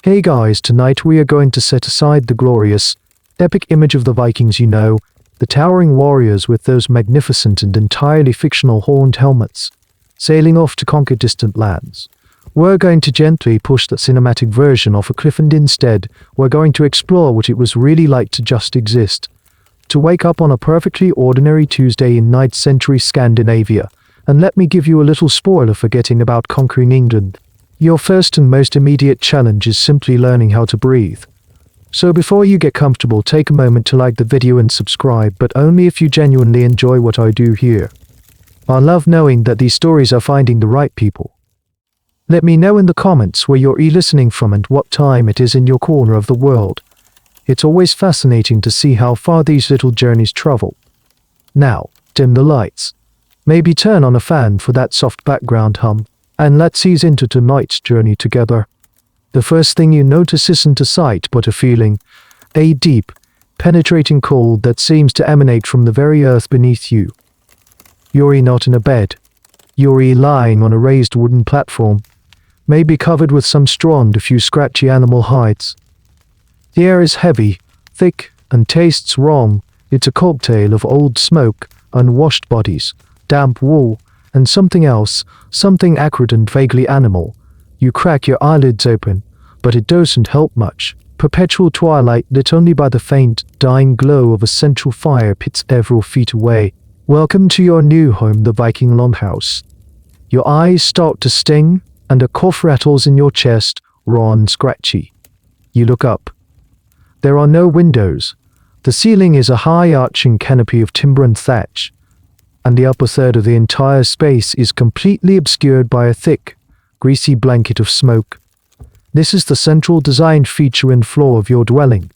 Hey guys, tonight we are going to set aside the glorious, epic image of the Vikings, the towering warriors with those magnificent and entirely fictional horned helmets, sailing off to conquer distant lands. We're going to gently push the cinematic version off a cliff, and instead, we're going to explore what it was really like to just exist. To wake up on a perfectly ordinary Tuesday in 9th century Scandinavia. And let me give you a little spoiler forgetting about conquering England. Your first and most immediate challenge is simply learning how to breathe. So before you get comfortable, take a moment to like the video and subscribe, but only if you genuinely enjoy what I do here. I love knowing that these stories are finding the right people. Let me know in the comments where you're listening from and what time it is in your corner of the world. It's always fascinating to see how far these little journeys travel. Now, dim the lights. Maybe turn on a fan for that soft background hum, and let's ease into tonight's journey together. The first thing you notice isn't a sight but a feeling, a deep, penetrating cold that seems to emanate from the very earth beneath you. You're not in a bed. You're lying on a raised wooden platform, maybe covered with some straw and a few scratchy animal hides. The air is heavy, thick, and tastes wrong. It's a cocktail of old smoke, unwashed bodies, damp wool, and something else, something acrid and vaguely animal. You crack your eyelids open, but it doesn't help much. Perpetual twilight lit only by the faint, dying glow of a central fire pit several feet away. Welcome to your new home, the Viking longhouse. Your eyes start to sting, and a cough rattles in your chest, raw and scratchy. You look up. There are no windows. The ceiling is a high arching canopy of timber and thatch, and the upper third of the entire space is completely obscured by a thick, greasy blanket of smoke. This is the central design feature and flaw of your dwelling.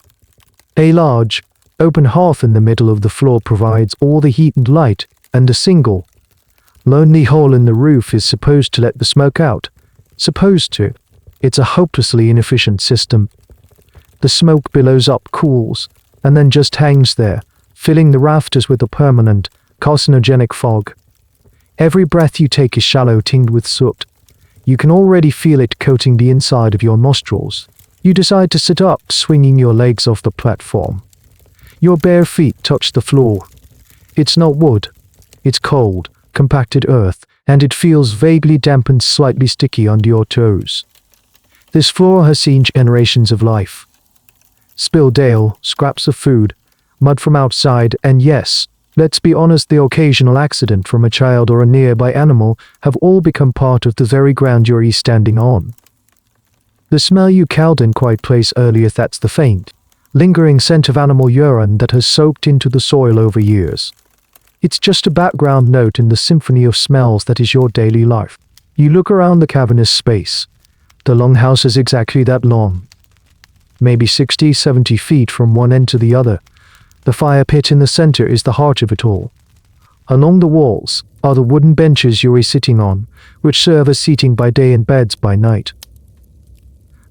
A large, open hearth in the middle of the floor provides all the heat and light, and a single, lonely hole in the roof is supposed to let the smoke out. Supposed to. It's a hopelessly inefficient system. The smoke billows up, cools, and then just hangs there, filling the rafters with a permanent, carcinogenic fog. Every breath you take is shallow, tinged with soot. You can already feel it coating the inside of your nostrils. You decide to sit up, swinging your legs off the platform. Your bare feet touch the floor. It's not wood. It's cold, compacted earth, and it feels vaguely damp and slightly sticky under your toes. This floor has seen generations of life. Spilled ale, scraps of food, mud from outside, and yes, let's be honest, the occasional accident from a child or a nearby animal have all become part of the very ground you're standing on. The smell you didn't quite place earlier, that's the faint, lingering scent of animal urine that has soaked into the soil over years. It's just a background note in the symphony of smells that is your daily life. You look around the cavernous space. The longhouse is exactly that long. Maybe 60, 70 feet from one end to the other. The fire pit in the center is the heart of it all. Along the walls are the wooden benches you're sitting on, which serve as seating by day and beds by night.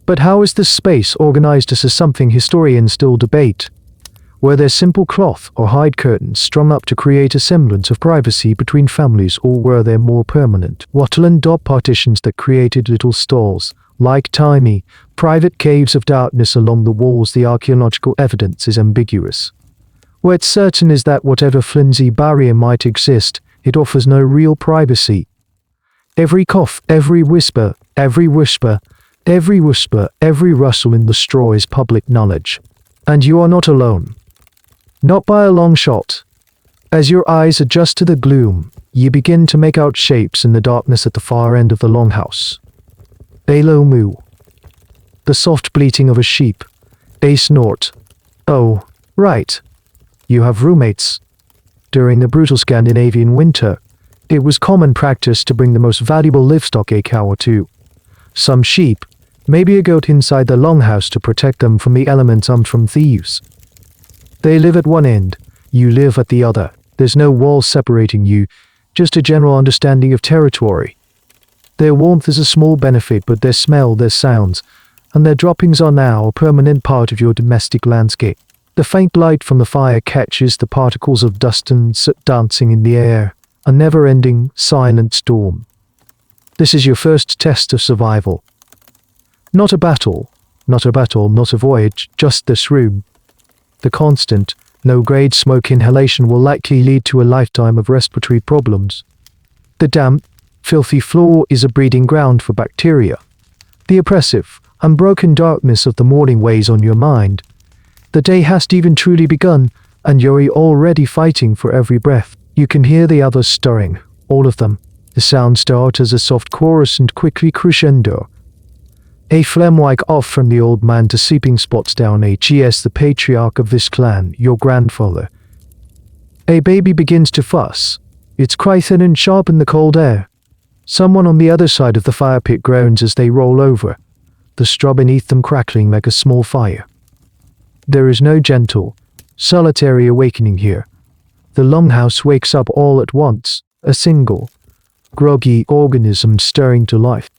But how is this space organized? This is something historians still debate. Were there simple cloth or hide curtains strung up to create a semblance of privacy between families, or were there more permanent wattle and daub partitions that created little stalls, like tiny, private caves of darkness along the walls? The archaeological evidence is ambiguous. What's certain is that whatever flimsy barrier might exist, it offers no real privacy. Every cough, every whisper, every rustle in the straw is public knowledge. And you are not alone. Not by a long shot. As your eyes adjust to the gloom, you begin to make out shapes in the darkness at the far end of the longhouse. A low moo. The soft bleating of a sheep. A snort. Oh, right. You have roommates. During the brutal Scandinavian winter, it was common practice to bring the most valuable livestock, a cow or two, some sheep, maybe a goat, inside the longhouse to protect them from the elements and from thieves. They live at one end, you live at the other. There's no wall separating you, just a general understanding of territory. Their warmth is a small benefit, but their smell, their sounds, and their droppings are now a permanent part of your domestic landscape. The faint light from the fire catches the particles of dust and soot dancing in the air, a never-ending, silent storm. This is your first test of survival. Not a battle, not a battle, not a voyage, just this room. The constant, low-grade smoke inhalation will likely lead to a lifetime of respiratory problems. The damp, filthy floor is a breeding ground for bacteria. The oppressive, unbroken darkness of the morning weighs on your mind. The day hasn't even truly begun, and you're already fighting for every breath. You can hear the others stirring, all of them. The sound starts as a soft chorus and quickly crescendo. A phlegm-like off from the old man to sleeping spots down HES, the patriarch of this clan, your grandfather. A baby begins to fuss. Its cry thin and sharp in the cold air. Someone on the other side of the fire pit groans as they roll over, the straw beneath them crackling like a small fire. There is no gentle, solitary awakening here. The longhouse wakes up all at once, a single, groggy organism stirring to life.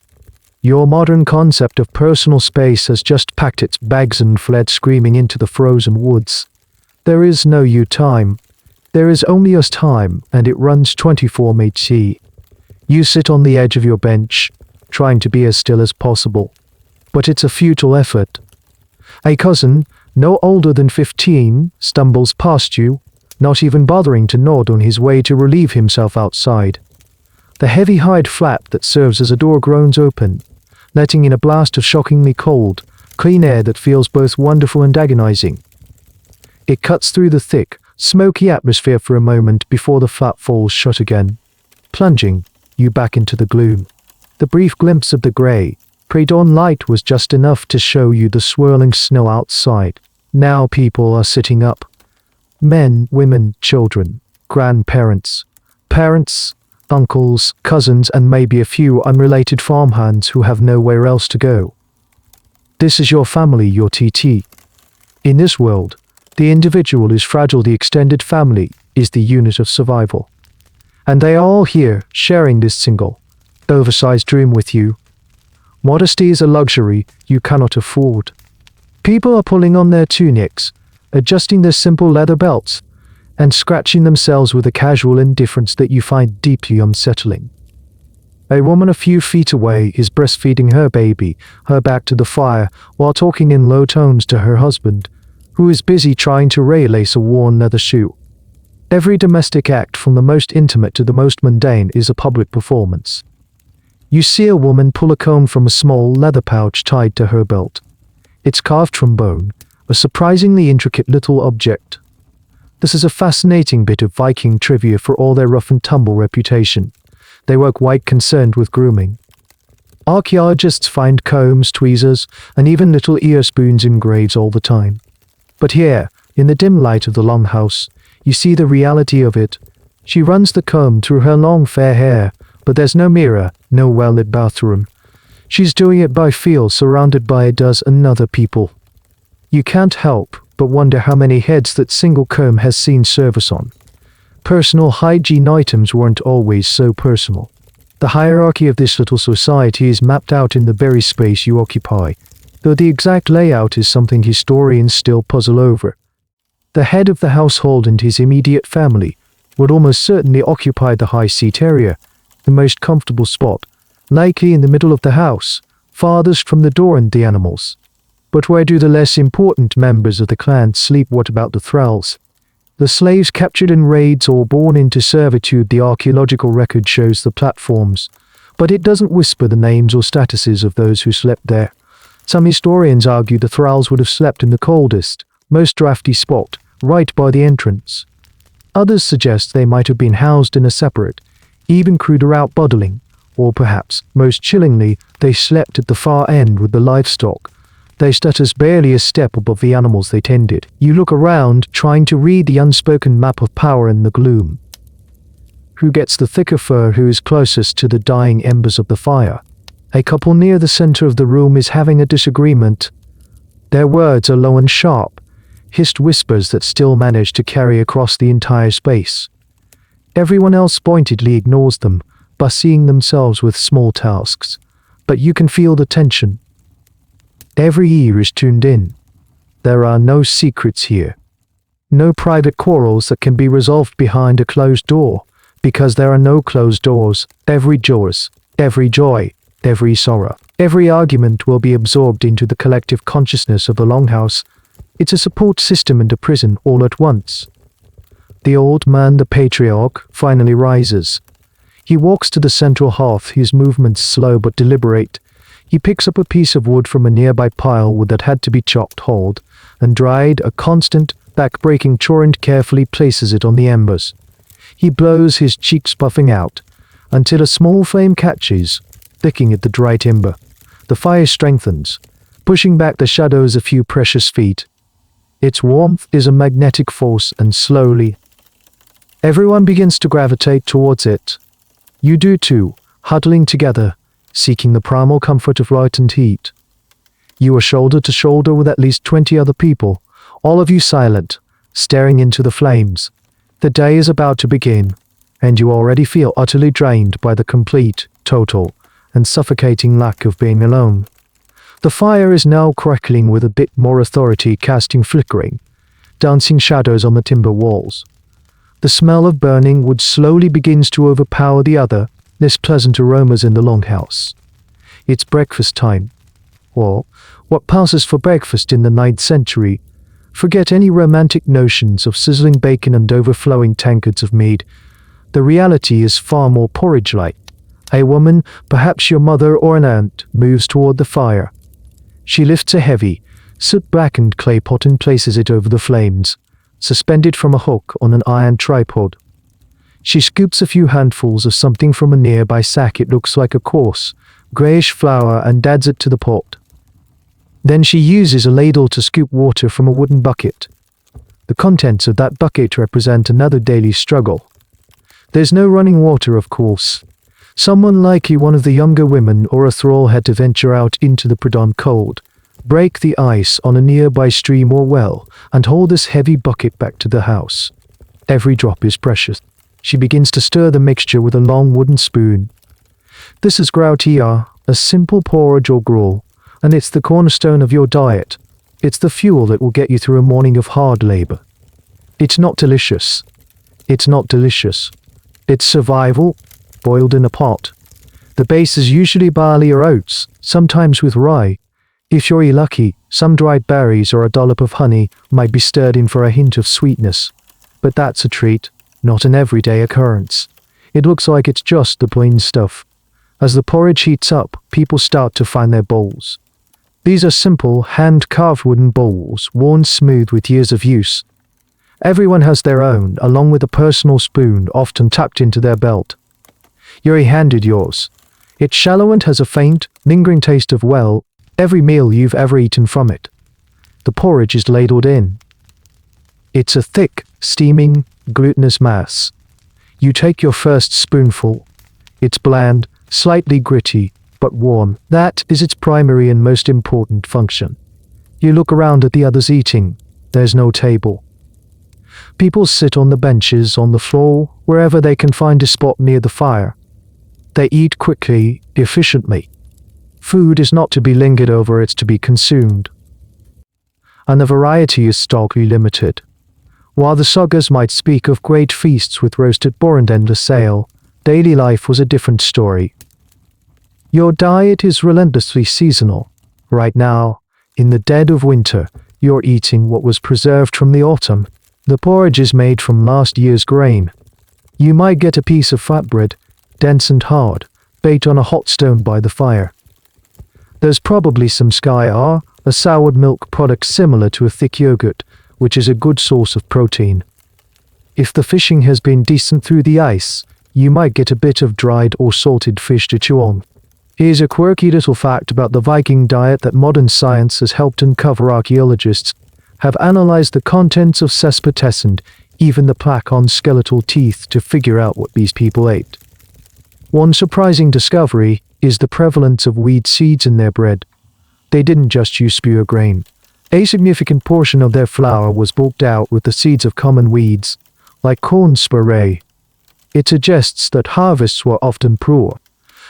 Your modern concept of personal space has just packed its bags and fled screaming into the frozen woods. There is no you time. There is only us time, and it runs 24/7. You sit on the edge of your bench, trying to be as still as possible. But it's a futile effort. A cousin, no older than 15, stumbles past you, not even bothering to nod on his way to relieve himself outside. The heavy hide flap that serves as a door groans open, letting in a blast of shockingly cold, clean air that feels both wonderful and agonizing. It cuts through the thick, smoky atmosphere for a moment before the flap falls shut again, plunging you back into the gloom. The brief glimpse of the grey, pre-dawn light was just enough to show you the swirling snow outside. Now people are sitting up. Men, women, children, grandparents, parents, uncles, cousins, and maybe a few unrelated farmhands who have nowhere else to go. This is your family, your TT. In this world, the individual is fragile, the extended family is the unit of survival. And they are all here, sharing this single, oversized room with you. Modesty is a luxury you cannot afford. People are pulling on their tunics, adjusting their simple leather belts, and scratching themselves with a casual indifference that you find deeply unsettling. A woman a few feet away is breastfeeding her baby, her back to the fire, while talking in low tones to her husband, who is busy trying to relace a worn leather shoe. Every domestic act, from the most intimate to the most mundane, is a public performance. You see a woman pull a comb from a small leather pouch tied to her belt. It's carved from bone, a surprisingly intricate little object. This is a fascinating bit of Viking trivia for all their rough-and-tumble reputation. They were quite concerned with grooming. Archaeologists find combs, tweezers, and even little ear spoons in graves all the time. But here, in the dim light of the longhouse, you see the reality of it. She runs the comb through her long fair hair, but there's no mirror, no well-lit bathroom. She's doing it by feel, surrounded by a dozen other people. You can't help but wonder how many heads that single comb has seen service on. Personal hygiene items weren't always so personal. The hierarchy of this little society is mapped out in the very space you occupy, though the exact layout is something historians still puzzle over. The head of the household and his immediate family would almost certainly occupy the high seat area, the most comfortable spot, likely in the middle of the house, farthest from the door and the animals. But where do the less important members of the clan sleep? What about the thralls? The slaves captured in raids or born into servitude? The archaeological record shows the platforms, but it doesn't whisper the names or statuses of those who slept there. Some historians argue the thralls would have slept in the coldest, most drafty spot, right by the entrance. Others suggest they might have been housed in a separate, even cruder outbuilding, or perhaps, most chillingly, they slept at the far end with the livestock. Their status barely a step above the animals they tended. You look around, trying to read the unspoken map of power in the gloom. Who gets the thicker fur? Who is closest to the dying embers of the fire? A couple near the center of the room is having a disagreement. Their words are low and sharp, hissed whispers that still manage to carry across the entire space. Everyone else pointedly ignores them, busying themselves with small tasks, but you can feel the tension. Every ear is tuned in. There are no secrets here. No private quarrels that can be resolved behind a closed door, because there are no closed doors. Every joy, every sorrow, Every argument will be absorbed into the collective consciousness of the longhouse. It's a support system and a prison all at once. The old man, the patriarch, finally rises. He walks to the central hearth, his movements slow but deliberate. He picks up a piece of wood from a nearby pile that had to be chopped whole and dried, a constant, back-breaking chore, and carefully places it on the embers. He blows, his cheeks puffing out, until a small flame catches, licking at the dry timber. The fire strengthens, pushing back the shadows a few precious feet. Its warmth is a magnetic force, and slowly, everyone begins to gravitate towards it. You do too, huddling together, seeking the primal comfort of light and heat. You are shoulder to shoulder with at least 20 other people, all of you silent, staring into the flames. The day is about to begin, and you already feel utterly drained by the complete, total, and suffocating lack of being alone. The fire is now crackling with a bit more authority, casting flickering, dancing shadows on the timber walls. The smell of burning wood slowly begins to overpower the other, less pleasant aromas in the longhouse. It's breakfast time, or what passes for breakfast in the 9th century. Forget any romantic notions of sizzling bacon and overflowing tankards of mead. The reality is far more porridge-like. A woman, perhaps your mother or an aunt, moves toward the fire. She lifts a heavy, soot-blackened clay pot and places it over the flames, suspended from a hook on an iron tripod. She scoops a few handfuls of something from a nearby sack. It looks like a coarse, greyish flour, and adds it to the pot. Then she uses a ladle to scoop water from a wooden bucket. The contents of that bucket represent another daily struggle. There's no running water, of course. Someone, likely one of the younger women or a thrall, had to venture out into the pre-dawn cold, break the ice on a nearby stream or well, and haul this heavy bucket back to the house. Every drop is precious. She begins to stir the mixture with a long wooden spoon. This is grautia, a simple porridge or gruel, and it's the cornerstone of your diet. It's the fuel that will get you through a morning of hard labor. It's not delicious. It's not delicious. It's survival, boiled in a pot. The base is usually barley or oats, sometimes with rye. If you're lucky, some dried berries or a dollop of honey might be stirred in for a hint of sweetness. But that's a treat, not an everyday occurrence. It looks like it's just the plain stuff. As the porridge heats up, people start to find their bowls. These are simple, hand-carved wooden bowls, worn smooth with years of use. Everyone has their own, along with a personal spoon, often tucked into their belt. You're handed yours. It's shallow and has a faint, lingering taste of, well, every meal you've ever eaten from it. The porridge is ladled in. It's a thick, steaming, glutinous mass. You take your first spoonful. It's bland, slightly gritty, but warm. That is its primary and most important function. You look around at the others eating. There's no table. People sit on the benches, on the floor, wherever they can find a spot near the fire. They eat quickly, efficiently. Food is not to be lingered over, it's to be consumed. And the variety is starkly limited. While the sagas might speak of great feasts with roasted boar and endless ale, daily life was a different story. Your diet is relentlessly seasonal. Right now, in the dead of winter, you're eating what was preserved from the autumn. The porridge is made from last year's grain. You might get a piece of flatbread, dense and hard, baked on a hot stone by the fire. There's probably some skyr, a soured milk product similar to a thick yogurt, which is a good source of protein. If the fishing has been decent through the ice, you might get a bit of dried or salted fish to chew on. Here's a quirky little fact about the Viking diet that modern science has helped uncover. Archaeologists have analyzed the contents of cesspit and even the plaque on skeletal teeth to figure out what these people ate. One surprising discovery is the prevalence of weed seeds in their bread. They didn't just use pure grain. A significant portion of their flour was bulked out with the seeds of common weeds, like corn spurée. It suggests that harvests were often poor,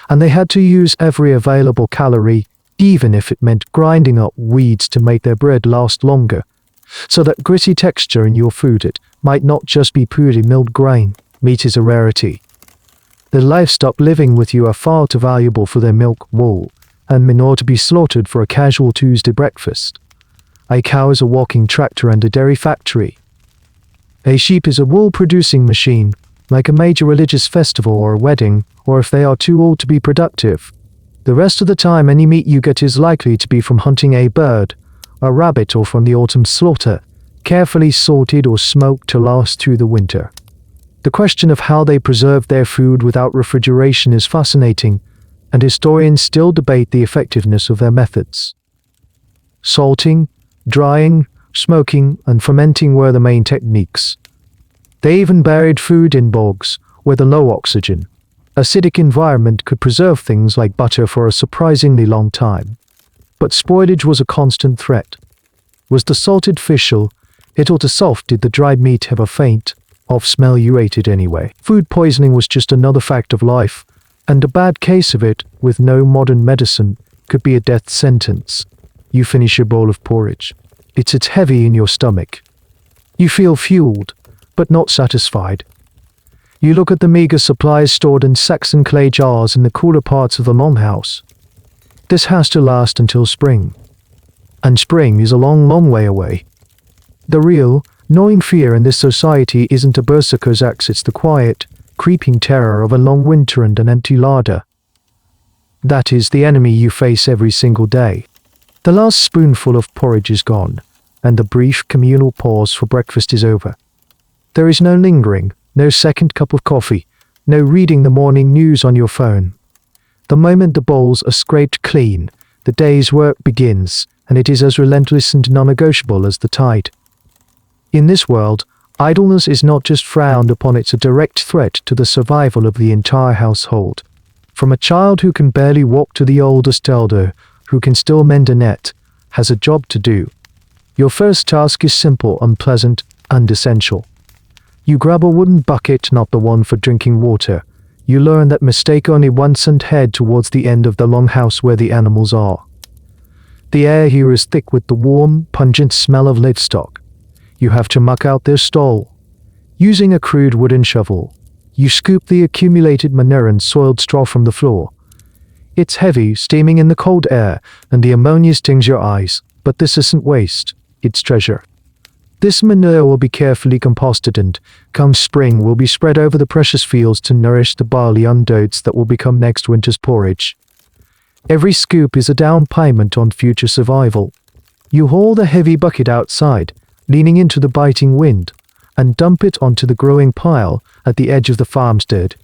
and they had to use every available calorie, even if it meant grinding up weeds to make their bread last longer. So that gritty texture in your food, it might not just be purely milled grain. Meat is a rarity. The livestock living with you are far too valuable for their milk, wool, and men ought to be slaughtered for a casual Tuesday breakfast. A cow is a walking tractor and a dairy factory. A sheep is a wool-producing machine, like a major religious festival or a wedding, or if they are too old to be productive. The rest of the time any meat you get is likely to be from hunting a bird, a rabbit, or from the autumn slaughter, carefully salted or smoked to last through the winter. The question of how they preserve their food without refrigeration is fascinating, and historians still debate the effectiveness of their methods. Salting, drying, smoking, and fermenting were the main techniques. They even buried food in bogs, where the low oxygen, acidic environment could preserve things like butter for a surprisingly long time. But spoilage was a constant threat. Was the salted fish it or too soft? Did the dried meat have a faint, off smell? You ate it anyway. Food poisoning was just another fact of life, and a bad case of it, with no modern medicine, could be a death sentence. You finish your bowl of porridge. It's heavy in your stomach. You feel fueled, but not satisfied. You look at the meager supplies stored in sacks and clay jars in the cooler parts of the longhouse. This has to last until spring. And spring is a long, long way away. The real, gnawing fear in this society isn't a berserker's axe, it's the quiet, creeping terror of a long winter and an empty larder. That is the enemy you face every single day. The last spoonful of porridge is gone, and the brief communal pause for breakfast is over. There is no lingering, no second cup of coffee, no reading the morning news on your phone. The moment the bowls are scraped clean, the day's work begins, and it is as relentless and non-negotiable as the tide. In this world, idleness is not just frowned upon, it's a direct threat to the survival of the entire household. From a child who can barely walk to the oldest elder, who can still mend a net, has a job to do. Your first task is simple, unpleasant, and essential. You grab a wooden bucket, not the one for drinking water. You learn that mistake only once and head towards the end of the longhouse where the animals are. The air here is thick with the warm, pungent smell of livestock. You have to muck out their stall. Using a crude wooden shovel, you scoop the accumulated manure and soiled straw from the floor. It's heavy, steaming in the cold air, and the ammonia stings your eyes, but this isn't waste, it's treasure. This manure will be carefully composted and, come spring, will be spread over the precious fields to nourish the barley undoats that will become next winter's porridge. Every scoop is a down payment on future survival. You haul the heavy bucket outside, leaning into the biting wind, and dump it onto the growing pile at the edge of the farmstead.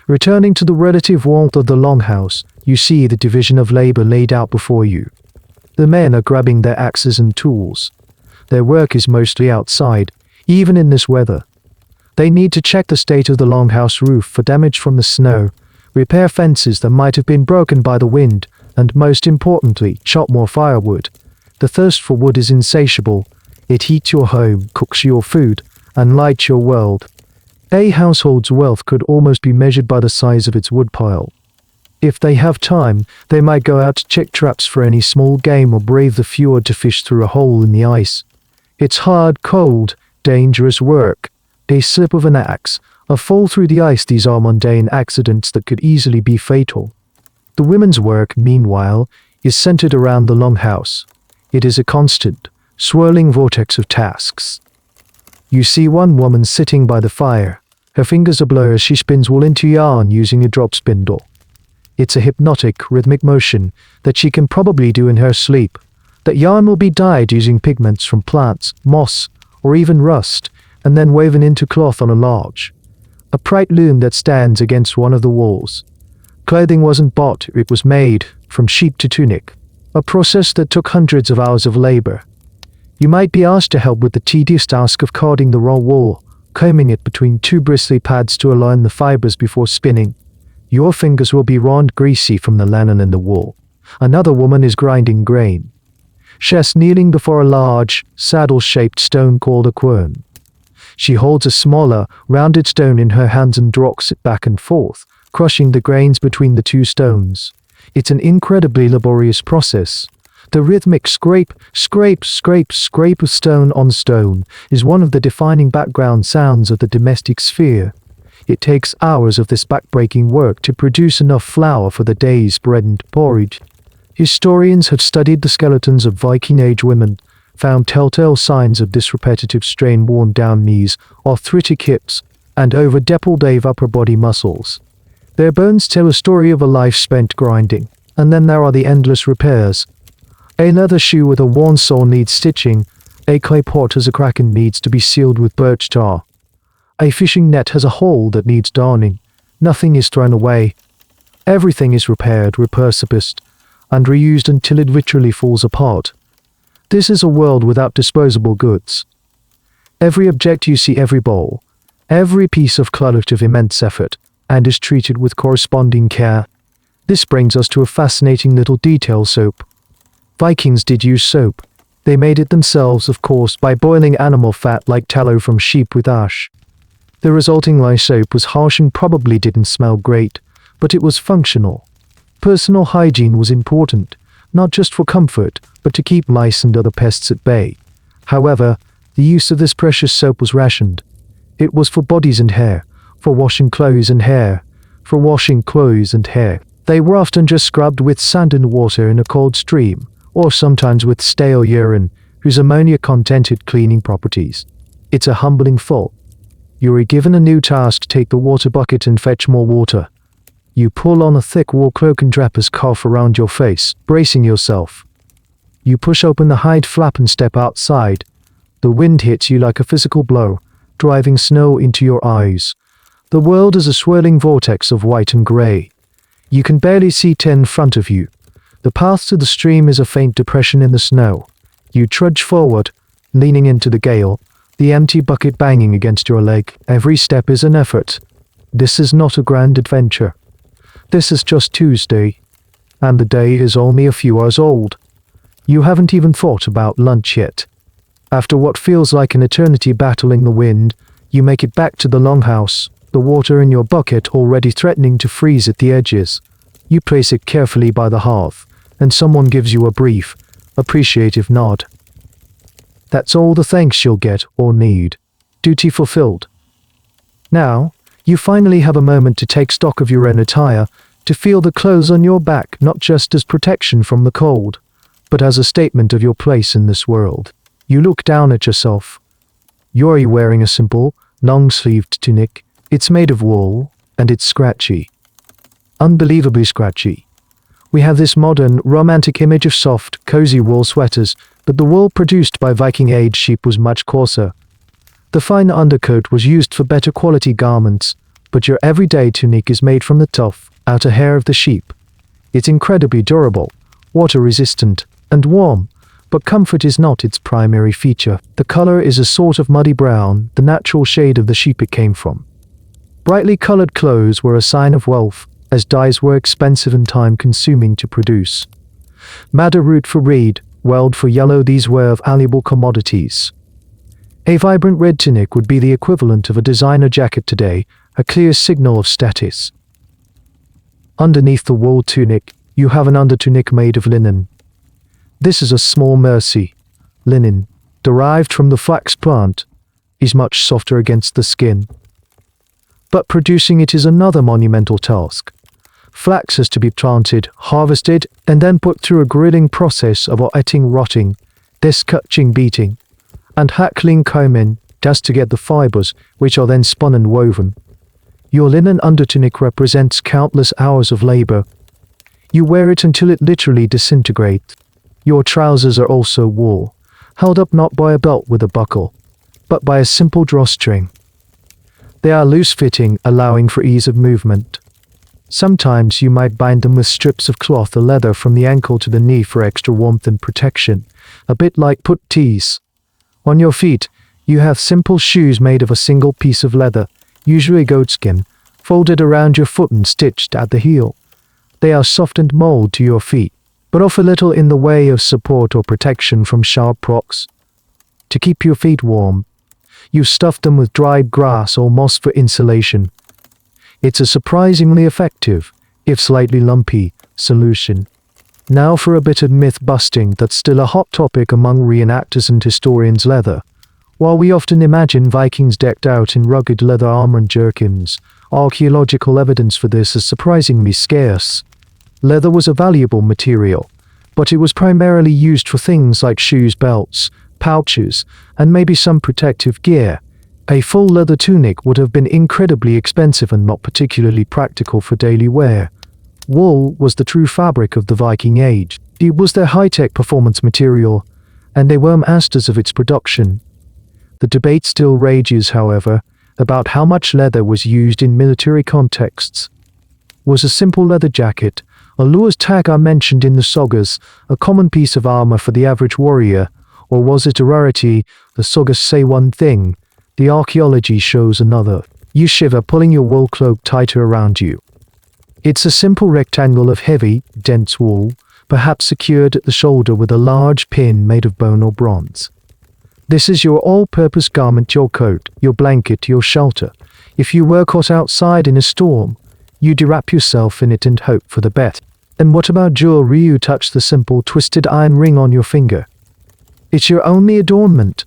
Returning to the relative warmth of the longhouse, you see the division of labor laid out before you. The men are grabbing their axes and tools. Their work is mostly outside, even in this weather. They need to check the state of the longhouse roof for damage from the snow, repair fences that might have been broken by the wind, and most importantly, chop more firewood. The thirst for wood is insatiable. It heats your home, cooks your food, and lights your world. A household's wealth could almost be measured by the size of its woodpile. If they have time, they might go out to check traps for any small game or brave the fjord to fish through a hole in the ice. It's hard, cold, dangerous work. A slip of an axe, a fall through the ice, these are mundane accidents that could easily be fatal. The women's work, meanwhile, is centered around the longhouse. It is a constant, swirling vortex of tasks. You see one woman sitting by the fire. Her fingers are blur as she spins wool into yarn using a drop spindle. It's a hypnotic, rhythmic motion that she can probably do in her sleep. That yarn will be dyed using pigments from plants, moss, or even rust, and then woven into cloth on a large, a bright loom that stands against one of the walls. Clothing wasn't bought, it was made, from sheep to tunic, a process that took hundreds of hours of labor. You might be asked to help with the tedious task of carding the raw wool, combing it between two bristly pads to align the fibers before spinning. Your fingers will be raw and greasy from the linen and the wool. Another woman is grinding grain. She's kneeling before a large, saddle-shaped stone called a quern. She holds a smaller, rounded stone in her hands and rocks it back and forth, crushing the grains between the two stones. It's an incredibly laborious process. The rhythmic scrape, scrape, scrape, scrape of stone on stone is one of the defining background sounds of the domestic sphere. It takes hours of this backbreaking work to produce enough flour for the day's bread and porridge. Historians have studied the skeletons of Viking-age women, found telltale signs of this repetitive strain, worn-down knees, arthritic hips, and over-decade upper body muscles. Their bones tell a story of a life spent grinding. And then there are the endless repairs. A leather shoe with a worn sole needs stitching. A clay pot has a crack and needs to be sealed with birch tar. A fishing net has a hole that needs darning. Nothing is thrown away. Everything is repaired, repurposed, and reused until it literally falls apart. This is a world without disposable goods. Every object you see, every bowl, every piece of clutter of immense effort, and is treated with corresponding care. This brings us to a fascinating little detail: soap. Vikings did use soap. They made it themselves, of course, by boiling animal fat like tallow from sheep with ash. The resulting lye soap was harsh and probably didn't smell great, but it was functional. Personal hygiene was important, not just for comfort, but to keep mice and other pests at bay. However, the use of this precious soap was rationed. It was for bodies and hair, for washing clothes and hair, for washing clothes and hair. They were often just scrubbed with sand and water in a cold stream, or sometimes with stale urine, whose ammonia contented cleaning properties. It's a humbling thought. You are given a new task: take the water bucket and fetch more water. You pull on a thick wool cloak and wrap a scarf around your face, bracing yourself. You push open the hide flap and step outside. The wind hits you like a physical blow, driving snow into your eyes. The world is a swirling vortex of white and grey. You can barely see 10 in front of you. The path to the stream is a faint depression in the snow. You trudge forward, leaning into the gale, the empty bucket banging against your leg. Every step is an effort. This is not a grand adventure. This is just Tuesday, and the day is only a few hours old. You haven't even thought about lunch yet. After what feels like an eternity battling the wind, you make it back to the longhouse, the water in your bucket already threatening to freeze at the edges. You place it carefully by the hearth, and someone gives you a brief, appreciative nod. That's all the thanks you'll get or need. Duty fulfilled. Now, you finally have a moment to take stock of your own attire, to feel the clothes on your back not just as protection from the cold, but as a statement of your place in this world. You look down at yourself. You're wearing a simple, long-sleeved tunic. It's made of wool, and it's scratchy. Unbelievably scratchy. We have this modern, romantic image of soft, cozy wool sweaters, but the wool produced by Viking-age sheep was much coarser. The fine undercoat was used for better quality garments, but your everyday tunic is made from the tough, outer hair of the sheep. It's incredibly durable, water-resistant, and warm, but comfort is not its primary feature. The color is a sort of muddy brown, the natural shade of the sheep it came from. Brightly colored clothes were a sign of wealth, as dyes were expensive and time-consuming to produce. Madder root for red, weld for yellow, these were valuable commodities. A vibrant red tunic would be the equivalent of a designer jacket today, a clear signal of status. Underneath the wool tunic, you have an undertunic made of linen. This is a small mercy. Linen, derived from the flax plant, is much softer against the skin. But producing it is another monumental task. Flax has to be planted, harvested, and then put through a grilling process of etting, rotting, descutching, beating, and hackling combing, just to get the fibers, which are then spun and woven. Your linen undertunic represents countless hours of labor. You wear it until it literally disintegrates. Your trousers are also wool, held up not by a belt with a buckle, but by a simple drawstring. They are loose-fitting, allowing for ease of movement. Sometimes you might bind them with strips of cloth or leather from the ankle to the knee for extra warmth and protection, a bit like puttees. On your feet, you have simple shoes made of a single piece of leather, usually goatskin, folded around your foot and stitched at the heel. They are soft and mold to your feet, but offer little in the way of support or protection from sharp rocks. To keep your feet warm, you stuff them with dried grass or moss for insulation. It's a surprisingly effective, if slightly lumpy, solution. Now for a bit of myth-busting that's still a hot topic among reenactors and historians: leather. While we often imagine Vikings decked out in rugged leather armor and jerkins, archaeological evidence for this is surprisingly scarce. Leather was a valuable material, but it was primarily used for things like shoes, belts, pouches, and maybe some protective gear. A full leather tunic would have been incredibly expensive and not particularly practical for daily wear. Wool was the true fabric of the Viking Age. It was their high-tech performance material, and they were masters of its production. The debate still rages, however, about how much leather was used in military contexts. Was a simple leather jacket, a Lua's tagger mentioned in the sagas, a common piece of armor for the average warrior, or was it a rarity? The sagas say one thing, the archaeology shows another. You shiver, pulling your wool cloak tighter around you. It's a simple rectangle of heavy, dense wool, perhaps secured at the shoulder with a large pin made of bone or bronze. This is your all-purpose garment, your coat, your blanket, your shelter. If you were caught outside in a storm, you'd wrap yourself in it and hope for the best. And what about jewelry? You touch the simple twisted iron ring on your finger. It's your only adornment.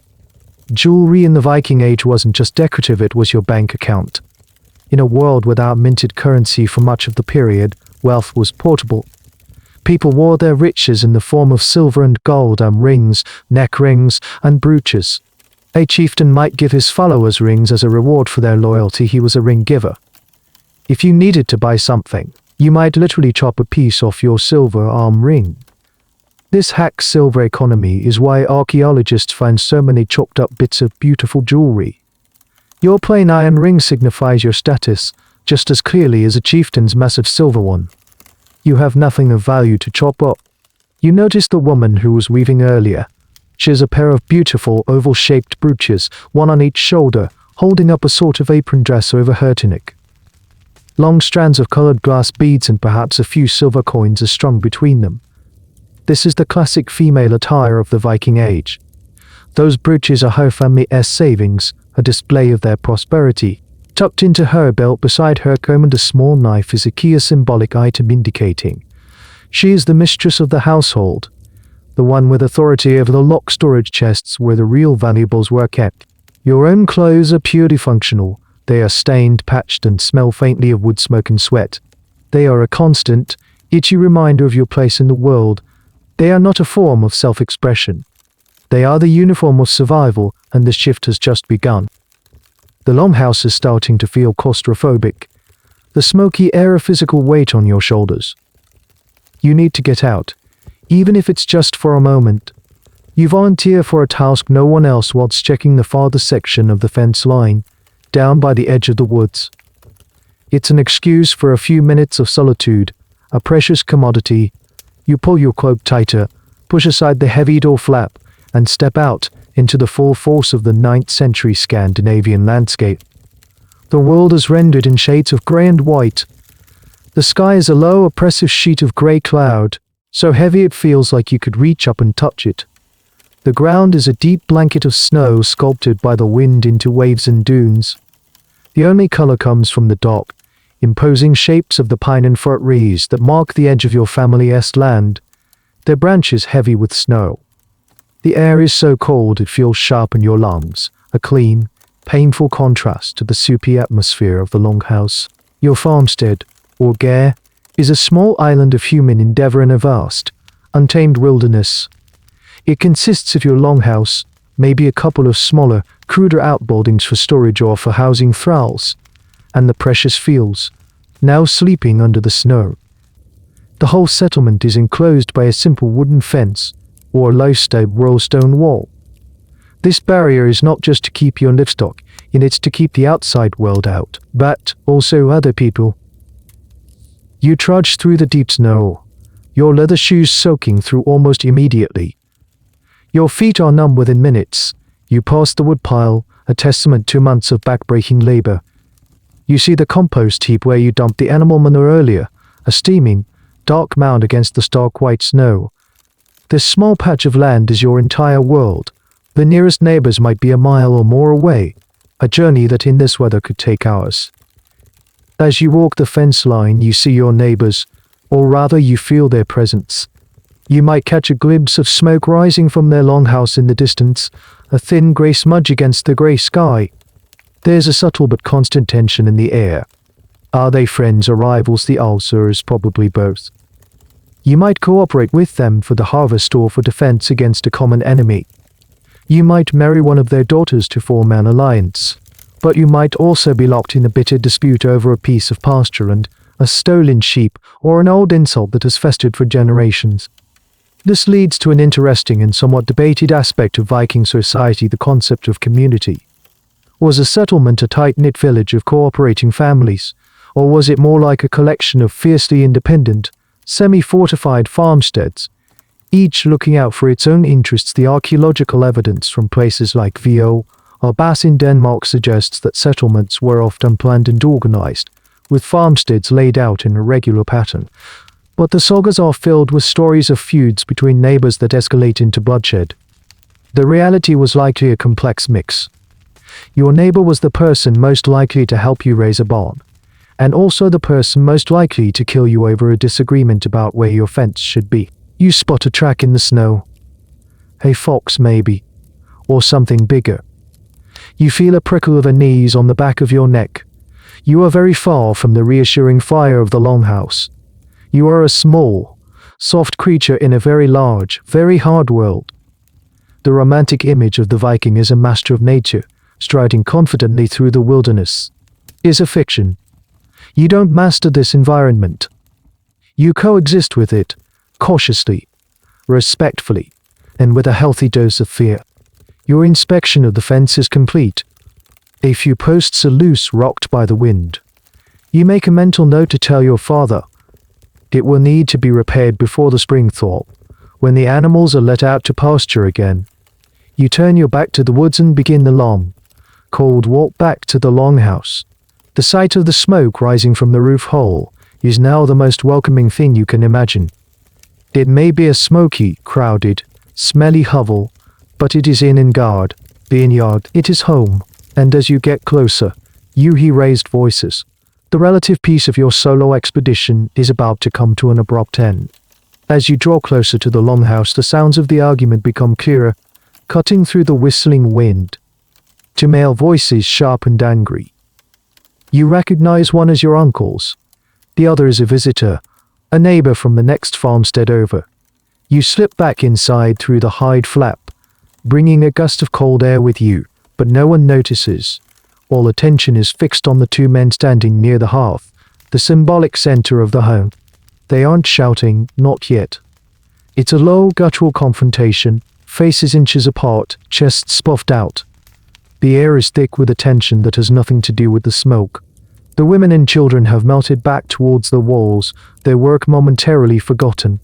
Jewelry in the Viking Age wasn't just decorative, it was your bank account. In a world without minted currency for much of the period, wealth was portable. People wore their riches in the form of silver and gold rings, neck rings, and brooches. A chieftain might give his followers rings as a reward for their loyalty. He was a ring giver. If you needed to buy something, you might literally chop a piece off your silver arm ring. This hack silver economy is why archaeologists find so many chopped up bits of beautiful jewelry. Your plain iron ring signifies your status, just as clearly as a chieftain's massive silver one. You have nothing of value to chop up. You notice the woman who was weaving earlier. She has a pair of beautiful oval-shaped brooches, one on each shoulder, holding up a sort of apron dress over her tunic. Long strands of colored glass beads and perhaps a few silver coins are strung between them. This is the classic female attire of the Viking Age. Those brooches are her family's savings, a display of their prosperity. Tucked into her belt beside her comb and a small knife is a key, symbolic item indicating she is the mistress of the household, the one with authority over the locked storage chests where the real valuables were kept. Your own clothes are purely functional. They are stained, patched, and smell faintly of wood smoke and sweat. They are a constant, itchy reminder of your place in the world. They are not a form of self-expression. They are the uniform of survival, and the shift has just begun. The longhouse is starting to feel claustrophobic. The smoky air, a physical weight on your shoulders. You need to get out, even if it's just for a moment. You volunteer for a task no one else wants, checking the farther section of the fence line, down by the edge of the woods. It's an excuse for a few minutes of solitude, a precious commodity. You pull your cloak tighter, push aside the heavy door flap, and step out into the full force of the 9th century Scandinavian landscape. The world is rendered in shades of grey and white. The sky is a low, oppressive sheet of grey cloud, so heavy it feels like you could reach up and touch it. The ground is a deep blanket of snow sculpted by the wind into waves and dunes. The only color comes from the dark, imposing shapes of the pine and fir trees that mark the edge of your family's land, their branches heavy with snow. The air is so cold it feels sharp in your lungs, a clean, painful contrast to the soupy atmosphere of the longhouse. Your farmstead, or gare, is a small island of human endeavor in a vast, untamed wilderness. It consists of your longhouse, maybe a couple of smaller, cruder outbuildings for storage or for housing thralls, and the precious fields, now sleeping under the snow. The whole settlement is enclosed by a simple wooden fence, or a low stone wall. This barrier is not just to keep your livestock, it's to keep the outside world out, but also other people. You trudge through the deep snow, your leather shoes soaking through almost immediately. Your feet are numb within minutes. You pass the woodpile, a testament to months of back-breaking labor. You see the compost heap where you dumped the animal manure earlier, a steaming, dark mound against the stark white snow. This small patch of land is your entire world. The nearest neighbors might be a mile or more away, a journey that in this weather could take hours. As you walk the fence line, you see your neighbors, or rather you feel their presence. You might catch a glimpse of smoke rising from their longhouse in the distance, a thin grey smudge against the grey sky. There's a subtle but constant tension in the air. Are they friends or rivals? The answer is probably both. You might cooperate with them for the harvest or for defense against a common enemy. You might marry one of their daughters to form an alliance, but you might also be locked in a bitter dispute over a piece of pasture and a stolen sheep or an old insult that has festered for generations. This leads to an interesting and somewhat debated aspect of Viking society, the concept of community. Was a settlement a tight-knit village of cooperating families, or was it more like a collection of fiercely independent, semi-fortified farmsteads, each looking out for its own interests? The archaeological evidence from places like Vo or Bass in Denmark suggests that settlements were often planned and organized, with farmsteads laid out in a regular pattern. But the sagas are filled with stories of feuds between neighbors that escalate into bloodshed. The reality was likely a complex mix. Your neighbor was the person most likely to help you raise a barn, and also the person most likely to kill you over a disagreement about where your fence should be. You spot a track in the snow. A fox maybe, or something bigger. You feel a prickle of unease on the back of your neck. You are very far from the reassuring fire of the longhouse. You are a small, soft creature in a very large, very hard world. The romantic image of the Viking as a master of nature, striding confidently through the wilderness, is a fiction. You don't master this environment. You coexist with it, cautiously, respectfully, and with a healthy dose of fear. Your inspection of the fence is complete. A few posts are loose, rocked by the wind. You make a mental note to tell your father. It will need to be repaired before the spring thaw, when the animals are let out to pasture again. You turn your back to the woods and begin the long, cold walk back to the longhouse. The sight of the smoke rising from the roof hole is now the most welcoming thing you can imagine. It may be a smoky, crowded, smelly hovel, but it is inn and guard, vineyard, it is home, and as you get closer, you hear raised voices. The relative peace of your solo expedition is about to come to an abrupt end. As you draw closer to the longhouse, the sounds of the argument become clearer, cutting through the whistling wind. Two male voices, sharp and angry. You recognize one as your uncle's. The other is a visitor, a neighbor from the next farmstead over. You slip back inside through the hide flap, bringing a gust of cold air with you, but no one notices. All attention is fixed on the two men standing near the hearth, the symbolic center of the home. They aren't shouting, not yet. It's a low, guttural confrontation, faces inches apart, chests puffed out. The air is thick with a tension that has nothing to do with the smoke. The women and children have melted back towards the walls, their work momentarily forgotten.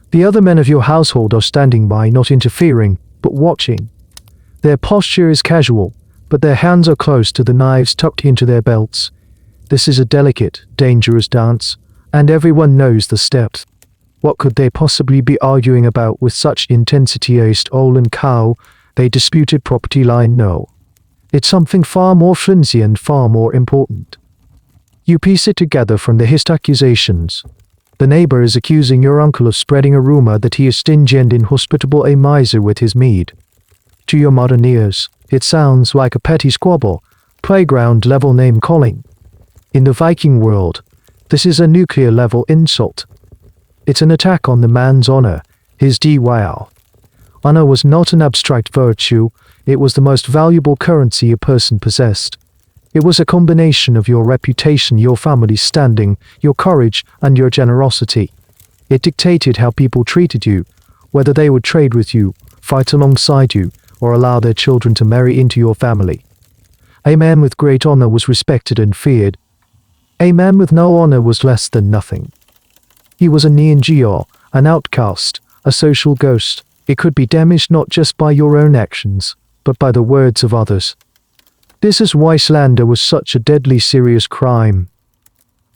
The other men of your household are standing by, not interfering, but watching. Their posture is casual, but their hands are close to the knives tucked into their belts. This is a delicate, dangerous dance, and everyone knows the steps. What could they possibly be arguing about with such intensity? East Ole and cow, they disputed property line? No. It's something far more flimsy and far more important. You piece it together from the hissed accusations. The neighbor is accusing your uncle of spreading a rumor that he is stingy and inhospitable, a miser with his mead. To your modern ears, it sounds like a petty squabble, playground-level name-calling. In the Viking world, this is a nuclear-level insult. It's an attack on the man's honor, his DYL. Honor was not an abstract virtue, it was the most valuable currency a person possessed. It was a combination of your reputation, your family's standing, your courage, and your generosity. It dictated how people treated you, whether they would trade with you, fight alongside you, or allow their children to marry into your family. A man with great honor was respected and feared. A man with no honor was less than nothing. He was a Neangior, an outcast, a social ghost. It could be damaged not just by your own actions, but by the words of others. This is why slander was such a deadly serious crime.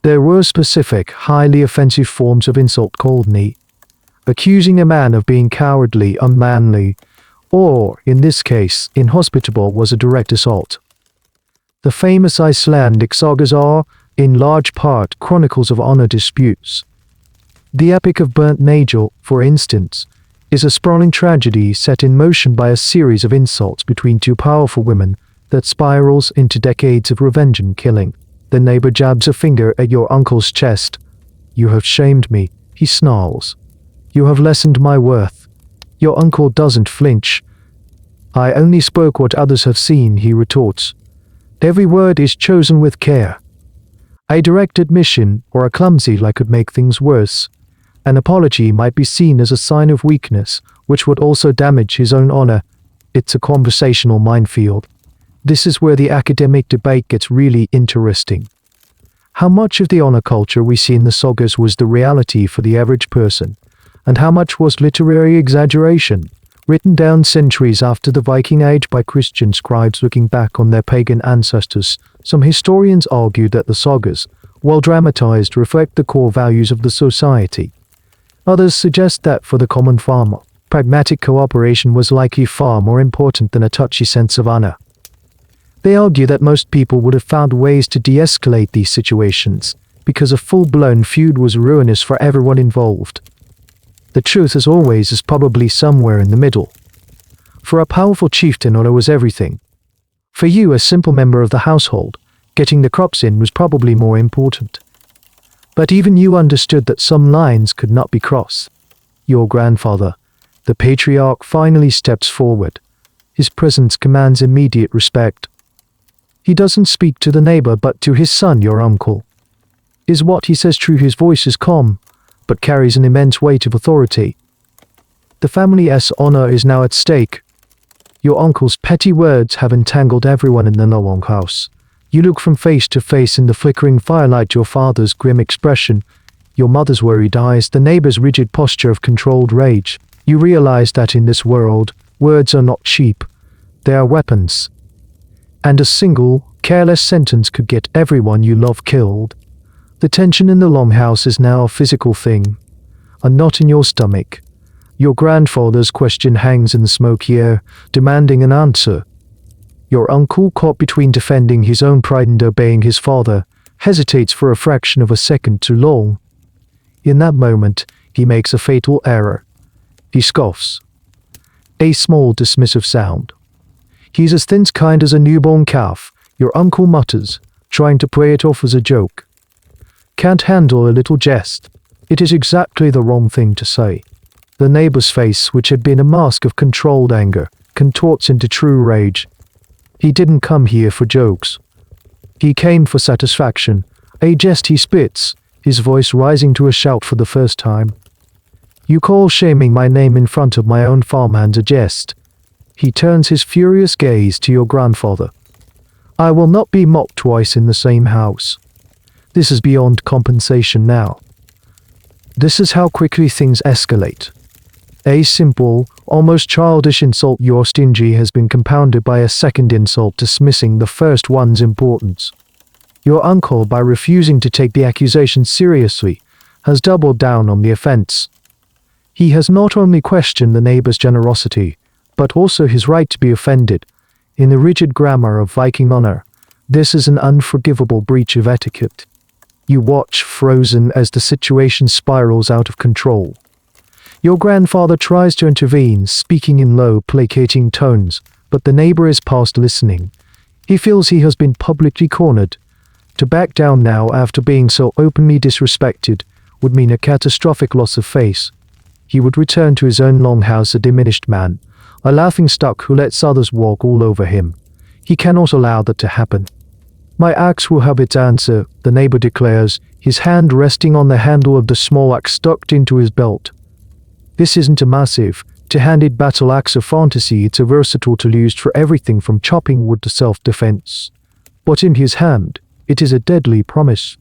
There were specific, highly offensive forms of insult called knee. Accusing a man of being cowardly, unmanly, or, in this case, inhospitable was a direct assault. The famous Icelandic sagas are, in large part, chronicles of honor disputes. The Epic of Burnt Nagel, for instance, is a sprawling tragedy set in motion by a series of insults between two powerful women that spirals into decades of revenge and killing. The neighbor jabs a finger at your uncle's chest. You have shamed me. He snarls. You have lessened my worth. Your uncle doesn't flinch. I only spoke what others have seen, he retorts. Every word is chosen with care. A direct admission or a clumsy lie could make things worse. An apology might be seen as a sign of weakness, which would also damage his own honor. It's a conversational minefield. This is where the academic debate gets really interesting. How much of the honor culture we see in the sagas was the reality for the average person, and how much was literary exaggeration, written down centuries after the Viking Age by Christian scribes looking back on their pagan ancestors? Some historians argue that the sagas, while dramatized, reflect the core values of the society. Others suggest that for the common farmer, pragmatic cooperation was likely far more important than a touchy sense of honor. They argue that most people would have found ways to de-escalate these situations, because a full-blown feud was ruinous for everyone involved. The truth, as always, is probably somewhere in the middle. For a powerful chieftain, honor was everything. For you, a simple member of the household, getting the crops in was probably more important. But even you understood that some lines could not be crossed. Your grandfather, the patriarch, finally steps forward. His presence commands immediate respect. He doesn't speak to the neighbor but to his son, your uncle. Is what he says true? His voice is calm, but carries an immense weight of authority. The family's honor is now at stake. Your uncle's petty words have entangled everyone in the longhouse. You look from face to face in the flickering firelight, your father's grim expression, your mother's worried eyes, the neighbor's rigid posture of controlled rage. You realize that in this world, words are not cheap. They are weapons. And a single, careless sentence could get everyone you love killed. The tension in the longhouse is now a physical thing, a knot in your stomach. Your grandfather's question hangs in the smoky air, demanding an answer. Your uncle, caught between defending his own pride and obeying his father, hesitates for a fraction of a second too long. In that moment, he makes a fatal error. He scoffs. A small, dismissive sound. He's as thin-skinned as a newborn calf, your uncle mutters, trying to play it off as a joke. Can't handle a little jest. It is exactly the wrong thing to say. The neighbor's face, which had been a mask of controlled anger, contorts into true rage. He didn't come here for jokes. He came for satisfaction. A jest, he spits, his voice rising to a shout for the first time. You call shaming my name in front of my own farmhands a jest? He turns his furious gaze to your grandfather. I will not be mocked twice in the same house. This is beyond compensation now. This is how quickly things escalate. A simple, almost childish insult, you're stingy, has been compounded by a second insult dismissing the first one's importance. Your uncle, by refusing to take the accusation seriously, has doubled down on the offense. He has not only questioned the neighbor's generosity, but also his right to be offended. In the rigid grammar of Viking honor, this is an unforgivable breach of etiquette. You watch, frozen, as the situation spirals out of control. Your grandfather tries to intervene, speaking in low, placating tones, but the neighbor is past listening. He feels he has been publicly cornered. To back down now after being so openly disrespected would mean a catastrophic loss of face. He would return to his own longhouse a diminished man, a laughingstock who lets others walk all over him. He cannot allow that to happen. My axe will have its answer, the neighbor declares, his hand resting on the handle of the small axe tucked into his belt. This isn't a massive, two-handed battle axe of fantasy, it's a versatile tool used for everything from chopping wood to self-defense. But in his hand, it is a deadly promise.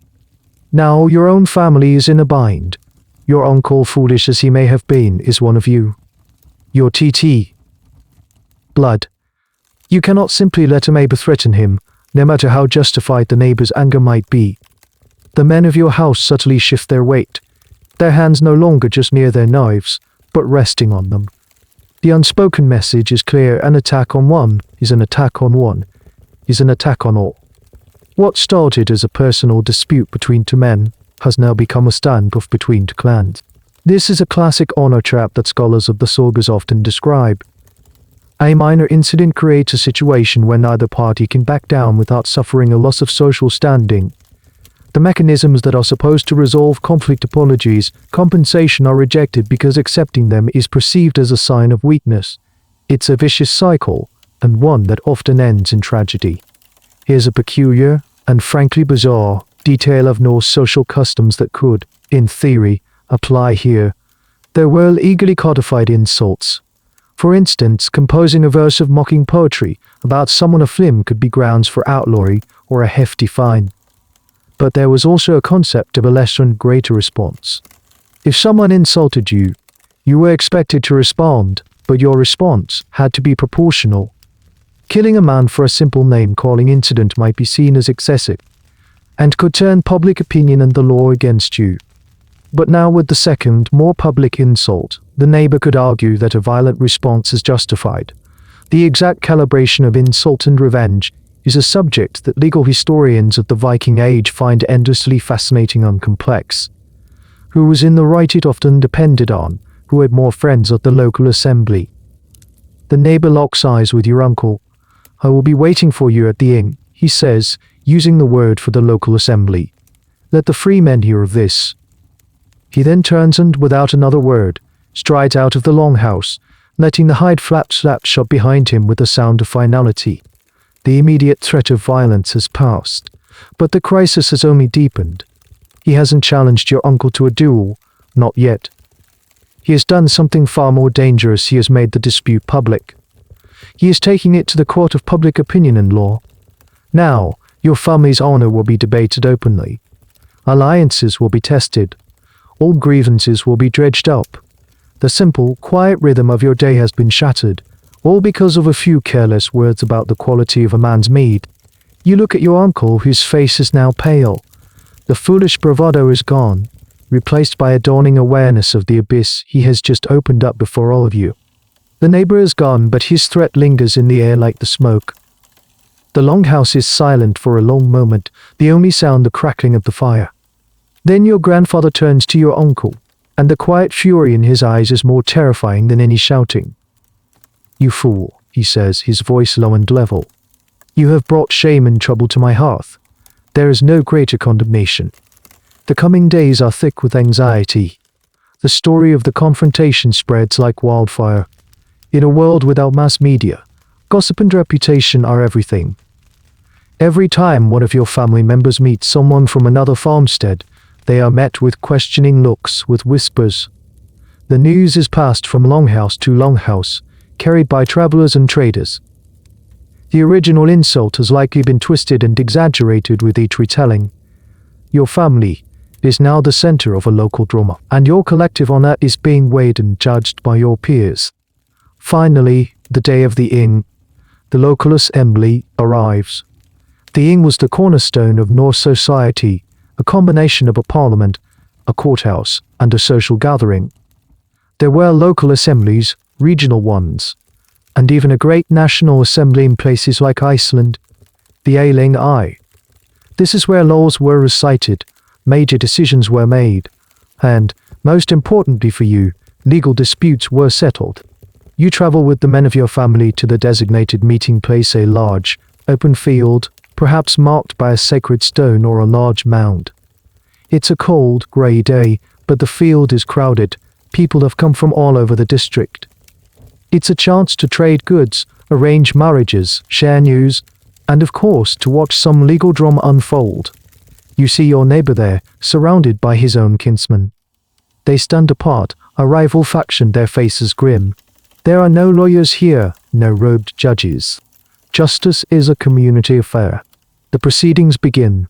Now your own family is in a bind. Your uncle, foolish as he may have been, is one of you. Your TT. Blood. You cannot simply let a neighbor threaten him, no matter how justified the neighbor's anger might be. The men of your house subtly shift their weight, their hands no longer just near their knives, but resting on them. The unspoken message is clear: an attack on one is an attack on one, is an attack on all. What started as a personal dispute between two men has now become a standoff between two clans. This is a classic honor trap that scholars of the sagas often describe. A minor incident creates a situation where neither party can back down without suffering a loss of social standing. The mechanisms that are supposed to resolve conflict, apologies, compensation, are rejected because accepting them is perceived as a sign of weakness. It's a vicious cycle, and one that often ends in tragedy. Here's a peculiar, and frankly bizarre, detail of Norse social customs that could, in theory, apply here. There were eagerly codified insults. For instance, composing a verse of mocking poetry about someone of flim could be grounds for outlawry or a hefty fine. But there was also a concept of a lesser and greater response. If someone insulted you, you were expected to respond, but your response had to be proportional. Killing a man for a simple name-calling incident might be seen as excessive, and could turn public opinion and the law against you. But now with the second, more public insult, the neighbor could argue that a violent response is justified. The exact calibration of insult and revenge is a subject that legal historians of the Viking Age find endlessly fascinating and complex. Who was in the right it often depended on who had more friends at the local assembly. The neighbor locks eyes with your uncle. "I will be waiting for you at the inn," he says, using the word for the local assembly. "Let the free men hear of this." He then turns and, without another word, strides out of the longhouse, letting the hide flap shut behind him with a sound of finality. The immediate threat of violence has passed, but the crisis has only deepened. He hasn't challenged your uncle to a duel, not yet. He has done something far more dangerous. He has made the dispute public. He is taking it to the court of public opinion and law. Now, your family's honor will be debated openly. Alliances will be tested. All grievances will be dredged up. The simple, quiet rhythm of your day has been shattered, all because of a few careless words about the quality of a man's mead. You look at your uncle, whose face is now pale. The foolish bravado is gone, replaced by a dawning awareness of the abyss he has just opened up before all of you. The neighbor is gone, but his threat lingers in the air like the smoke. The longhouse is silent for a long moment, the only sound the crackling of the fire. Then your grandfather turns to your uncle, and the quiet fury in his eyes is more terrifying than any shouting. "You fool," he says, his voice low and level. "You have brought shame and trouble to my hearth. There is no greater condemnation. The coming days are thick with anxiety. The story of the confrontation spreads like wildfire. In a world without mass media, gossip and reputation are everything. Every time one of your family members meets someone from another farmstead, they are met with questioning looks, with whispers. The news is passed from longhouse to longhouse, carried by travelers and traders. The original insult has likely been twisted and exaggerated with each retelling. Your family is now the center of a local drama, and your collective honor is being weighed and judged by your peers. Finally, the day of the inn, the local assembly, arrives. The inn was the cornerstone of Norse society, a combination of a parliament, a courthouse, and a social gathering. There were local assemblies, regional ones, and even a great national assembly in places like Iceland, the Ailing Eye. This is where laws were recited, major decisions were made, and, most importantly for you, legal disputes were settled. You travel with the men of your family to the designated meeting place, a large, open field, perhaps marked by a sacred stone or a large mound. It's a cold, grey day, but the field is crowded. People have come from all over the district. It's a chance to trade goods, arrange marriages, share news, and of course to watch some legal drama unfold. You see your neighbor there, surrounded by his own kinsmen. They stand apart, a rival faction, their faces grim. There are no lawyers here, no robed judges. Justice is a community affair. The proceedings begin.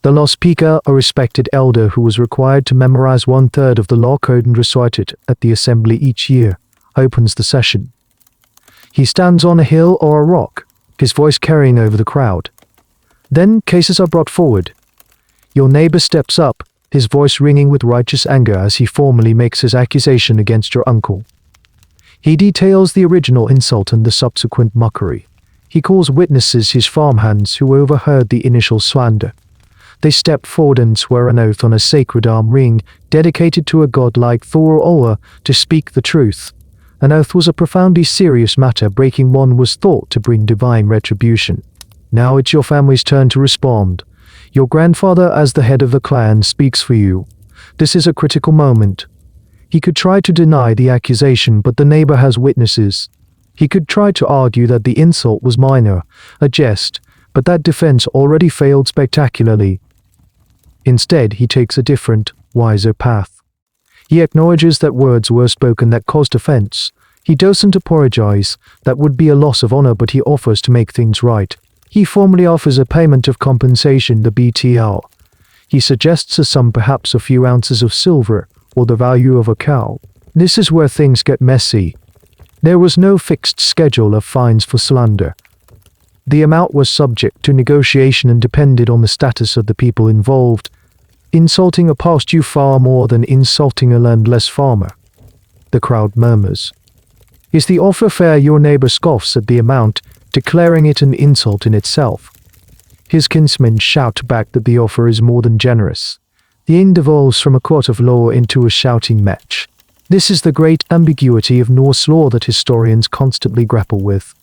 The law speaker, a respected elder who was required to memorize 1/3 of the law code and recite it at the assembly each year, opens the session. He stands on a hill or a rock, his voice carrying over the crowd. Then cases are brought forward. Your neighbor steps up, his voice ringing with righteous anger as he formally makes his accusation against your uncle. He details the original insult and the subsequent mockery. He calls witnesses his farmhands who overheard the initial slander. They step forward and swear an oath on a sacred arm ring dedicated to a god like Thor or Ola to speak the truth. An oath was a profoundly serious matter. Breaking one was thought to bring divine retribution. Now it's your family's turn to respond. Your grandfather, as the head of the clan, speaks for you. This is a critical moment. He could try to deny the accusation, but the neighbor has witnesses. He could try to argue that the insult was minor, a jest, but that defense already failed spectacularly. Instead, he takes a different, wiser path. He acknowledges that words were spoken that caused offense. He doesn't apologize, that would be a loss of honor, but he offers to make things right. He formally offers a payment of compensation, the BTL. He suggests a sum, perhaps a few ounces of silver, or the value of a cow. This is where things get messy. There was no fixed schedule of fines for slander. The amount was subject to negotiation and depended on the status of the people involved. Insulting a past you far more than insulting a landless farmer. The crowd murmurs. Is the offer fair? Your neighbor scoffs at the amount, declaring it an insult in itself. His kinsmen shout back that the offer is more than generous. The inn devolves from a court of law into a shouting match. This is the great ambiguity of Norse law that historians constantly grapple with.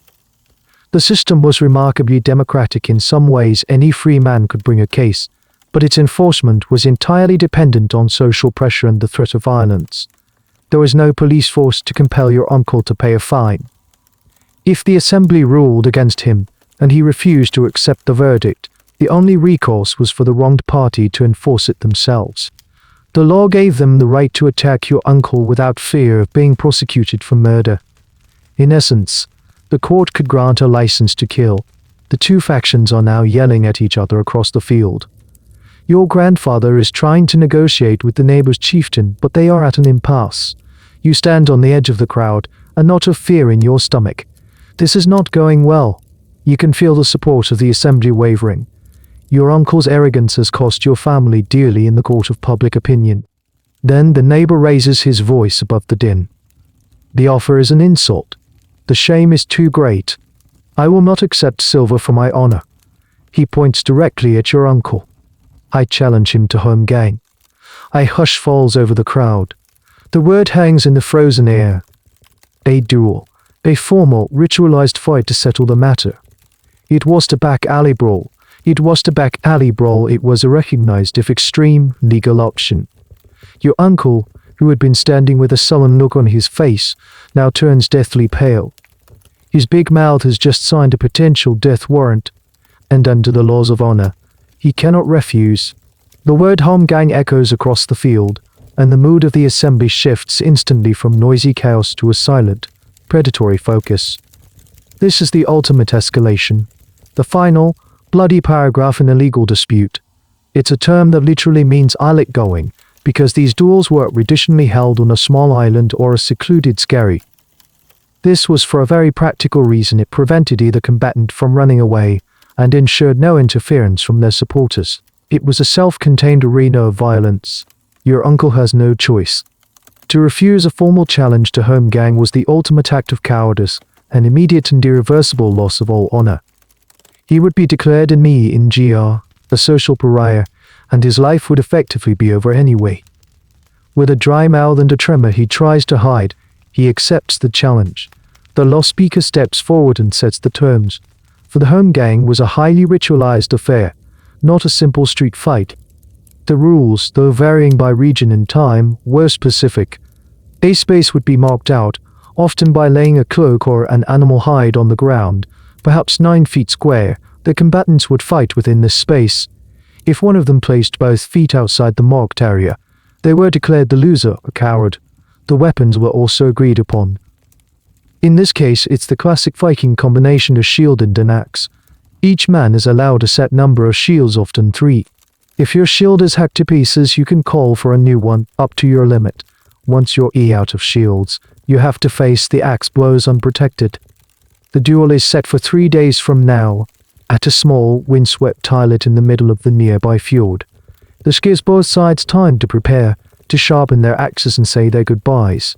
The system was remarkably democratic in some ways. Any free man could bring a case, but its enforcement was entirely dependent on social pressure and the threat of violence. There was no police force to compel your uncle to pay a fine. If the assembly ruled against him, and he refused to accept the verdict, the only recourse was for the wronged party to enforce it themselves. The law gave them the right to attack your uncle without fear of being prosecuted for murder. In essence, the court could grant a license to kill. The two factions are now yelling at each other across the field. Your grandfather is trying to negotiate with the neighbor's chieftain, but they are at an impasse. You stand on the edge of the crowd, a knot of fear in your stomach. This is not going well. You can feel the support of the assembly wavering. Your uncle's arrogance has cost your family dearly in the court of public opinion. Then the neighbor raises his voice above the din. The offer is an insult. The shame is too great. I will not accept silver for my honor. He points directly at your uncle. I challenge him to home gang. A hush falls over the crowd. The word hangs in the frozen air. A duel. A formal, ritualized fight to settle the matter. It was a back alley brawl. It was a recognized, if extreme, legal option. Your uncle, who had been standing with a sullen look on his face, now turns deathly pale. His big mouth has just signed a potential death warrant, and under the laws of honor, he cannot refuse. The word home gang echoes across the field, and the mood of the assembly shifts instantly from noisy chaos to a silent, predatory focus. This is the ultimate escalation. The final, bloody paragraph in a legal dispute. It's a term that literally means islet going, because these duels were traditionally held on a small island or a secluded skerry. This was for a very practical reason. It prevented either combatant from running away and ensured no interference from their supporters. It was a self-contained arena of violence. Your uncle has no choice. To refuse a formal challenge to home gang was the ultimate act of cowardice, an immediate and irreversible loss of all honor. He would be declared in GR, a social pariah, and his life would effectively be over anyway. With a dry mouth and a tremor he tries to hide, he accepts the challenge. The law speaker steps forward and sets the terms. For the home gang was a highly ritualized affair, not a simple street fight. The rules, though varying by region and time, were specific. A space would be marked out, often by laying a cloak or an animal hide on the ground, perhaps 9 feet square. The combatants would fight within this space. If one of them placed both feet outside the marked area, they were declared the loser, a coward. The weapons were also agreed upon. In this case, it's the classic Viking combination of shield and an axe. Each man is allowed a set number of shields, often 3. If your shield is hacked to pieces, you can call for a new one, up to your limit. Once you're out of shields, you have to face the axe blows unprotected. The duel is set for 3 days from now, at a small, windswept islet in the middle of the nearby fjord. This gives both sides time to prepare, to sharpen their axes and say their goodbyes.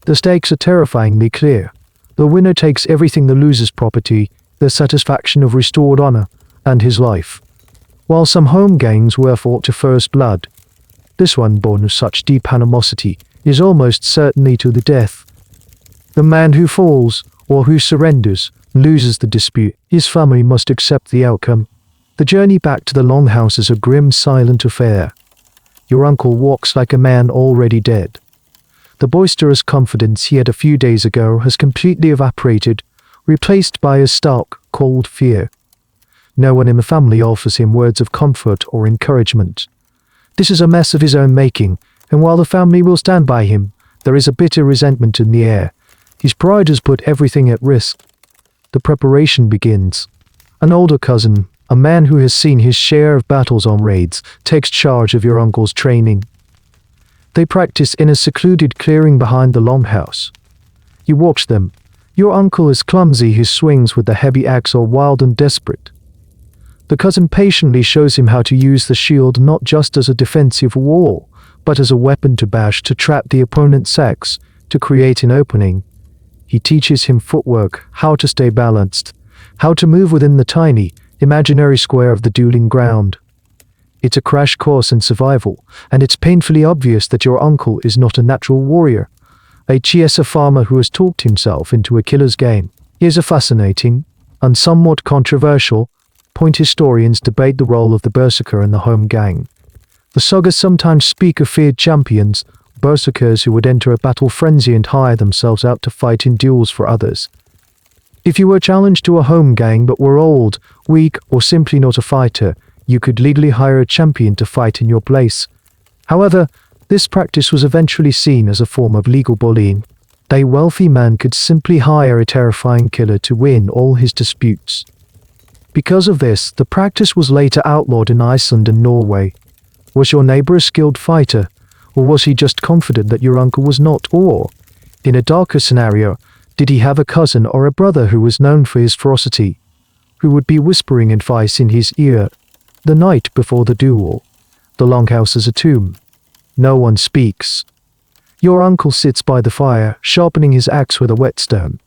The stakes are terrifyingly clear. The winner takes everything, the loser's property, the satisfaction of restored honor, and his life. While some home gangs were fought to first blood, this one, born of such deep animosity, is almost certainly to the death. The man who falls, or who surrenders, loses the dispute. His family must accept the outcome. The journey back to the longhouse is a grim, silent affair. Your uncle walks like a man already dead. The boisterous confidence he had a few days ago has completely evaporated, replaced by a stark, cold fear. No one in the family offers him words of comfort or encouragement. This is a mess of his own making, and while the family will stand by him, there is a bitter resentment in the air. His pride has put everything at risk. The preparation begins. An older cousin, a man who has seen his share of battles on raids, takes charge of your uncle's training. They practice in a secluded clearing behind the longhouse. You watch them. Your uncle is clumsy, his swings with the heavy axe are wild and desperate. The cousin patiently shows him how to use the shield not just as a defensive wall, but as a weapon to bash, to trap the opponent's axe, to create an opening. He teaches him footwork, how to stay balanced, how to move within the tiny, imaginary square of the dueling ground. It's a crash course in survival, and it's painfully obvious that your uncle is not a natural warrior. A farmer who has talked himself into a killer's game. Here's a fascinating, and somewhat controversial, point. Historians debate the role of the berserker in the home gang. The sagas sometimes speak of feared champions, berserkers who would enter a battle frenzy and hire themselves out to fight in duels for others. If you were challenged to a home gang but were old, weak, or simply not a fighter, you could legally hire a champion to fight in your place. However, this practice was eventually seen as a form of legal bullying. A wealthy man could simply hire a terrifying killer to win all his disputes. Because of this, the practice was later outlawed in Iceland and Norway. Was your neighbor a skilled fighter, or was he just confident that your uncle was not? Or, in a darker scenario, did he have a cousin or a brother who was known for his ferocity, who would be whispering advice in his ear? The night before the duel, the longhouse is a tomb. No one speaks. Your uncle sits by the fire, sharpening his axe with a whetstone.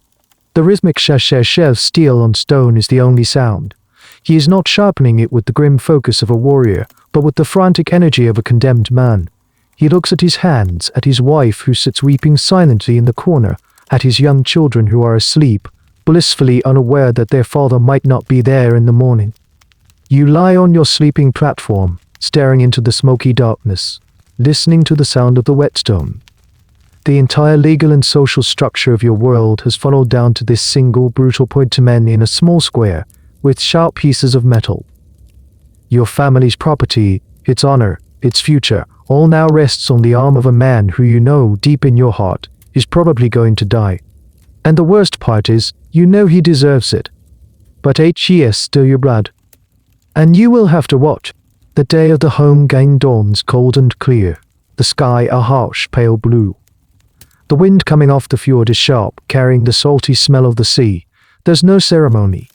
The rhythmic shash of steel on stone is the only sound. He is not sharpening it with the grim focus of a warrior, but with the frantic energy of a condemned man. He looks at his hands, at his wife who sits weeping silently in the corner, at his young children who are asleep, blissfully unaware that their father might not be there in the morning. You lie on your sleeping platform, staring into the smoky darkness, listening to the sound of the whetstone. The entire legal and social structure of your world has funneled down to this single brutal point to men in a small square, with sharp pieces of metal. Your family's property, its honor, its future, all now rests on the arm of a man who you know deep in your heart is probably going to die. And the worst part is, you know he deserves it. But he's still your blood. And you will have to watch. The day of the home gang dawns cold and clear, the sky a harsh pale blue. The wind coming off the fjord is sharp, carrying the salty smell of the sea. There's no ceremony,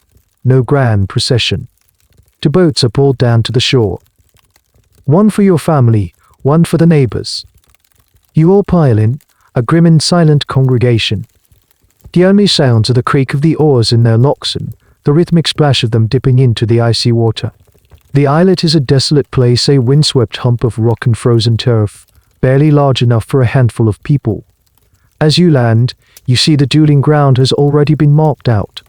no grand procession. Two boats are pulled down to the shore. One for your family, one for the neighbors. You all pile in, a grim and silent congregation. The only sounds are the creak of the oars in their locks and the rhythmic splash of them dipping into the icy water. The islet is a desolate place, a windswept hump of rock and frozen turf, barely large enough for a handful of people. As you land, you see the dueling ground has already been marked out.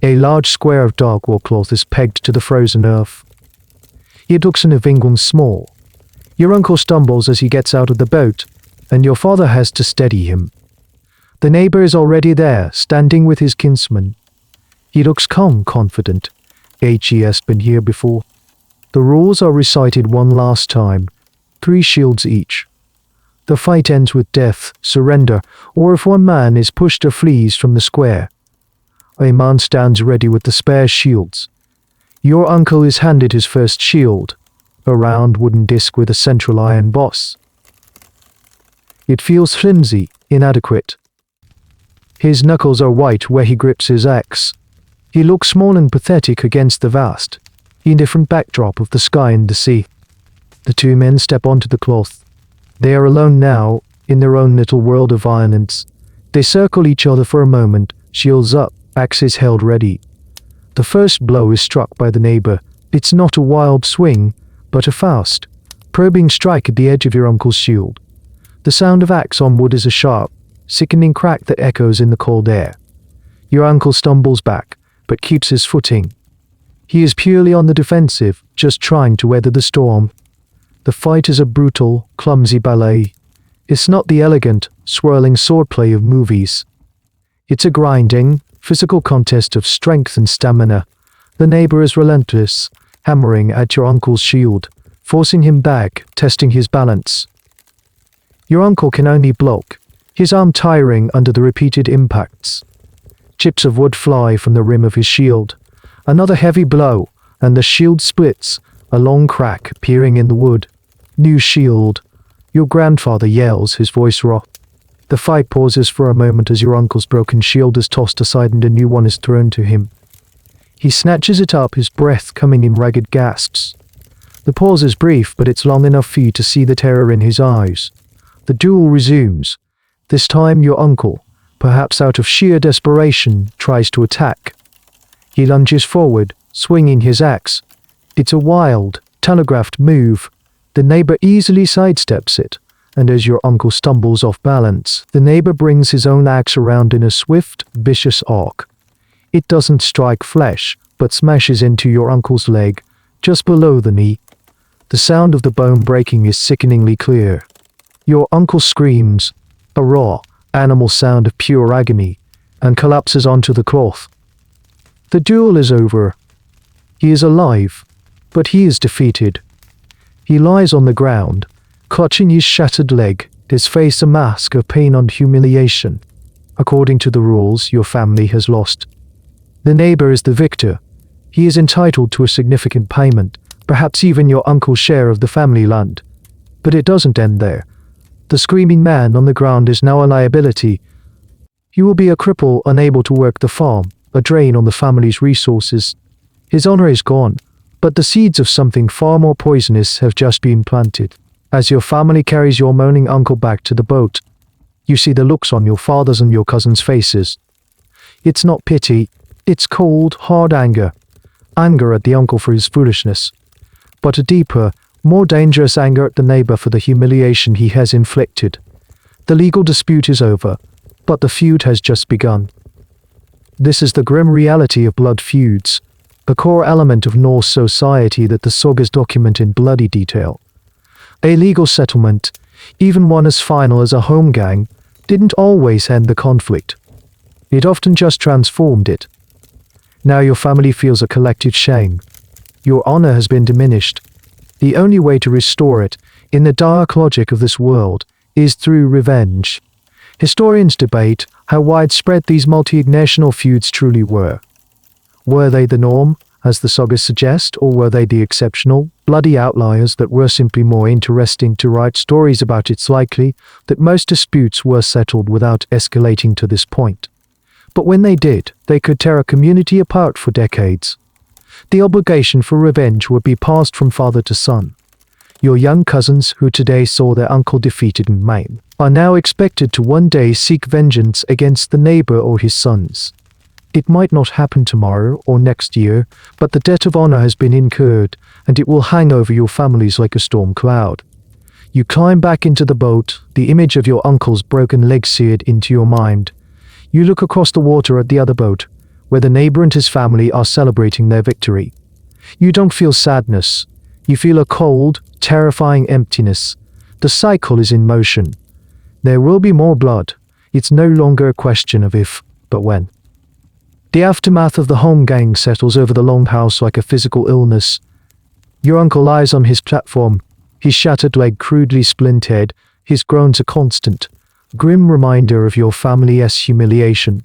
A large square of dark oilcloth is pegged to the frozen earth. It looks and small. Your uncle stumbles as he gets out of the boat, and your father has to steady him. The neighbor is already there, standing with his kinsman. He looks calm, confident. He's been here before. The rules are recited one last time, 3 shields each. The fight ends with death, surrender, or if one man is pushed or flees from the square. A man stands ready with the spare shields. Your uncle is handed his first shield, a round wooden disc with a central iron boss. It feels flimsy, inadequate. His knuckles are white where he grips his axe. He looks small and pathetic against the vast, indifferent backdrop of the sky and the sea. The 2 men step onto the cloth. They are alone now, in their own little world of violence. They circle each other for a moment, shields up, axes held ready. The first blow is struck by the neighbor. It's not a wild swing, but a fast, probing strike at the edge of your uncle's shield. The sound of axe on wood is a sharp, sickening crack that echoes in the cold air. Your uncle stumbles back, but keeps his footing. He is purely on the defensive, just trying to weather the storm. The fight is a brutal, clumsy ballet. It's not the elegant, swirling swordplay of movies. It's a grinding, physical contest of strength and stamina. The neighbor is relentless, hammering at your uncle's shield, forcing him back, testing his balance. Your uncle can only block, his arm tiring under the repeated impacts. Chips of wood fly from the rim of his shield. Another heavy blow, and the shield splits, a long crack appearing in the wood. New shield. Your grandfather yells, his voice raw. The fight pauses for a moment as your uncle's broken shield is tossed aside and a new one is thrown to him. He snatches it up, his breath coming in ragged gasps. The pause is brief, but it's long enough for you to see the terror in his eyes. The duel resumes. This time your uncle, perhaps out of sheer desperation, tries to attack. He lunges forward, swinging his axe. It's a wild, telegraphed move. The neighbor easily sidesteps it, and as your uncle stumbles off balance, the neighbor brings his own axe around in a swift, vicious arc. It doesn't strike flesh, but smashes into your uncle's leg, just below the knee. The sound of the bone breaking is sickeningly clear. Your uncle screams, a raw, animal sound of pure agony, and collapses onto the cloth. The duel is over. He is alive, but he is defeated. He lies on the ground, clutching his shattered leg, his face a mask of pain and humiliation. According to the rules, your family has lost. The neighbor is the victor. He is entitled to a significant payment, perhaps even your uncle's share of the family land. But it doesn't end there. The screaming man on the ground is now a liability. You will be a cripple unable to work the farm, a drain on the family's resources. His honor is gone, but the seeds of something far more poisonous have just been planted. As your family carries your moaning uncle back to the boat, you see the looks on your father's and your cousin's faces. It's not pity, it's cold, hard anger. Anger at the uncle for his foolishness. But a deeper, more dangerous anger at the neighbor for the humiliation he has inflicted. The legal dispute is over, but the feud has just begun. This is the grim reality of blood feuds, a core element of Norse society that the sagas document in bloody detail. A legal settlement, even one as final as a holmgang, didn't always end the conflict. It often just transformed it. Now your family feels a collective shame. Your honor has been diminished. The only way to restore it, in the dark logic of this world, is through revenge. Historians debate how widespread these multi-national feuds truly were. Were they the norm, as the sagas suggest, or were they the exceptional, bloody outliers that were simply more interesting to write stories about? It's likely that most disputes were settled without escalating to this point. But when they did, they could tear a community apart for decades. The obligation for revenge would be passed from father to son. Your young cousins, who today saw their uncle defeated in Maine, are now expected to one day seek vengeance against the neighbor or his sons. It might not happen tomorrow or next year, but the debt of honor has been incurred, and it will hang over your families like a storm cloud. You climb back into the boat, the image of your uncle's broken leg seared into your mind. You look across the water at the other boat, where the neighbor and his family are celebrating their victory. You don't feel sadness. You feel a cold, terrifying emptiness. The cycle is in motion. There will be more blood. It's no longer a question of if, but when. The aftermath of the holmgang settles over the longhouse like a physical illness. Your uncle lies on his platform, his shattered leg crudely splintered, his groans a constant, grim reminder of your family's humiliation.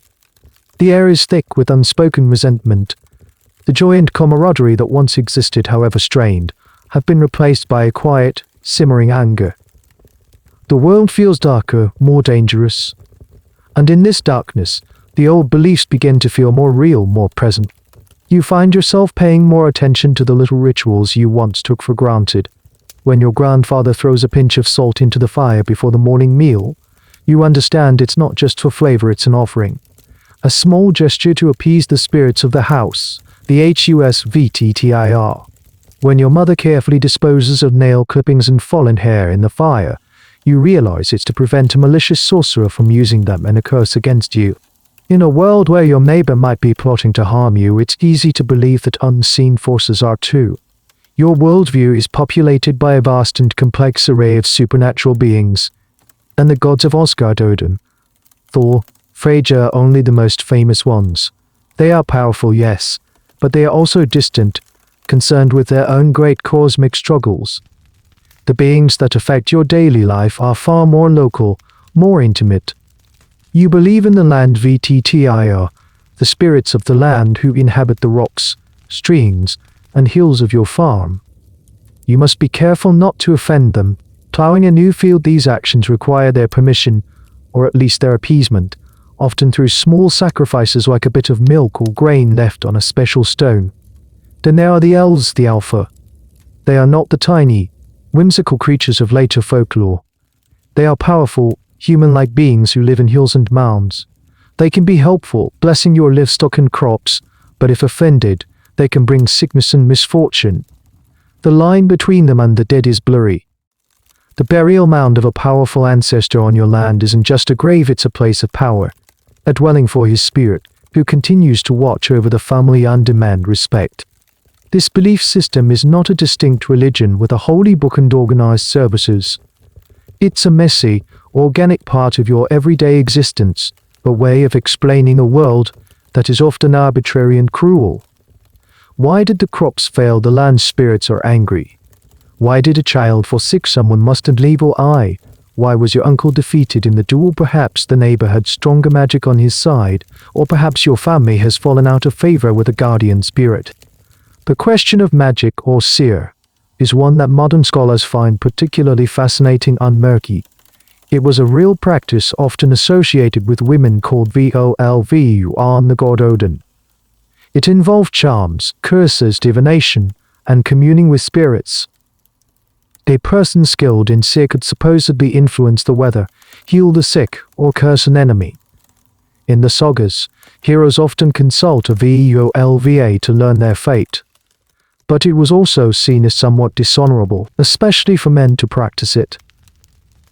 The air is thick with unspoken resentment. The joy and camaraderie that once existed, however strained, have been replaced by a quiet, simmering anger. The world feels darker, more dangerous. And in this darkness, the old beliefs begin to feel more real, more present. You find yourself paying more attention to the little rituals you once took for granted. When your grandfather throws a pinch of salt into the fire before the morning meal, you understand it's not just for flavor, it's an offering. A small gesture to appease the spirits of the house, the HUSVTTIR. When your mother carefully disposes of nail clippings and fallen hair in the fire, you realize it's to prevent a malicious sorcerer from using them and a curse against you. In a world where your neighbor might be plotting to harm you, it's easy to believe that unseen forces are too. Your worldview is populated by a vast and complex array of supernatural beings, and the gods of Asgard, Odin, Thor, Freyja are only the most famous ones. They are powerful, yes, but they are also distant, concerned with their own great cosmic struggles. The beings that affect your daily life are far more local, more intimate. You believe in the land VTTIR, the spirits of the land who inhabit the rocks, streams, and hills of your farm. You must be careful not to offend them. Plowing a new field, these actions require their permission, or at least their appeasement, often through small sacrifices like a bit of milk or grain left on a special stone. Then there are the elves, the Alpha. They are not the tiny, whimsical creatures of later folklore. They are powerful, human-like beings who live in hills and mounds. They can be helpful, blessing your livestock and crops, but if offended, they can bring sickness and misfortune. The line between them and the dead is blurry. The burial mound of a powerful ancestor on your land isn't just a grave, it's a place of power, a dwelling for his spirit, who continues to watch over the family and demand respect. This belief system is not a distinct religion with a holy book and organized services. It's a messy, organic part of your everyday existence, a way of explaining a world that is often arbitrary and cruel. Why did the crops fail? The land spirits are angry. Why did a child forsake someone mustn't leave? Or why was your uncle defeated in the duel? Perhaps the neighbor had stronger magic on his side, or perhaps your family has fallen out of favor with a guardian spirit. The question of magic, or seer, is one that modern scholars find particularly fascinating and murky. It was a real practice often associated with women called Volvu on the god Odin. It involved charms, curses, divination, and communing with spirits. A person skilled in seer could supposedly influence the weather, heal the sick, or curse an enemy. In the sagas, heroes often consult a Volva to learn their fate. But it was also seen as somewhat dishonorable, especially for men to practice it.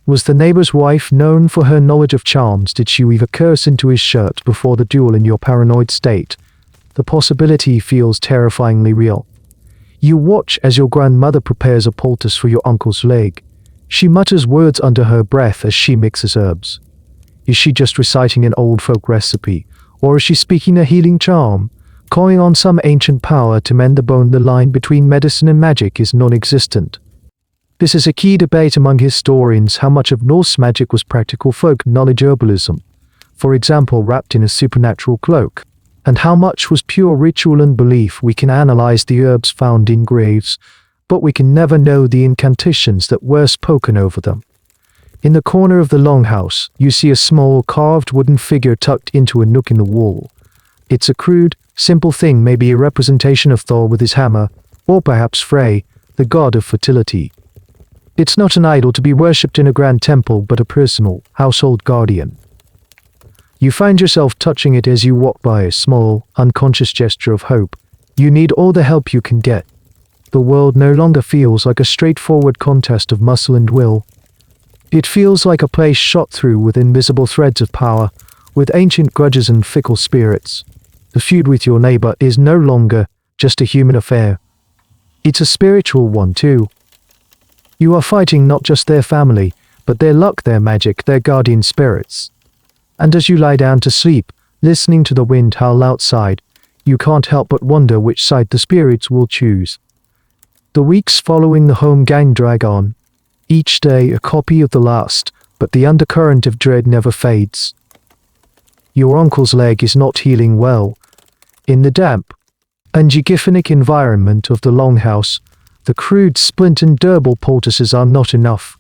Was the neighbor's wife known for her knowledge of charms? Did she weave a curse into his shirt before the duel in your paranoid state? The possibility feels terrifyingly real. You watch as your grandmother prepares a poultice for your uncle's leg. She mutters words under her breath as she mixes herbs. Is she just reciting an old folk recipe, or is she speaking a healing charm, calling on some ancient power to mend the bone? The line between medicine and magic is non-existent. This is a key debate among historians: how much of Norse magic was practical folk knowledge, herbalism, for example, wrapped in a supernatural cloak, and how much was pure ritual and belief. We can analyze the herbs found in graves, but we can never know the incantations that were spoken over them. In the corner of the longhouse, you see a small carved wooden figure tucked into a nook in the wall. It's a crude, simple thing, maybe a representation of Thor with his hammer, or perhaps Frey, the god of fertility. It's not an idol to be worshipped in a grand temple, but a personal, household guardian. You find yourself touching it as you walk by, a small, unconscious gesture of hope. You need all the help you can get. The world no longer feels like a straightforward contest of muscle and will. It feels like a place shot through with invisible threads of power, with ancient grudges and fickle spirits. The feud with your neighbor is no longer just a human affair. It's a spiritual one too. You are fighting not just their family, but their luck, their magic, their guardian spirits. And as you lie down to sleep, listening to the wind howl outside, you can't help but wonder which side the spirits will choose. The weeks following the home gang drag on, each day a copy of the last, but the undercurrent of dread never fades. Your uncle's leg is not healing well. In the damp and geophonic environment of the longhouse, the crude splint and durable poultices are not enough.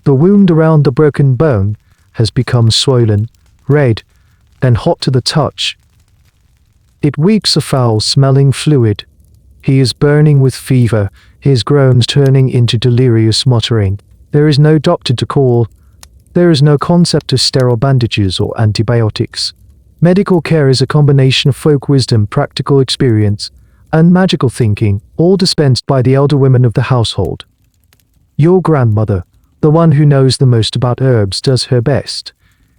The wound around the broken bone has become swollen, red, and hot to the touch. It weeps a foul-smelling fluid. He is burning with fever, his groans turning into delirious muttering. There is no doctor to call. There is no concept of sterile bandages or antibiotics. Medical care is a combination of folk wisdom, practical experience, and magical thinking, all dispensed by the elder women of the household. Your grandmother, the one who knows the most about herbs, does her best.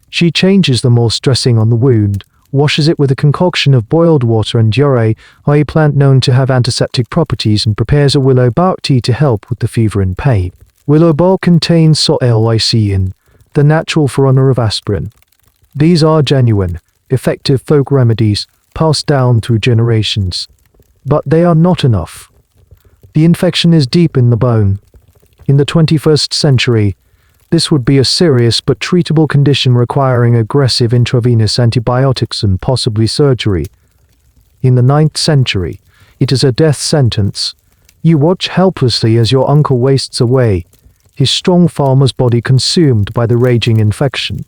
She changes them all, stressing on the wound, washes it with a concoction of boiled water and uree, a plant known to have antiseptic properties, and prepares a willow bark tea to help with the fever and pain. Willow bark contains lysine, the natural forerunner of aspirin. These are genuine, effective folk remedies passed down through generations. But they are not enough. The infection is deep in the bone. In the 21st century, this would be a serious but treatable condition requiring aggressive intravenous antibiotics and possibly surgery. In the 9th century, it is a death sentence. You watch helplessly as your uncle wastes away, his strong farmer's body consumed by the raging infection.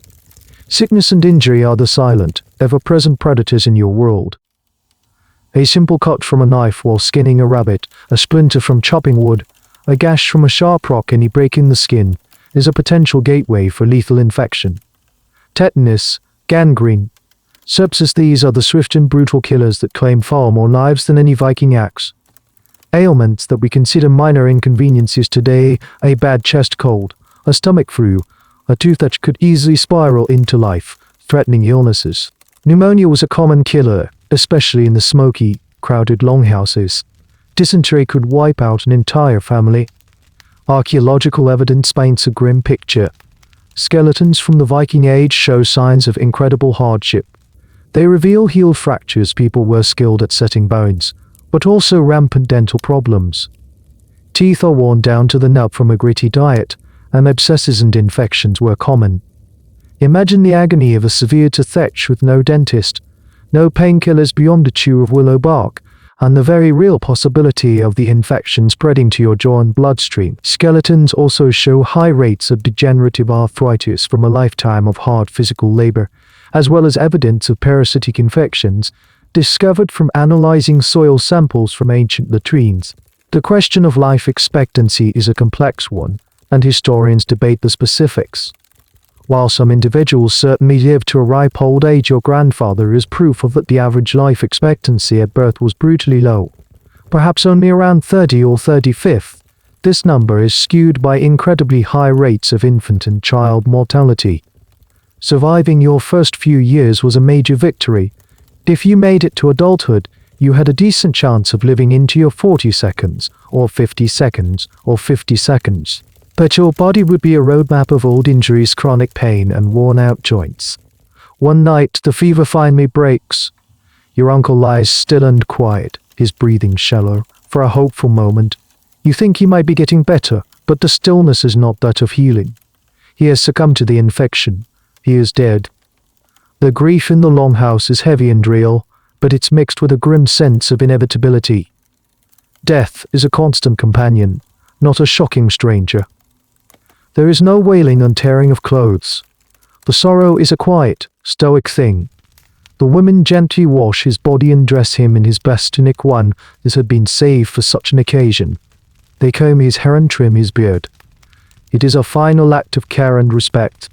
Sickness and injury are the silent, ever-present predators in your world. A simple cut from a knife while skinning a rabbit, a splinter from chopping wood, a gash from a sharp rock, any break in the skin, is a potential gateway for lethal infection. Tetanus, gangrene, sepsis, these are the swift and brutal killers that claim far more lives than any Viking axe. Ailments that we consider minor inconveniences today, a bad chest cold, a stomach flu, a tooth that could easily spiral into life-threatening illnesses. Pneumonia was a common killer, especially in the smoky, crowded longhouses. Dysentery could wipe out an entire family. Archaeological evidence paints a grim picture. Skeletons from the Viking Age show signs of incredible hardship. They reveal heel fractures. People were skilled at setting bones, but also rampant dental problems. Teeth are worn down to the nub from a gritty diet, and abscesses and infections were common. Imagine the agony of a severe toothache with no dentist, no painkillers beyond a chew of willow bark, and the very real possibility of the infection spreading to your jaw and bloodstream. Skeletons also show high rates of degenerative arthritis from a lifetime of hard physical labor, as well as evidence of parasitic infections discovered from analyzing soil samples from ancient latrines. The question of life expectancy is a complex one, and historians debate the specifics. While some individuals certainly live to a ripe old age, your grandfather is proof of that the average life expectancy at birth was brutally low, perhaps only around 30 or 35th. This number is skewed by incredibly high rates of infant and child mortality. Surviving your first few years was a major victory. If you made it to adulthood, you had a decent chance of living into your 40 seconds, or 50 seconds, or 50 seconds. But your body would be a roadmap of old injuries, chronic pain, and worn-out joints. One night, the fever finally breaks. Your uncle lies still and quiet, his breathing shallow. For a hopeful moment, you think he might be getting better, but the stillness is not that of healing. He has succumbed to the infection. He is dead. The grief in the longhouse is heavy and real, but it's mixed with a grim sense of inevitability. Death is a constant companion, not a shocking stranger. There is no wailing and tearing of clothes. The sorrow is a quiet, stoic thing. The women gently wash his body and dress him in his best tunic, one that had been saved for such an occasion. They comb his hair and trim his beard. It is a final act of care and respect.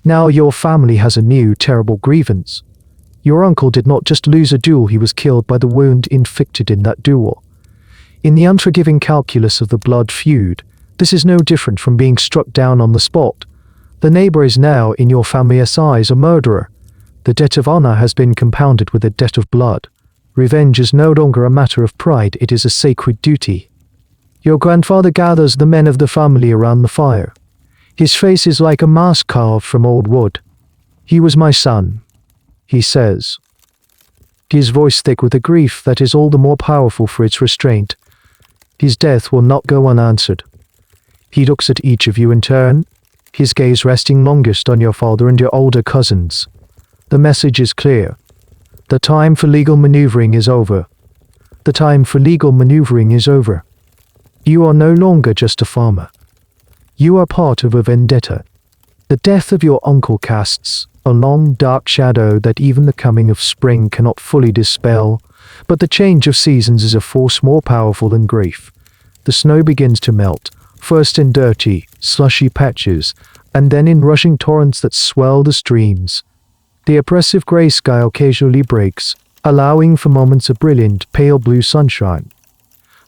Now your family has a new, terrible grievance. Your uncle did not just lose a duel, he was killed by the wound inflicted in that duel. In the unforgiving calculus of the blood feud, this is no different from being struck down on the spot. The neighbor is now, in your family's eyes, a murderer. The debt of honor has been compounded with a debt of blood. Revenge is no longer a matter of pride, it is a sacred duty. Your grandfather gathers the men of the family around the fire. His face is like a mask carved from old wood. "He was my son," he says. His voice thick with a grief that is all the more powerful for its restraint. His death will not go unanswered. He looks at each of you in turn, his gaze resting longest on your father and your older cousins. The message is clear. The time for legal maneuvering is over. The time for legal maneuvering is over. You are no longer just a farmer. You are part of a vendetta. The death of your uncle casts a long, dark shadow that even the coming of spring cannot fully dispel, but the change of seasons is a force more powerful than grief. The snow begins to melt, first in dirty, slushy patches, and then in rushing torrents that swell the streams. The oppressive gray sky occasionally breaks, allowing for moments of brilliant, pale blue sunshine.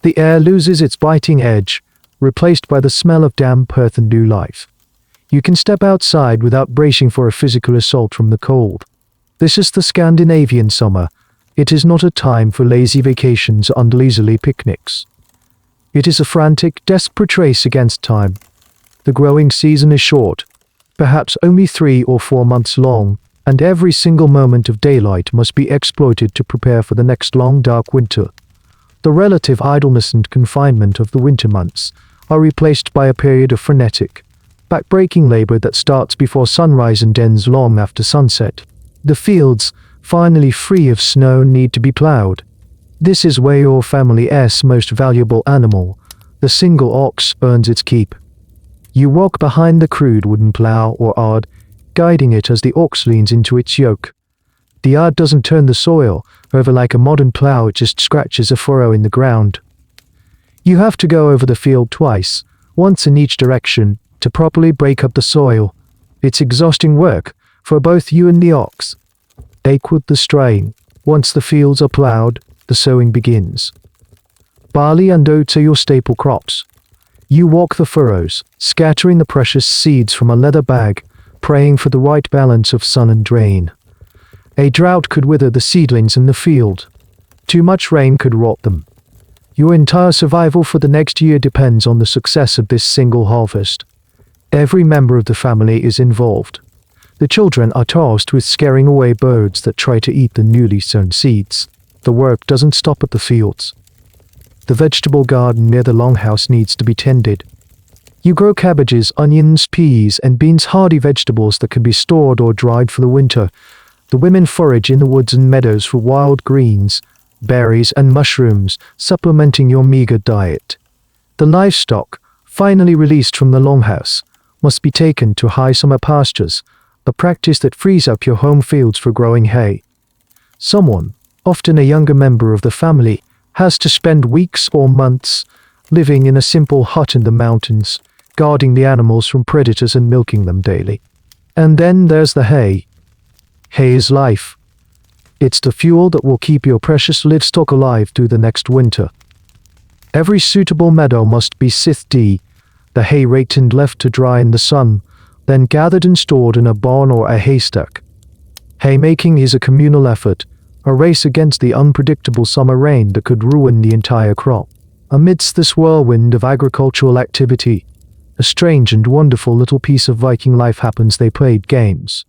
The air loses its biting edge, replaced by the smell of damp earth and new life. You can step outside without bracing for a physical assault from the cold. This is the Scandinavian summer. It is not a time for lazy vacations and leisurely picnics. It is a frantic, desperate race against time. The growing season is short, perhaps only 3 or 4 months long, and every single moment of daylight must be exploited to prepare for the next long dark winter. The relative idleness and confinement of the winter months are replaced by a period of frenetic, back-breaking labor that starts before sunrise and ends long after sunset. The fields, finally free of snow, need to be plowed. This is where your family's most valuable animal, the single ox, earns its keep. You walk behind the crude wooden plow or ard, guiding it as the ox leans into its yoke. The ard doesn't turn the soil over like a modern plow, it just scratches a furrow in the ground. You have to go over the field twice, once in each direction, to properly break up the soil. It's exhausting work for both you and the ox. They quit the strain. Once the fields are plowed, the sowing begins. Barley and oats are your staple crops. You walk the furrows, scattering the precious seeds from a leather bag, praying for the right balance of sun and rain. A drought could wither the seedlings in the field. Too much rain could rot them. Your entire survival for the next year depends on the success of this single harvest. Every member of the family is involved. The children are tasked with scaring away birds that try to eat the newly sown seeds. The work doesn't stop at the fields. The vegetable garden near the longhouse needs to be tended. You grow cabbages, onions, peas, and beans, hardy vegetables that can be stored or dried for the winter. The women forage in the woods and meadows for wild greens, berries, and mushrooms, supplementing your meager diet. The livestock, finally released from the longhouse, must be taken to high summer pastures, a practice that frees up your home fields for growing hay. Someone, often a younger member of the family, has to spend weeks or months living in a simple hut in the mountains, guarding the animals from predators and milking them daily. And then there's the hay. Hay is life. It's the fuel that will keep your precious livestock alive through the next winter. Every suitable meadow must be sithed, the hay raked and left to dry in the sun, then gathered and stored in a barn or a haystack. Haymaking is a communal effort, a race against the unpredictable summer rain that could ruin the entire crop. Amidst this whirlwind of agricultural activity, a strange and wonderful little piece of Viking life happens. They played games.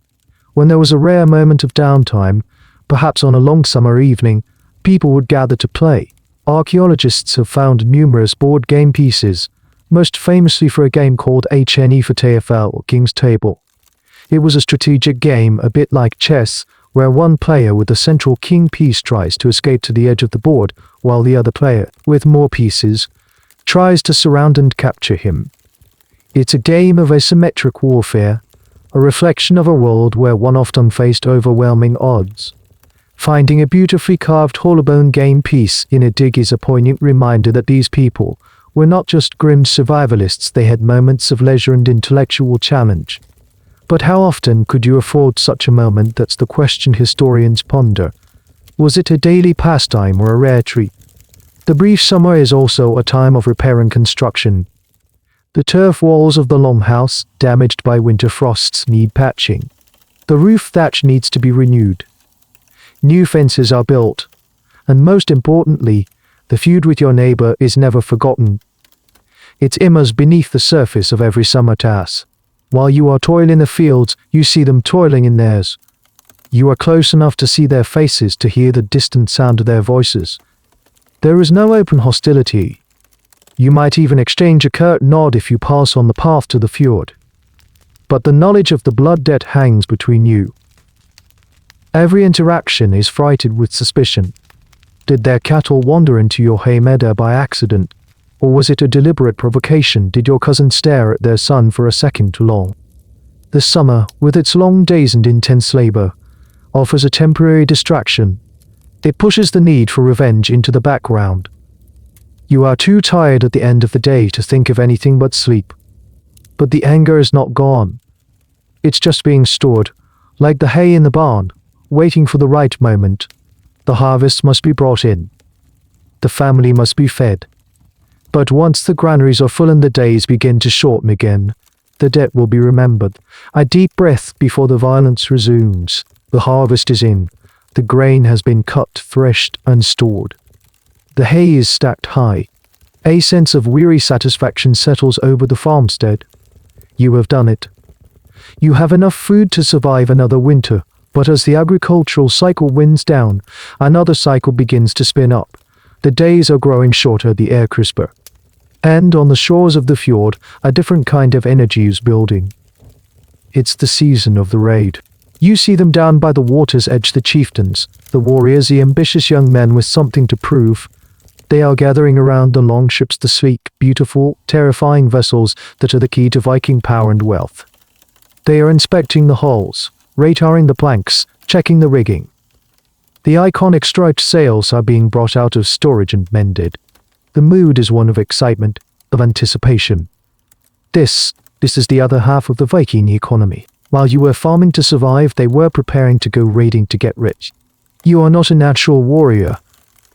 When there was a rare moment of downtime, perhaps on a long summer evening, people would gather to play. Archaeologists have found numerous board game pieces, most famously for a game called HNE for TFL or King's Table. It was a strategic game, a bit like chess, where one player with the central king piece tries to escape to the edge of the board, while the other player, with more pieces, tries to surround and capture him. It's a game of asymmetric warfare, a reflection of a world where one often faced overwhelming odds. Finding a beautifully carved hollowbone game piece in a dig is a poignant reminder that these people were not just grim survivalists, they had moments of leisure and intellectual challenge. But how often could you afford such a moment? That's the question historians ponder. Was it a daily pastime or a rare treat? The brief summer is also a time of repair and construction. The turf walls of the longhouse, damaged by winter frosts, need patching. The roof thatch needs to be renewed. New fences are built. And most importantly, the feud with your neighbor is never forgotten. It simmers beneath the surface of every summer task. While you are toiling in the fields, you see them toiling in theirs. You are close enough to see their faces, to hear the distant sound of their voices. There is no open hostility. You might even exchange a curt nod if you pass on the path to the fjord. But the knowledge of the blood debt hangs between you. Every interaction is freighted with suspicion. Did their cattle wander into your hay meadow by accident? Or was it a deliberate provocation? Did your cousin stare at their son for a second too long? The summer, with its long days and intense labor, offers a temporary distraction. It pushes the need for revenge into the background. You are too tired at the end of the day to think of anything but sleep. But the anger is not gone. It's just being stored, like the hay in the barn, waiting for the right moment. The harvest must be brought in. The family must be fed. But once the granaries are full and the days begin to shorten again, the debt will be remembered. A deep breath before the violence resumes. The harvest is in. The grain has been cut, threshed, and stored. The hay is stacked high. A sense of weary satisfaction settles over the farmstead. You have done it. You have enough food to survive another winter, but as the agricultural cycle winds down, another cycle begins to spin up. The days are growing shorter, the air crisper. And on the shores of the fjord, a different kind of energy is building. It's the season of the raid. You see them down by the water's edge, the chieftains, the warriors, the ambitious young men with something to prove. They are gathering around the longships, the sleek, beautiful, terrifying vessels that are the key to Viking power and wealth. They are inspecting the hulls, radaring the planks, checking the rigging. The iconic striped sails are being brought out of storage and mended. The mood is one of excitement, of anticipation. This is the other half of the Viking economy. While you were farming to survive, they were preparing to go raiding to get rich. You are not a natural warrior.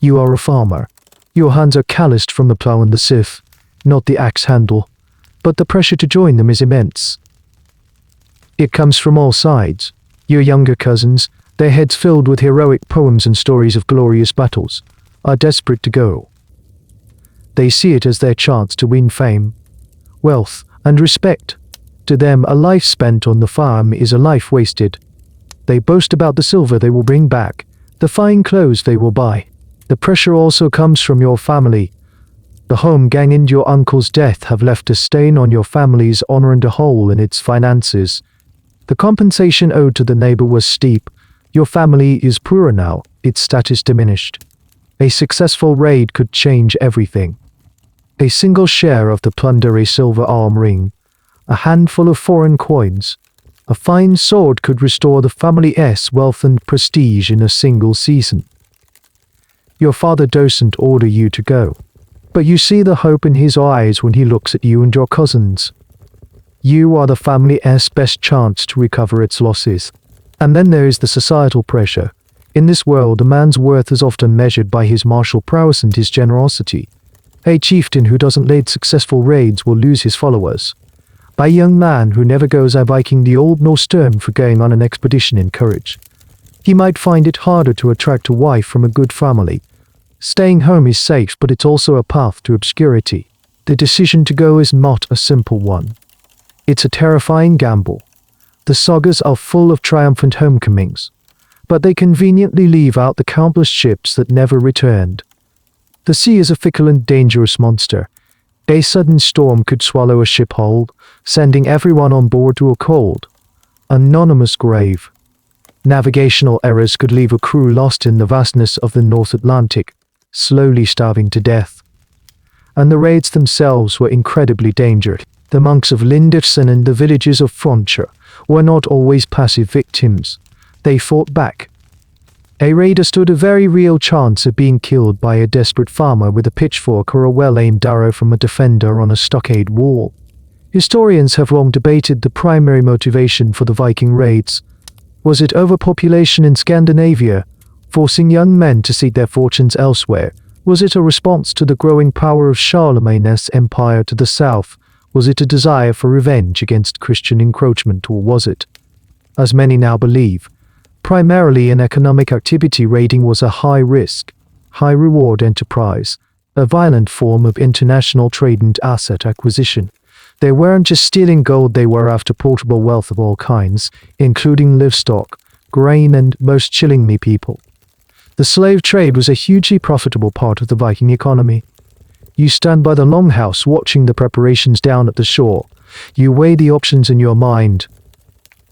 You are a farmer. Your hands are calloused from the plow and the sieve, not the axe handle, but the pressure to join them is immense. It comes from all sides. Your younger cousins, their heads filled with heroic poems and stories of glorious battles, are desperate to go. They see it as their chance to win fame, wealth, and respect. To them, a life spent on the farm is a life wasted. They boast about the silver they will bring back, the fine clothes they will buy. The pressure also comes from your family. The home gang and your uncle's death have left a stain on your family's honor and a hole in its finances. The compensation owed to the neighbor was steep. Your family is poorer now, its status diminished. A successful raid could change everything. A single share of the plunder, a silver arm ring, a handful of foreign coins, a fine sword could restore the family's wealth and prestige in a single season. Your father doesn't order you to go, but you see the hope in his eyes when he looks at you and your cousins. You are the family's best chance to recover its losses. And then there is the societal pressure. In this world, a man's worth is often measured by his martial prowess and his generosity. A chieftain who doesn't lead successful raids will lose his followers. A young man who never goes a Viking, the old Norse term for going on an expedition in courage. He might find it harder to attract a wife from a good family. Staying home is safe, but it's also a path to obscurity. The decision to go is not a simple one. It's a terrifying gamble. The sagas are full of triumphant homecomings, but they conveniently leave out the countless ships that never returned. The sea is a fickle and dangerous monster. A sudden storm could swallow a ship whole, sending everyone on board to a cold, anonymous grave. Navigational errors could leave a crew lost in the vastness of the North Atlantic, slowly starving to death. And the raids themselves were incredibly dangerous. The monks of Lindisfarne and the villages of Frontier were not always passive victims. They fought back. A raider stood a very real chance of being killed by a desperate farmer with a pitchfork or a well-aimed arrow from a defender on a stockade wall. Historians have long debated the primary motivation for the Viking raids. Was it overpopulation in Scandinavia, forcing young men to seek their fortunes elsewhere? Was it a response to the growing power of Charlemagne's empire to the south? Was it a desire for revenge against Christian encroachment, or was it, as many now believe, primarily an economic activity? Raiding was a high-risk, high-reward enterprise, a violent form of international trade and asset acquisition. They weren't just stealing gold, they were after portable wealth of all kinds, including livestock, grain, and, most chillingly, people. The slave trade was a hugely profitable part of the Viking economy. You stand by the longhouse watching the preparations down at the shore. You weigh the options in your mind.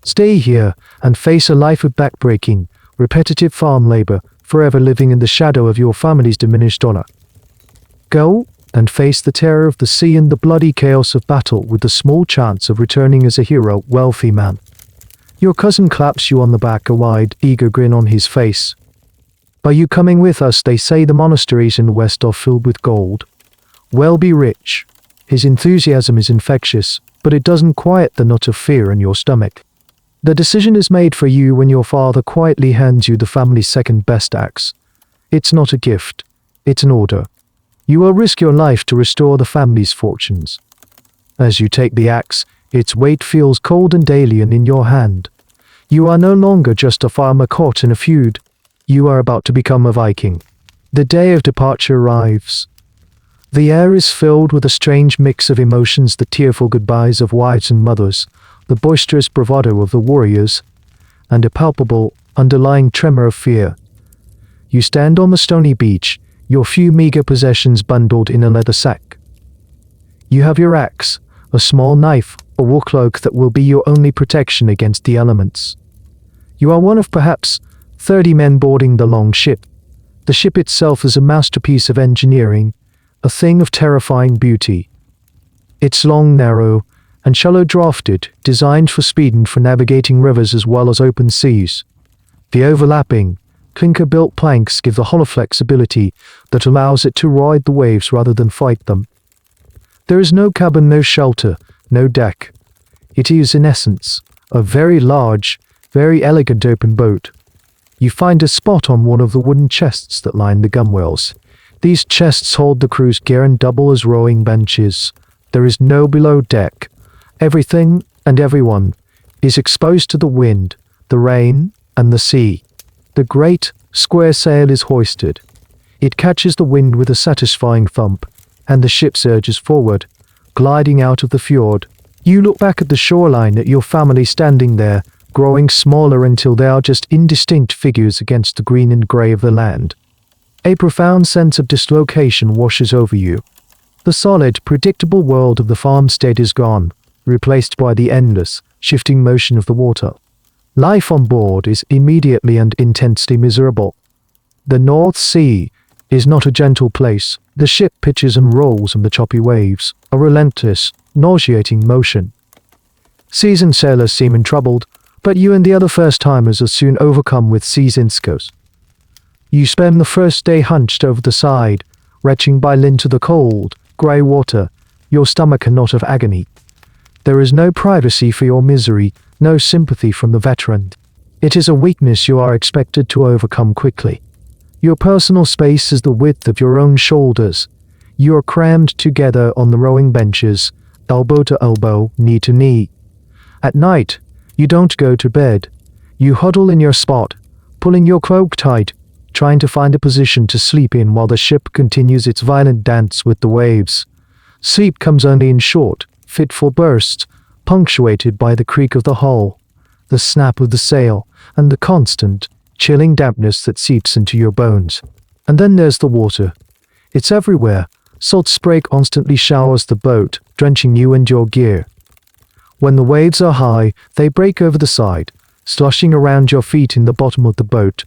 Stay here and face a life of backbreaking, repetitive farm labor, forever living in the shadow of your family's diminished honor. Go and face the terror of the sea and the bloody chaos of battle with the small chance of returning as a hero, wealthy man. Your cousin claps you on the back, a wide, eager grin on his face. Are you coming with us? They say the monasteries in the west are filled with gold. Well, be rich. His enthusiasm is infectious, but it doesn't quiet the knot of fear in your stomach. The decision is made for you when your father quietly hands you the family's second-best axe. It's not a gift, it's an order. You will risk your life to restore the family's fortunes. As you take the axe, its weight feels cold and alien in your hand. You are no longer just a farmer caught in a feud. You are about to become a Viking. The day of departure arrives. The air is filled with a strange mix of emotions, the tearful goodbyes of wives and mothers, the boisterous bravado of the warriors, and a palpable, underlying tremor of fear. You stand on the stony beach, your few meager possessions bundled in a leather sack. You have your axe, a small knife, a wool cloak that will be your only protection against the elements. You are one of perhaps 30 men boarding the long ship. The ship itself is a masterpiece of engineering, a thing of terrifying beauty. It's long, narrow, and shallow-drafted, designed for speed and for navigating rivers as well as open seas. The overlapping, clinker-built planks give the hollow flexibility that allows it to ride the waves rather than fight them. There is no cabin, no shelter, no deck. It is, in essence, a very large, very elegant open boat. You find a spot on one of the wooden chests that line the gunwales. These chests hold the crew's gear and double as rowing benches. There is no below deck. Everything and everyone is exposed to the wind, the rain, and the sea. The great, square sail is hoisted. It catches the wind with a satisfying thump, and the ship surges forward, gliding out of the fjord. You look back at the shoreline at your family standing there, growing smaller until they are just indistinct figures against the green and grey of the land. A profound sense of dislocation washes over you. The solid, predictable world of the farmstead is gone, replaced by the endless, shifting motion of the water. Life on board is immediately and intensely miserable. The North Sea is not a gentle place. The ship pitches and rolls in the choppy waves, a relentless, nauseating motion. Seasoned sailors seem untroubled, but you and the other first-timers are soon overcome with sea's inskos. You spend the first day hunched over the side, retching by into the cold, grey water, your stomach a knot of agony. There is no privacy for your misery, no sympathy from the veteran. It is a weakness you are expected to overcome quickly. Your personal space is the width of your own shoulders. You are crammed together on the rowing benches, elbow to elbow, knee to knee. At night, you don't go to bed. You huddle in your spot, pulling your cloak tight, trying to find a position to sleep in while the ship continues its violent dance with the waves. Sleep comes only in short, fitful bursts, punctuated by the creak of the hull, the snap of the sail, and the constant, chilling dampness that seeps into your bones. And then there's the water. It's everywhere. Salt spray constantly showers the boat, drenching you and your gear. When the waves are high, they break over the side, sloshing around your feet in the bottom of the boat.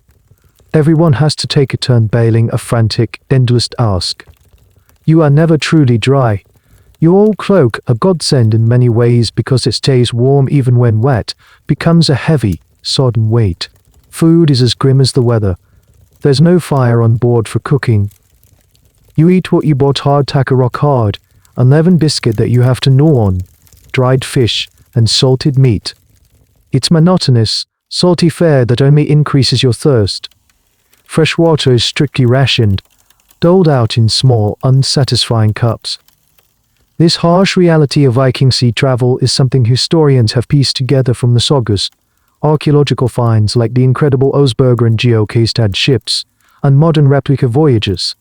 Everyone has to take a turn bailing, a frantic, endless task. You are never truly dry. Your old cloak, a godsend in many ways because it stays warm even when wet, becomes a heavy, sodden weight. Food is as grim as the weather. There's no fire on board for cooking. You eat what you bought hardtack or rock hard, a leavened biscuit that you have to gnaw on, dried fish, and salted meat. It's monotonous, salty fare that only increases your thirst. Fresh water is strictly rationed, doled out in small, unsatisfying cups. This harsh reality of Viking sea travel is something historians have pieced together from the sagas, archaeological finds like the incredible Osberger and Geokastad ships, and modern replica voyages.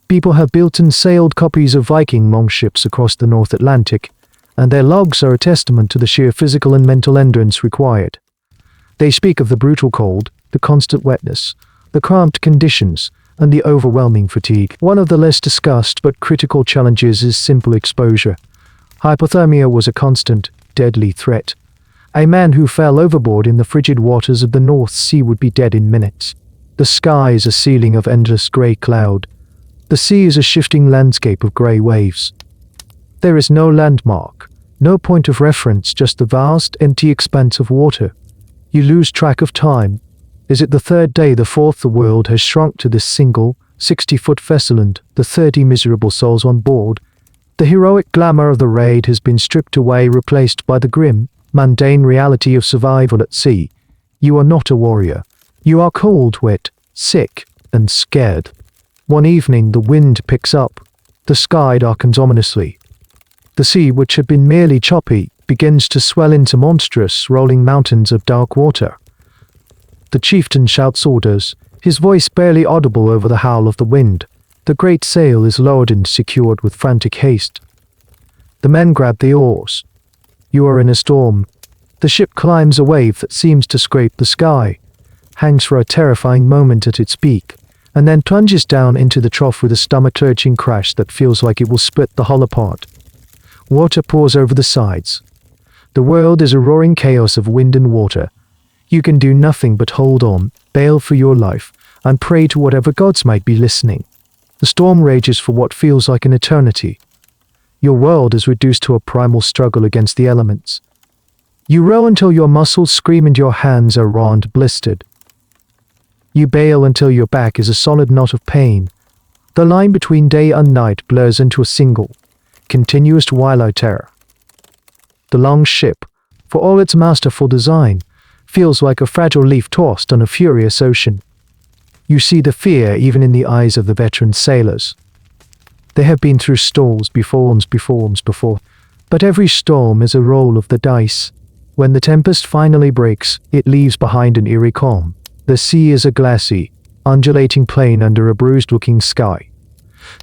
People have built and sailed copies of Viking longships across the North Atlantic, and their logs are a testament to the sheer physical and mental endurance required. They speak of the brutal cold, the constant wetness, the cramped conditions, and the overwhelming fatigue. One of the less discussed but critical challenges is simple exposure. Hypothermia was a constant, deadly threat. A man who fell overboard in the frigid waters of the North Sea would be dead in minutes. The sky is a ceiling of endless grey cloud. The sea is a shifting landscape of grey waves. There is no landmark, no point of reference, just the vast, empty expanse of water. You lose track of time. Is it the third day, the fourth? The world has shrunk to this single, 60-foot vessel and the 30 miserable souls on board. The heroic glamour of the raid has been stripped away, replaced by the grim, mundane reality of survival at sea. You are not a warrior. You are cold, wet, sick, and scared. One evening the wind picks up. The sky darkens ominously. The sea, which had been merely choppy, begins to swell into monstrous, rolling mountains of dark water. The chieftain shouts orders, his voice barely audible over the howl of the wind. The great sail is lowered and secured with frantic haste. The men grab the oars. You are in a storm. The ship climbs a wave that seems to scrape the sky, hangs for a terrifying moment at its peak, and then plunges down into the trough with a stomach-lurching crash that feels like it will split the hull apart. Water pours over the sides. The world is a roaring chaos of wind and water. You can do nothing but hold on, bail for your life, and pray to whatever gods might be listening. The storm rages for what feels like an eternity. Your world is reduced to a primal struggle against the elements. You row until your muscles scream and your hands are raw and blistered. You bail until your back is a solid knot of pain. The line between day and night blurs into a single, continuous twilight terror. The long ship, for all its masterful design, feels like a fragile leaf tossed on a furious ocean. You see the fear even in the eyes of the veteran sailors. They have been through storms before, but every storm is a roll of the dice. When the tempest finally breaks, it leaves behind an eerie calm. The sea is a glassy, undulating plain under a bruised-looking sky.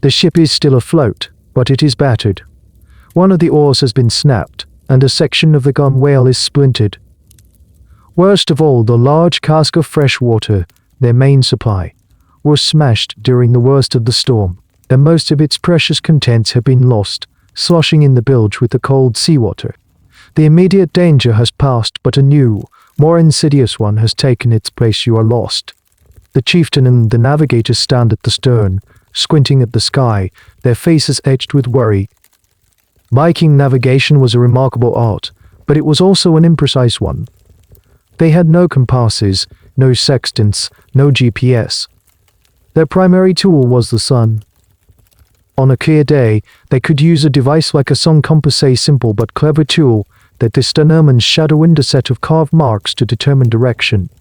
The ship is still afloat, but it is battered. One of the oars has been snapped, and a section of the gunwale is splintered. Worst of all, the large cask of fresh water, their main supply, was smashed during the worst of the storm, and most of its precious contents have been lost, sloshing in the bilge with the cold seawater. The immediate danger has passed, but a new, more insidious one has taken its place. You are lost. The chieftain and the navigator stand at the stern, squinting at the sky, their faces edged with worry. Viking navigation was a remarkable art, but it was also an imprecise one. They had no compasses, no sextants, no GPS. Their primary tool was the sun. On a clear day, they could use a device like a sun compass, a simple but clever tool that determines shadow and a set of carved marks to determine direction.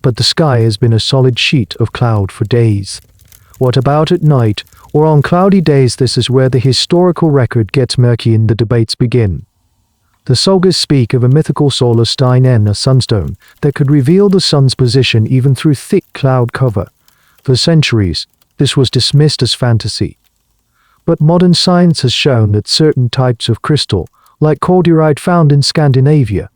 But the sky has been a solid sheet of cloud for days. What about at night, or on cloudy days? This is where the historical record gets murky and the debates begin. The sagas speak of a mythical solar sign and a sunstone that could reveal the sun's position even through thick cloud cover. For centuries, this was dismissed as fantasy. But modern science has shown that certain types of crystal, like cordierite found in Scandinavia,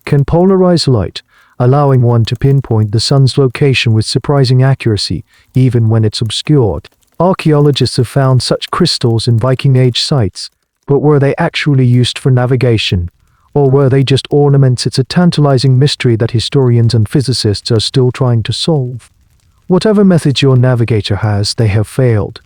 can polarize light, allowing one to pinpoint the sun's location with surprising accuracy, even when it's obscured. Archaeologists have found such crystals in Viking Age sites, but were they actually used for navigation, or were they just ornaments? It's a tantalizing mystery that historians and physicists are still trying to solve. Whatever methods your navigator has, they have failed.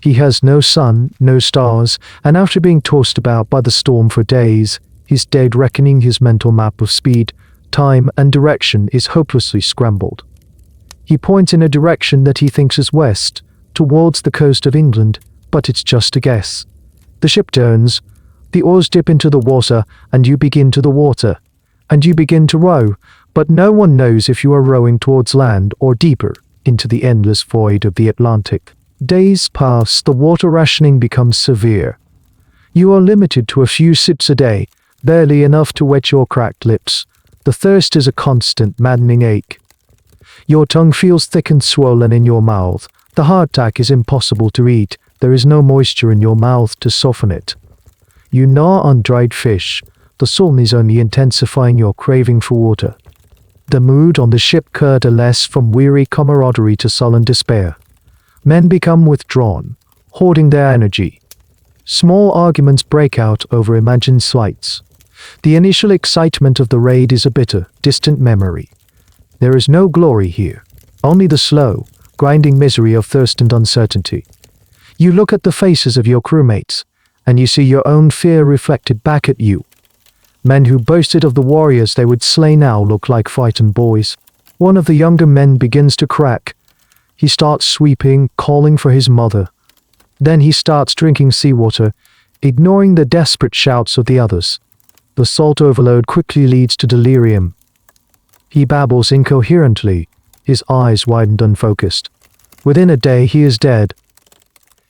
He has no sun, no stars, and after being tossed about by the storm for days, he's dead, reckoning his mental map of speed, time, and direction is hopelessly scrambled. He points in a direction that he thinks is west, towards the coast of England, but it's just a guess. The ship turns, the oars dip into the water, and you begin to the water, and you begin to row, but no one knows if you are rowing towards land or deeper into the endless void of the Atlantic. Days pass, the water rationing becomes severe. You are limited to a few sips a day, barely enough to wet your cracked lips. The thirst is a constant, maddening ache. Your tongue feels thick and swollen in your mouth. The hardtack is impossible to eat. There is no moisture in your mouth to soften it. You gnaw on dried fish. The sun is only intensifying your craving for water. The mood on the ship coalesces from weary camaraderie to sullen despair. Men become withdrawn, hoarding their energy. Small arguments break out over imagined slights. The initial excitement of the raid is a bitter, distant memory. There is no glory here, only the slow, grinding misery of thirst and uncertainty. You look at the faces of your crewmates, and you see your own fear reflected back at you. Men who boasted of the warriors they would slay now look like frightened boys. One of the younger men begins to crack. He starts sweeping, calling for his mother. Then he starts drinking seawater, ignoring the desperate shouts of the others. The salt overload quickly leads to delirium. He babbles incoherently, his eyes wide and unfocused. Within a day he is dead.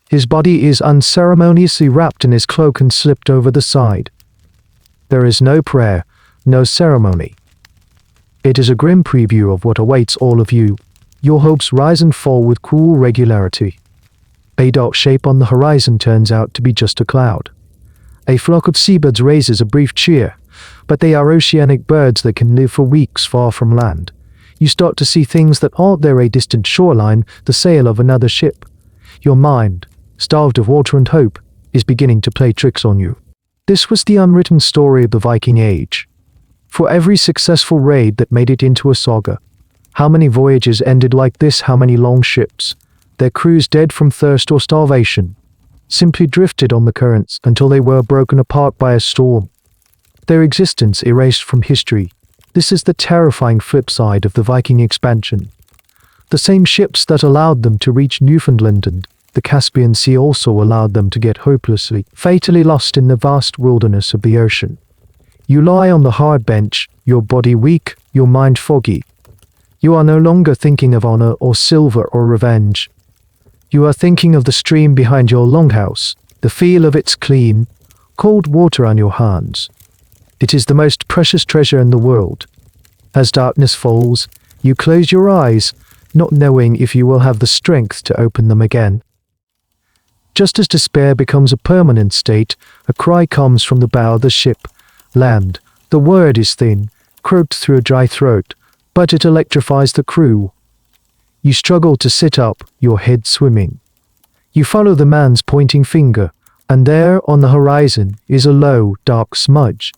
His body is unceremoniously wrapped in his cloak and slipped over the side. There is no prayer, no ceremony. It is a grim preview of what awaits all of you. Your hopes rise and fall with cruel regularity. A dark shape on the horizon turns out to be just a cloud. A flock of seabirds raises a brief cheer, but they are oceanic birds that can live for weeks far from land. You start to see things that aren't there: a distant shoreline, the sail of another ship. Your mind, starved of water and hope, is beginning to play tricks on you. This was the unwritten story of the Viking Age. For every successful raid that made it into a saga, how many voyages ended like this? How many long ships, their crews dead from thirst or starvation, simply drifted on the currents until they were broken apart by a storm, their existence erased from history. This is the terrifying flip side of the Viking expansion. The same ships that allowed them to reach Newfoundland and the Caspian Sea also allowed them to get hopelessly, fatally lost in the vast wilderness of the ocean. You lie on the hard bench, your body weak, your mind foggy. You are no longer thinking of honor or silver or revenge. You are thinking of the stream behind your longhouse, the feel of its clean, cold water on your hands. It is the most precious treasure in the world. As darkness falls, you close your eyes, not knowing if you will have the strength to open them again. Just as despair becomes a permanent state, a cry comes from the bow of the ship. Land. The word is thin, croaked through a dry throat, but it electrifies the crew. You struggle to sit up, your head swimming. You follow the man's pointing finger, and there on the horizon is a low, dark smudge.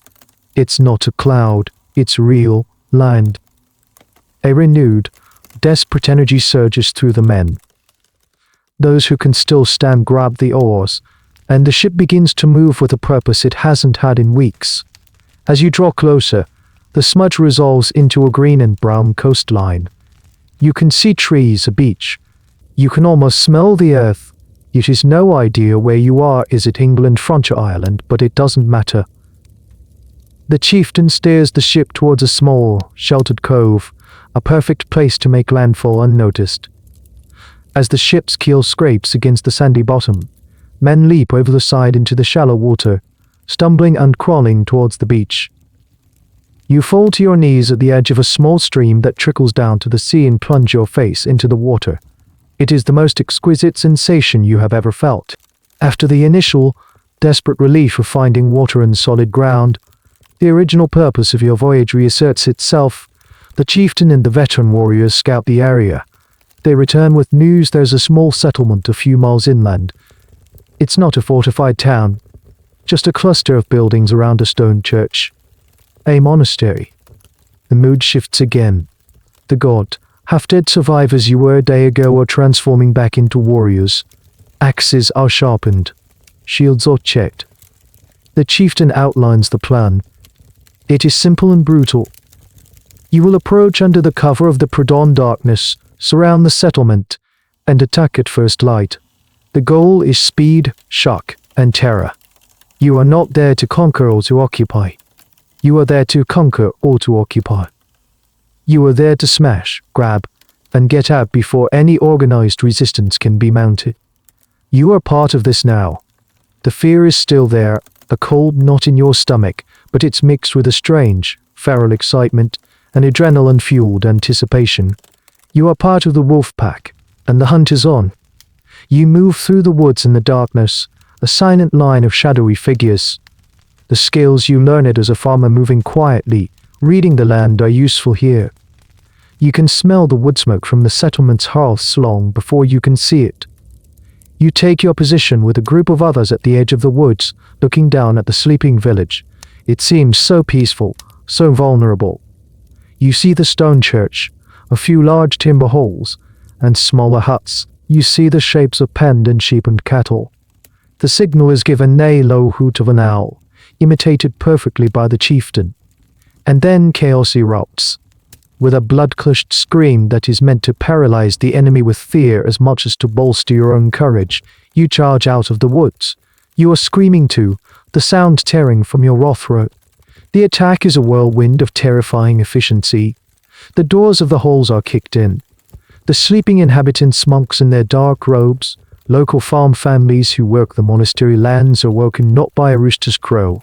It's not a cloud, it's real land. A renewed, desperate energy surges through the men. Those who can still stand grab the oars, and the ship begins to move with a purpose it hasn't had in weeks. As you draw closer, the smudge resolves into a green and brown coastline. You can see trees, a beach. You can almost smell the earth. It is no idea where you are. Is it England, France, or Ireland? But it doesn't matter. The chieftain steers the ship towards a small, sheltered cove, a perfect place to make landfall unnoticed. As the ship's keel scrapes against the sandy bottom, men leap over the side into the shallow water, stumbling and crawling towards the beach. You fall to your knees at the edge of a small stream that trickles down to the sea and plunge your face into the water. It is the most exquisite sensation you have ever felt. After the initial, desperate relief of finding water and solid ground, the original purpose of your voyage reasserts itself. The chieftain and the veteran warriors scout the area. They return with news there's a small settlement a few miles inland. It's not a fortified town, just a cluster of buildings around a stone church. A monastery. The mood shifts again. The gaunt, half-dead survivors you were a day ago are transforming back into warriors. Axes are sharpened. Shields are checked. The chieftain outlines the plan. It is simple and brutal. You will approach under the cover of the pre-dawn darkness, surround the settlement, and attack at first light. The goal is speed, shock, and terror. You are not there to conquer or to occupy. You are there to conquer or to occupy. You are there to smash, grab, and get out before any organized resistance can be mounted. You are part of this now. The fear is still there, a cold knot in your stomach, but it's mixed with a strange, feral excitement, an adrenaline-fueled anticipation. You are part of the wolf pack, and the hunt is on. You move through the woods in the darkness, a silent line of shadowy figures. The skills you learned as a farmer moving quietly, reading the land are useful here. You can smell the wood smoke from the settlement's hearths long before you can see it. You take your position with a group of others at the edge of the woods, looking down at the sleeping village. It seems so peaceful, so vulnerable. You see the stone church, a few large timber holes, and smaller huts. You see the shapes of penned and sheep and cattle. The signal is given, a low hoot of an owl, imitated perfectly by the chieftain. And then chaos erupts. With a blood-clushed scream that is meant to paralyze the enemy with fear as much as to bolster your own courage, you charge out of the woods. You are screaming too, the sound tearing from your raw throat. The attack is a whirlwind of terrifying efficiency. The doors of the holes are kicked in. The sleeping inhabitants, monks in their dark robes, local farm families who work the monastery lands are woken not by a rooster's crow,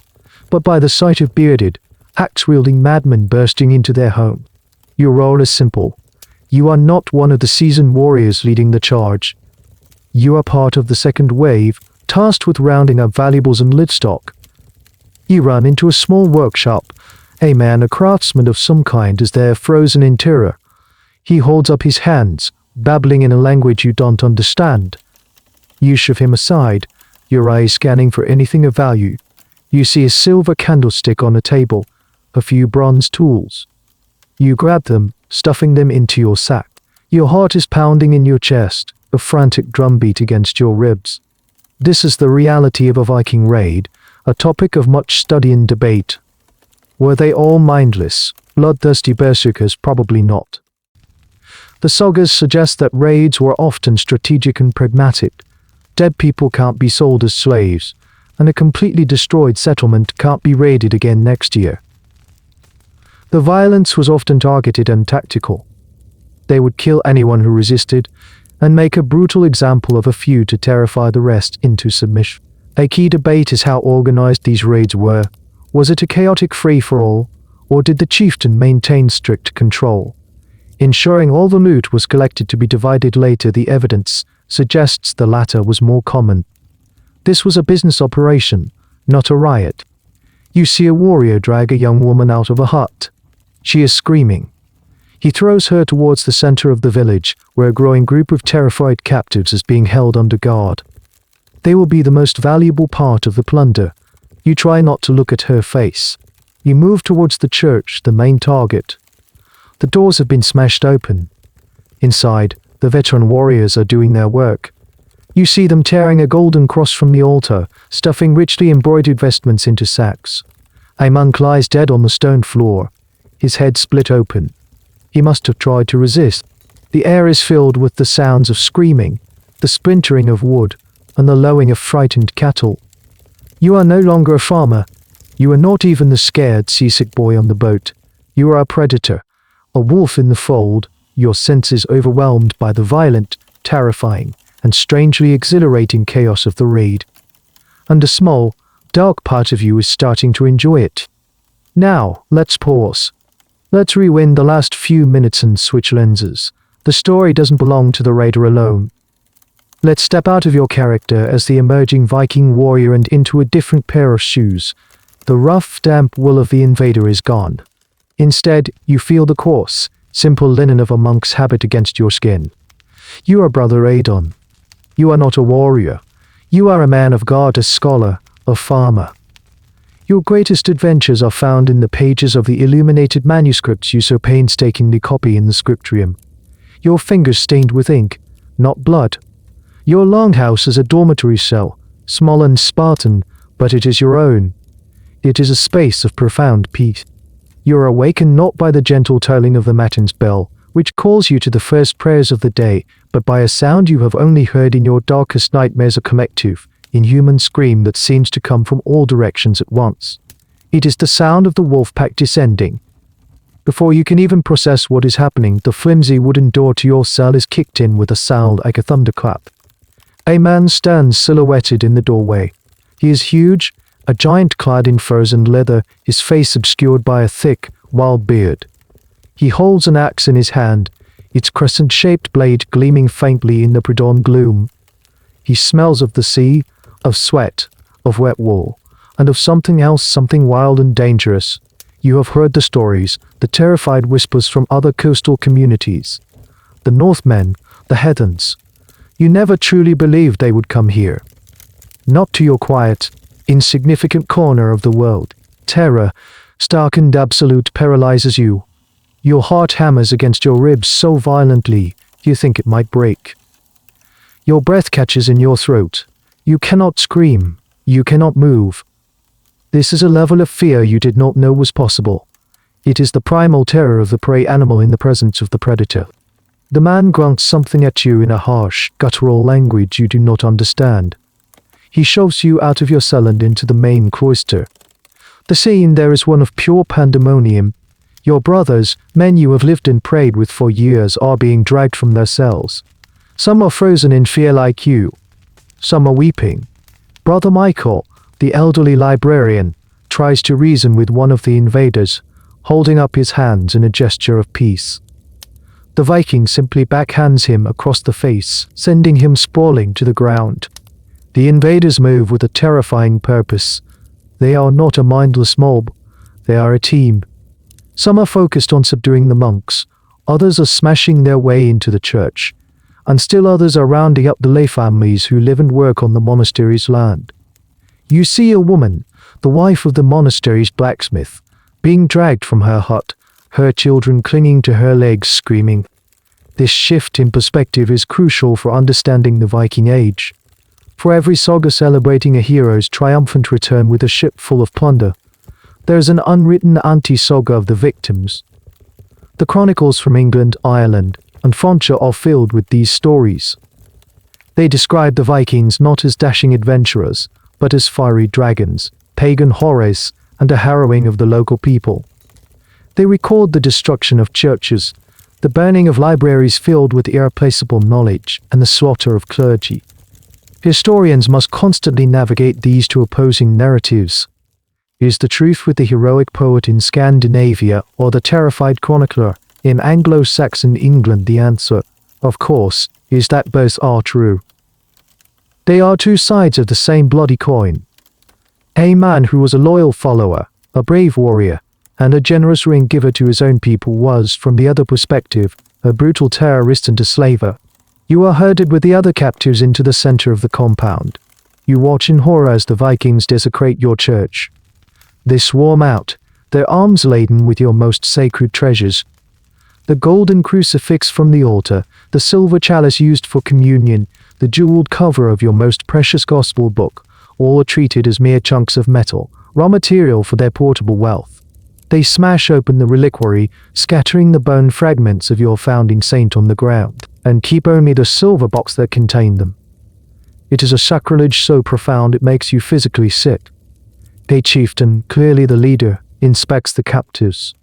but by the sight of bearded, axe-wielding madmen bursting into their home. Your role is simple. You are not one of the seasoned warriors leading the charge. You are part of the second wave, tasked with rounding up valuables and livestock. You run into a small workshop. A man, a craftsman of some kind, is there, frozen in terror. He holds up his hands, babbling in a language you don't understand. You shove him aside, your eyes scanning for anything of value. You see a silver candlestick on a table, a few bronze tools. You grab them, stuffing them into your sack. Your heart is pounding in your chest, a frantic drumbeat against your ribs. This is the reality of a Viking raid, a topic of much study and debate. Were they all mindless, bloodthirsty berserkers? Probably not. The sagas suggest that raids were often strategic and pragmatic. Dead people can't be sold as slaves, and a completely destroyed settlement can't be raided again next year. The violence was often targeted and tactical. They would kill anyone who resisted, and make a brutal example of a few to terrify the rest into submission. A key debate is how organized these raids were. Was it a chaotic free-for-all, or did the chieftain maintain strict control? Ensuring all the loot was collected to be divided later, the evidence suggests the latter was more common. This was a business operation, not a riot. You see a warrior drag a young woman out of a hut. She is screaming. He throws her towards the center of the village, where a growing group of terrified captives is being held under guard. They will be the most valuable part of the plunder. You try not to look at her face. You move towards the church, the main target. The doors have been smashed open. Inside, the veteran warriors are doing their work. You see them tearing a golden cross from the altar, stuffing richly embroidered vestments into sacks. A monk lies dead on the stone floor, his head split open. He must have tried to resist. The air is filled with the sounds of screaming, the splintering of wood, and the lowing of frightened cattle. You are no longer a farmer. You are not even the scared, seasick boy on the boat. You are a predator, a wolf in the fold, your senses overwhelmed by the violent, terrifying, and strangely exhilarating chaos of the raid. And a small, dark part of you is starting to enjoy it. Now, let's pause. Let's rewind the last few minutes and switch lenses. The story doesn't belong to the raider alone. Let's step out of your character as the emerging Viking warrior and into a different pair of shoes. The rough, damp wool of the invader is gone. Instead, you feel the coarse, simple linen of a monk's habit against your skin. You are Brother Adon. You are not a warrior. You are a man of God, a scholar, a farmer. Your greatest adventures are found in the pages of the illuminated manuscripts you so painstakingly copy in the scriptorium. Your fingers stained with ink, not blood. Your longhouse is a dormitory cell, small and Spartan, but it is your own. It is a space of profound peace. You are awakened not by the gentle tolling of the matins bell, which calls you to the first prayers of the day, but by a sound you have only heard in your darkest nightmares, a collective, inhuman scream that seems to come from all directions at once. It is the sound of the wolf pack descending. Before you can even process what is happening, the flimsy wooden door to your cell is kicked in with a sound like a thunderclap. A man stands silhouetted in the doorway. He is huge, a giant clad in furs and leather, his face obscured by a thick, wild beard. He holds an axe in his hand, its crescent-shaped blade gleaming faintly in the pre-dawn gloom. He smells of the sea, of sweat, of wet wool, and of something else, something wild and dangerous. You have heard the stories, the terrified whispers from other coastal communities. The Northmen, the heathens. You never truly believed they would come here. Not to your quiet, insignificant corner of the world. Terror, stark and absolute, paralyzes you. Your heart hammers against your ribs so violently, you think it might break. Your breath catches in your throat. You cannot scream. You cannot move. This is a level of fear you did not know was possible. It is the primal terror of the prey animal in the presence of the predator. The man grunts something at you in a harsh, guttural language you do not understand. He shoves you out of your cell and into the main cloister. The scene there is one of pure pandemonium. Your brothers, men you have lived and prayed with for years, are being dragged from their cells. Some are frozen in fear like you. Some are weeping. Brother Michael, the elderly librarian, tries to reason with one of the invaders, holding up his hands in a gesture of peace. The Viking simply backhands him across the face, sending him sprawling to the ground. The invaders move with a terrifying purpose. They are not a mindless mob, they are a team. Some are focused on subduing the monks, others are smashing their way into the church, and still others are rounding up the lay families who live and work on the monastery's land. You see a woman, the wife of the monastery's blacksmith, being dragged from her hut, her children clinging to her legs screaming. This shift in perspective is crucial for understanding the Viking Age. For every saga celebrating a hero's triumphant return with a ship full of plunder, there is an unwritten anti-saga of the victims. The chronicles from England, Ireland, and France are filled with these stories. They describe the Vikings not as dashing adventurers, but as fiery dragons, pagan horrors, and a harrowing of the local people. They record the destruction of churches, the burning of libraries filled with irreplaceable knowledge, and the slaughter of clergy. Historians must constantly navigate these two opposing narratives. Is the truth with the heroic poet in Scandinavia or the terrified chronicler in Anglo-Saxon England? The answer, of course, is that both are true. They are two sides of the same bloody coin. A man who was a loyal follower, a brave warrior, and a generous ring giver to his own people was, from the other perspective, a brutal terrorist and a slaver. You are herded with the other captives into the center of the compound. You watch in horror as the Vikings desecrate your church. They swarm out, their arms laden with your most sacred treasures. The golden crucifix from the altar, the silver chalice used for communion, the jeweled cover of your most precious gospel book, all are treated as mere chunks of metal, raw material for their portable wealth. They smash open the reliquary, scattering the bone fragments of your founding saint on the ground, and keep only the silver box that contained them. It is a sacrilege so profound it makes you physically sick. A chieftain, clearly the leader, inspects the captives.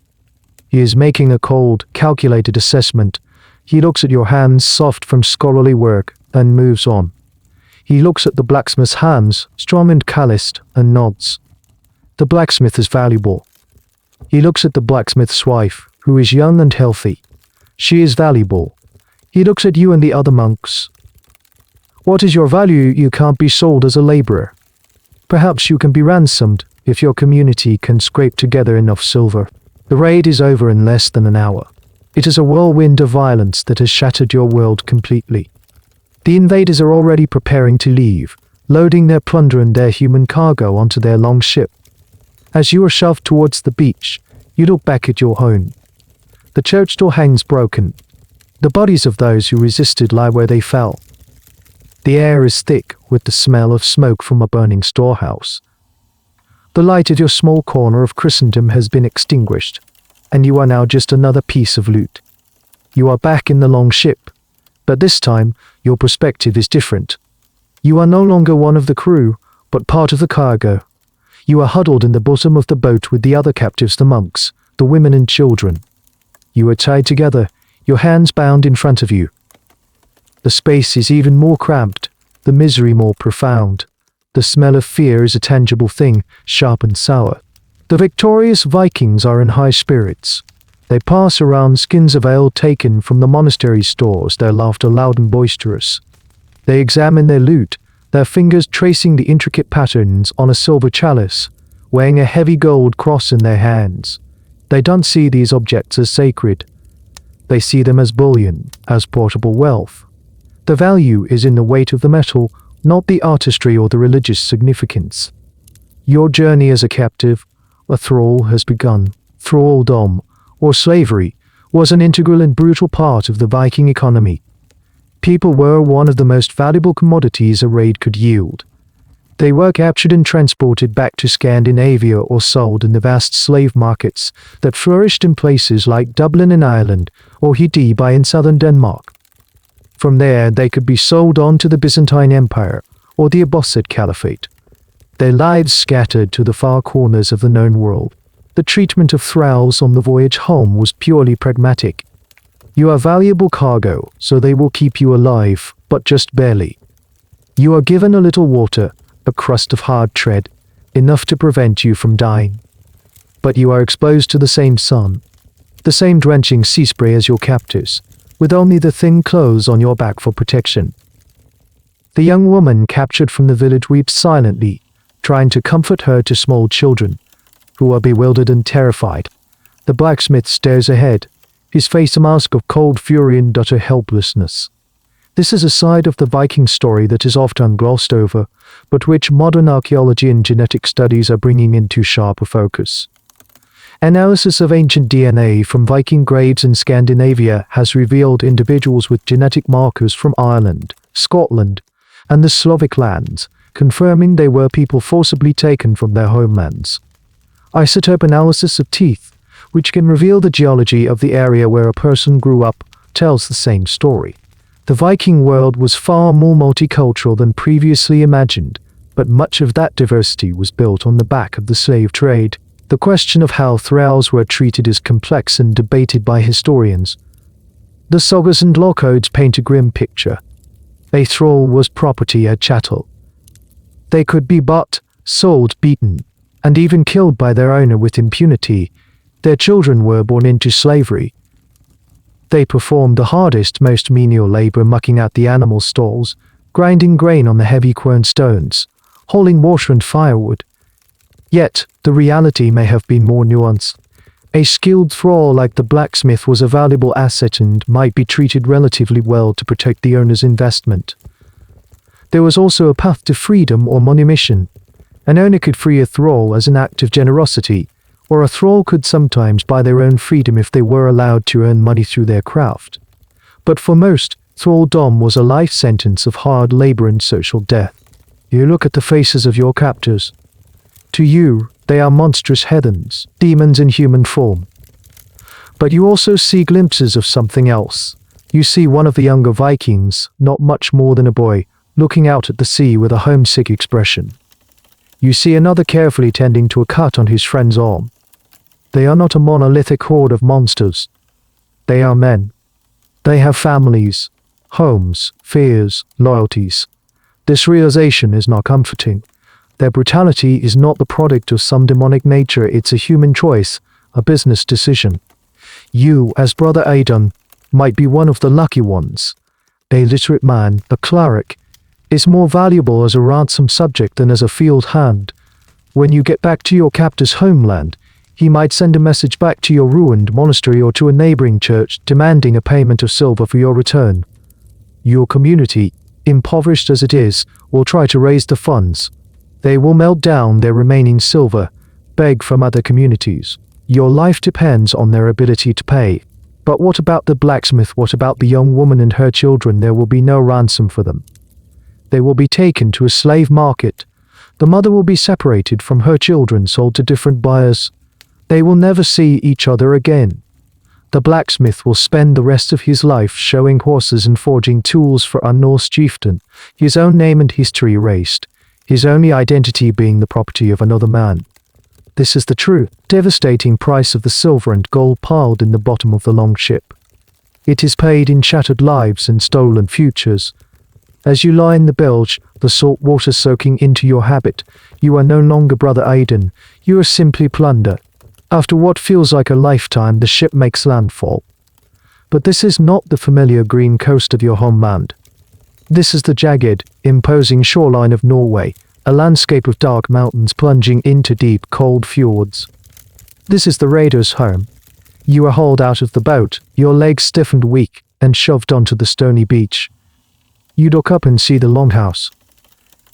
He is making a cold, calculated assessment. He looks at your hands, soft from scholarly work, and moves on. He looks at the blacksmith's hands, strong and calloused, and nods. The blacksmith is valuable. He looks at the blacksmith's wife, who is young and healthy. She is valuable. He looks at you and the other monks. What is your value? You can't be sold as a laborer. Perhaps you can be ransomed if your community can scrape together enough silver. The raid is over in less than an hour. It is a whirlwind of violence that has shattered your world completely. The invaders are already preparing to leave, loading their plunder and their human cargo onto their long ship. As you are shoved towards the beach, you look back at your home. The church door hangs broken. The bodies of those who resisted lie where they fell. The air is thick with the smell of smoke from a burning storehouse. The light at your small corner of Christendom has been extinguished, and you are now just another piece of loot. You are back in the long ship, but this time your perspective is different. You are no longer one of the crew, but part of the cargo. You are huddled in the bottom of the boat with the other captives, the monks, the women and children. You are tied together, your hands bound in front of you. The space is even more cramped, the misery more profound. The smell of fear is a tangible thing, sharp and sour. The victorious Vikings are in high spirits. They pass around skins of ale taken from the monastery stores, their laughter loud and boisterous. They examine their loot, their fingers tracing the intricate patterns on a silver chalice, weighing a heavy gold cross in their hands. They don't see these objects as sacred. They see them as bullion, as portable wealth. The value is in the weight of the metal, not the artistry or the religious significance. Your journey as a captive, a thrall, has begun. Thralldom, or slavery, was an integral and brutal part of the Viking economy. People were one of the most valuable commodities a raid could yield. They were captured and transported back to Scandinavia or sold in the vast slave markets that flourished in places like Dublin in Ireland or Hideby in southern Denmark. From there, they could be sold on to the Byzantine Empire or the Abbasid Caliphate. Their lives scattered to the far corners of the known world. The treatment of thralls on the voyage home was purely pragmatic. You are valuable cargo, so they will keep you alive, but just barely. You are given a little water, a crust of hard tread, enough to prevent you from dying. but you are exposed to the same sun, the same drenching sea spray as your captors, with only the thin clothes on your back for protection. The young woman captured from the village weeps silently, trying to comfort her two small children, who are bewildered and terrified. The blacksmith stares ahead, his face a mask of cold fury and utter helplessness. This is a side of the Viking story that is often glossed over, but which modern archaeology and genetic studies are bringing into sharper focus. Analysis of ancient DNA from Viking graves in Scandinavia has revealed individuals with genetic markers from Ireland, Scotland, and the Slavic lands, confirming they were people forcibly taken from their homelands. Isotope analysis of teeth, which can reveal the geology of the area where a person grew up, tells the same story. The Viking world was far more multicultural than previously imagined, but much of that diversity was built on the back of the slave trade. The question of how thralls were treated is complex and debated by historians. The sagas and law codes paint a grim picture. A thrall was property, a chattel. They could be bought, sold, beaten, and even killed by their owner with impunity. Their children were born into slavery. They performed the hardest, most menial labor, mucking out the animal stalls, grinding grain on the heavy quern stones, hauling water and firewood. Yet, the reality may have been more nuanced. A skilled thrall like the blacksmith was a valuable asset and might be treated relatively well to protect the owner's investment. There was also a path to freedom or manumission. An owner could free a thrall as an act of generosity, or a thrall could sometimes buy their own freedom if they were allowed to earn money through their craft. But for most, thralldom was a life sentence of hard labor and social death. You look at the faces of your captors. To you, they are monstrous heathens, demons in human form. But you also see glimpses of something else. You see one of the younger Vikings, not much more than a boy, looking out at the sea with a homesick expression. You see another carefully tending to a cut on his friend's arm. They are not a monolithic horde of monsters. They are men. They have families, homes, fears, loyalties. This realization is not comforting. Their brutality is not the product of some demonic nature, it's a human choice, a business decision. You, as Brother Aidan, might be one of the lucky ones. A literate man, a cleric, is more valuable as a ransom subject than as a field hand. When you get back to your captor's homeland, he might send a message back to your ruined monastery or to a neighboring church demanding a payment of silver for your return. Your community, impoverished as it is, will try to raise the funds. They will melt down their remaining silver, beg from other communities. Your life depends on their ability to pay. But what about the blacksmith? What about the young woman and her children? There will be no ransom for them. They will be taken to a slave market. The mother will be separated from her children, sold to different buyers. They will never see each other again. The blacksmith will spend the rest of his life showing horses and forging tools for a Norse chieftain, his own name and history erased, his only identity being the property of another man. This is the true, devastating price of the silver and gold piled in the bottom of the longship. It is paid in shattered lives and stolen futures. As you lie in the bilge, the salt water soaking into your habit, you are no longer Brother Aidan, you are simply plunder. After what feels like a lifetime, the ship makes landfall. But this is not the familiar green coast of your homeland. This is the jagged, imposing shoreline of Norway, a landscape of dark mountains plunging into deep, cold fjords. This is the raider's home. You are hauled out of the boat, your legs stiffened weak, and shoved onto the stony beach. You look up and see the longhouse.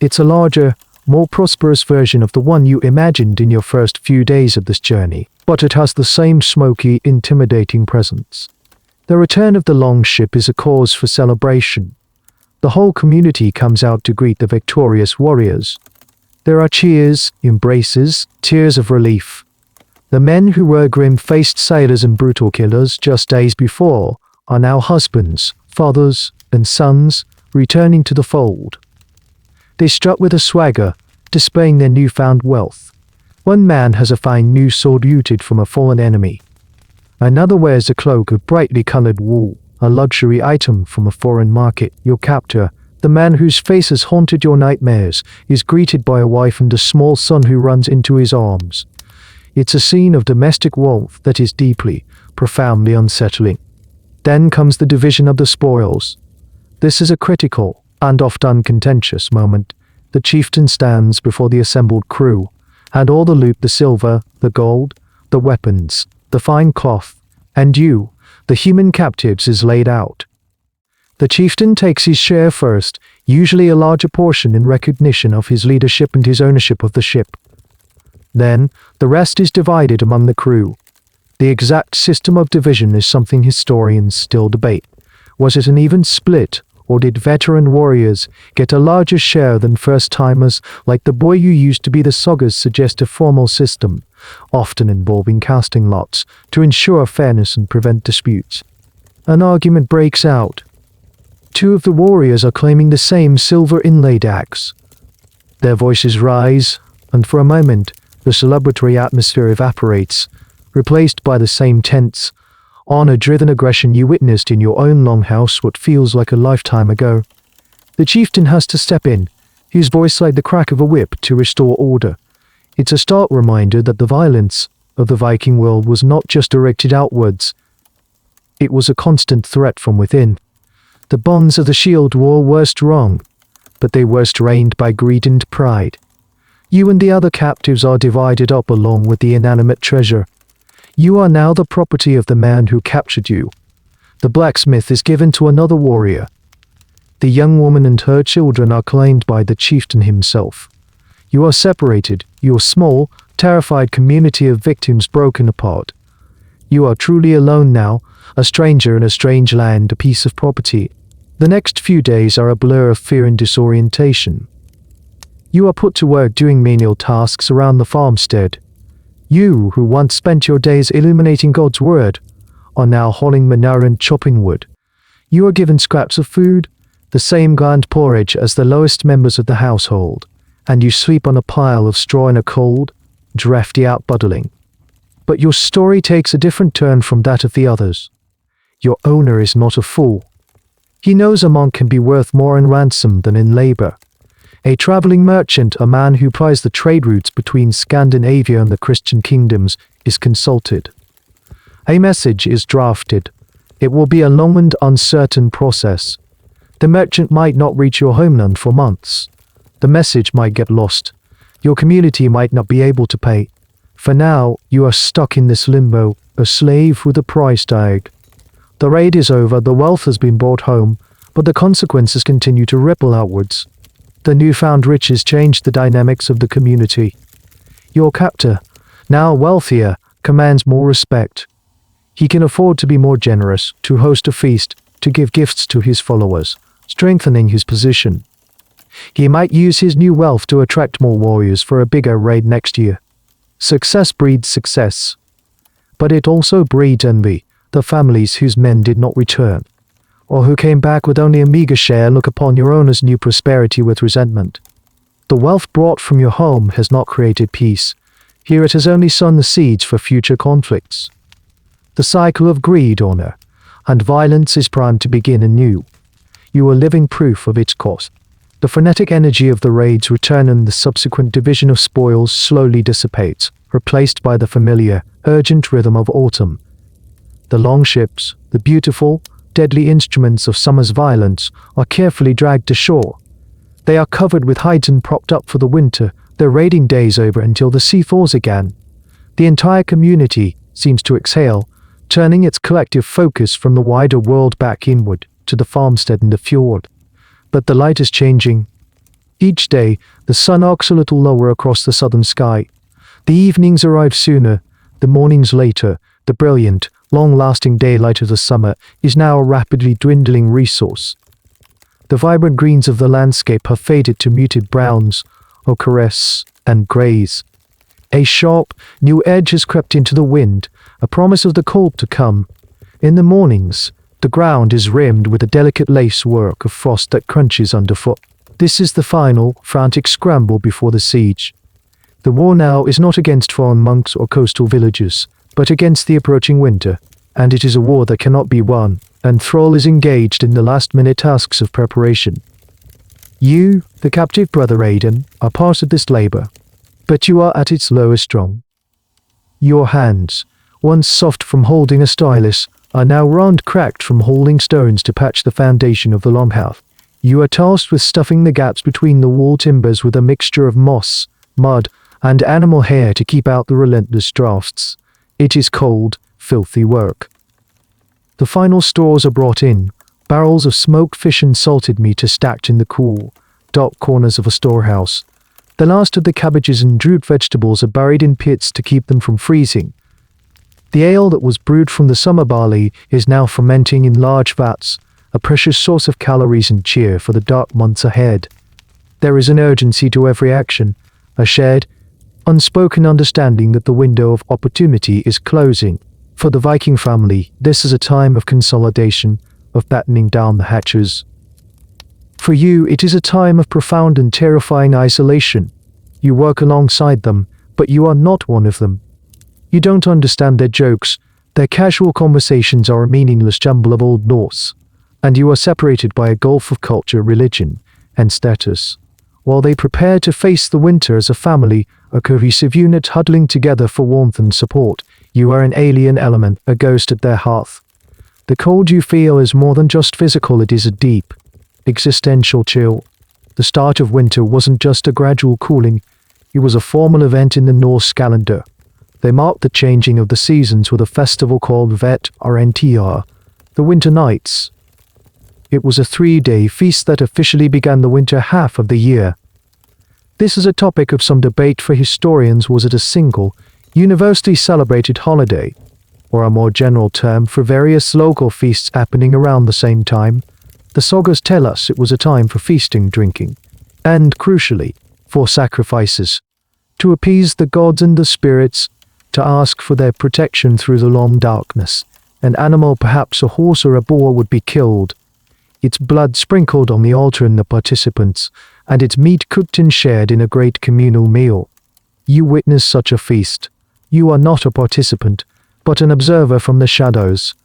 It's a larger, more prosperous version of the one you imagined in your first few days of this journey, but it has the same smoky, intimidating presence. The return of the longship is a cause for celebration. The whole community comes out to greet the victorious warriors. There are cheers, embraces, tears of relief. The men who were grim-faced sailors and brutal killers just days before are now husbands, fathers, and sons, returning to the fold. They strut with a swagger, displaying their newfound wealth. One man has a fine new sword looted from a fallen enemy. Another wears a cloak of brightly colored wool, a luxury item from a foreign market. Your captor, the man whose face has haunted your nightmares, is greeted by a wife and a small son who runs into his arms. It's a scene of domestic warmth that is deeply, profoundly unsettling. Then comes the division of the spoils. This is a critical and often contentious moment. The chieftain stands before the assembled crew, and all the loot, the silver, the gold, the weapons, the fine cloth, and you, the human captives, is laid out. The chieftain takes his share first, usually a larger portion in recognition of his leadership and his ownership of the ship. Then, the rest is divided among the crew. The exact system of division is something historians still debate. Was it an even split, or did veteran warriors get a larger share than first-timers like the boy who used to be? The sagas suggest a formal system, often involving casting lots, to ensure fairness and prevent disputes. An argument breaks out. Two of the warriors are claiming the same silver-inlaid axe. Their voices rise, and for a moment, the celebratory atmosphere evaporates, replaced by the same tense, honor-driven aggression you witnessed in your own longhouse what feels like a lifetime ago. The chieftain has to step in, his voice like the crack of a whip, to restore order. It's a stark reminder that the violence of the Viking world was not just directed outwards. It was a constant threat from within. The bonds of the shield were were strong, but they were strained by greed and pride. You and the other captives are divided up along with the inanimate treasure. You are now the property of the man who captured you. The blacksmith is given to another warrior. The young woman and her children are claimed by the chieftain himself. You are separated, your small, terrified community of victims broken apart. You are truly alone now, a stranger in a strange land, a piece of property. The next few days are a blur of fear and disorientation. You are put to work doing menial tasks around the farmstead. You, who once spent your days illuminating God's word, are now hauling manure and chopping wood. You are given scraps of food, the same bland porridge as the lowest members of the household, and you sleep on a pile of straw in a cold, drafty outbuddling. But your story takes a different turn from that of the others. Your owner is not a fool. He knows a monk can be worth more in ransom than in labor. A traveling merchant, a man who plies the trade routes between Scandinavia and the Christian kingdoms, is consulted. A message is drafted. It will be a long and uncertain process. The merchant might not reach your homeland for months. The message might get lost. Your community might not be able to pay. For now, you are stuck in this limbo, a slave with a price tag. The raid is over, the wealth has been brought home, but the consequences continue to ripple outwards. The newfound riches change the dynamics of the community. Your captor, now wealthier, commands more respect. He can afford to be more generous, to host a feast, to give gifts to his followers, strengthening his position. He might use his new wealth to attract more warriors for a bigger raid next year. Success breeds success. But it also breeds envy. The families whose men did not return, or who came back with only a meager share, look upon your owner's new prosperity with resentment. The wealth brought from your home has not created peace. Here it has only sown the seeds for future conflicts. The cycle of greed, honor, and violence is primed to begin anew. You are living proof of its cost. The frenetic energy of the raids return and the subsequent division of spoils slowly dissipates, replaced by the familiar, urgent rhythm of autumn. The long ships, the beautiful, deadly instruments of summer's violence, are carefully dragged to shore. They are covered with hides and propped up for the winter, their raiding days over until the sea thaws again. The entire community seems to exhale, turning its collective focus from the wider world back inward to the farmstead and the fjord. But the light is changing. Each day, the sun arcs a little lower across the southern sky. The evenings arrive sooner, the mornings later. The brilliant, long-lasting daylight of the summer is now a rapidly dwindling resource. The vibrant greens of the landscape have faded to muted browns, ochres, and greys. A sharp, new edge has crept into the wind, a promise of the cold to come. In the mornings, the ground is rimmed with a delicate lacework of frost that crunches underfoot. This is the final, frantic scramble before the siege. The war now is not against foreign monks or coastal villages, but against the approaching winter, and it is a war that cannot be won, and Thrall is engaged in the last-minute tasks of preparation. You, the captive brother Aidan, are part of this labor, but you are at its lowest rung. Your hands, once soft from holding a stylus, are now round cracked from holding stones to patch the foundation of the longhouse. You are tasked with stuffing the gaps between the wall timbers with a mixture of moss, mud, and animal hair to keep out the relentless drafts. It is cold, filthy work. The final stores are brought in, barrels of smoked fish and salted meat are stacked in the cool, dark corners of a storehouse. The last of the cabbages and root vegetables are buried in pits to keep them from freezing. The ale that was brewed from the summer barley is now fermenting in large vats, a precious source of calories and cheer for the dark months ahead. There is an urgency to every action, a shared, unspoken understanding that the window of opportunity is closing. For the Viking family, this is a time of consolidation, of battening down the hatches. For you, it is a time of profound and terrifying isolation. You work alongside them, but you are not one of them. You don't understand their jokes, their casual conversations are a meaningless jumble of Old Norse, and you are separated by a gulf of culture, religion, and status. While they prepare to face the winter as a family, a cohesive unit huddling together for warmth and support, you are an alien element, a ghost at their hearth. The cold you feel is more than just physical, it is a deep, existential chill. The start of winter wasn't just a gradual cooling, it was a formal event in the Norse calendar. They marked the changing of the seasons with a festival called Vet-Arntir, the Winter Nights. It was a 3-day feast that officially began the winter half of the year. This is a topic of some debate for historians. Was it a single, universally celebrated holiday, or a more general term for various local feasts happening around the same time? The sagas tell us it was a time for feasting, drinking, and, crucially, for sacrifices, to appease the gods and the spirits, to ask for their protection through the long darkness. An animal, perhaps a horse or a boar, would be killed, its blood sprinkled on the altar in the participants, and its meat cooked and shared in a great communal meal. You witness such a feast. You are not a participant, but an observer from the shadows.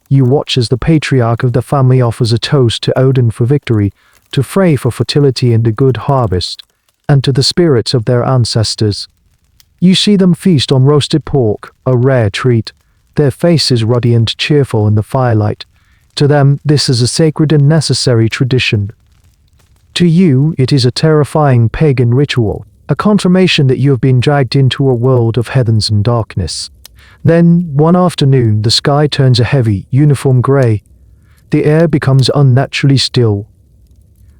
You watch as the patriarch of the family offers a toast to Odin for victory, to Frey for fertility and a good harvest, and to the spirits of their ancestors. You see them feast on roasted pork, a rare treat, their faces ruddy and cheerful in the firelight. To them, this is a sacred and necessary tradition. To you, it is a terrifying pagan ritual, a confirmation that you have been dragged into a world of heathens and darkness. Then, one afternoon, the sky turns a heavy, uniform grey. The air becomes unnaturally still.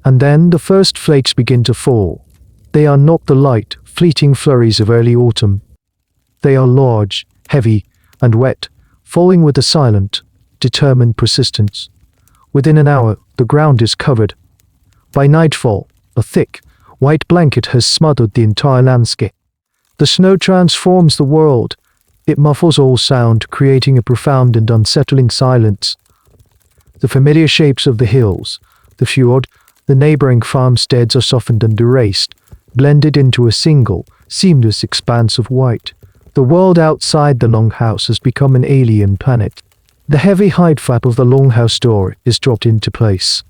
And then the first flakes begin to fall. They are not the light, fleeting flurries of early autumn. They are large, heavy, and wet, falling with a silent, determined persistence. Within an hour, the ground is covered. By nightfall, a thick, white blanket has smothered the entire landscape. The snow transforms the world. It muffles all sound, creating a profound and unsettling silence. The familiar shapes of the hills, the fjord, the neighboring farmsteads are softened and erased, blended into a single, seamless expanse of white. The world outside the longhouse has become an alien planet. The heavy hide flap of the longhouse door is dropped into place.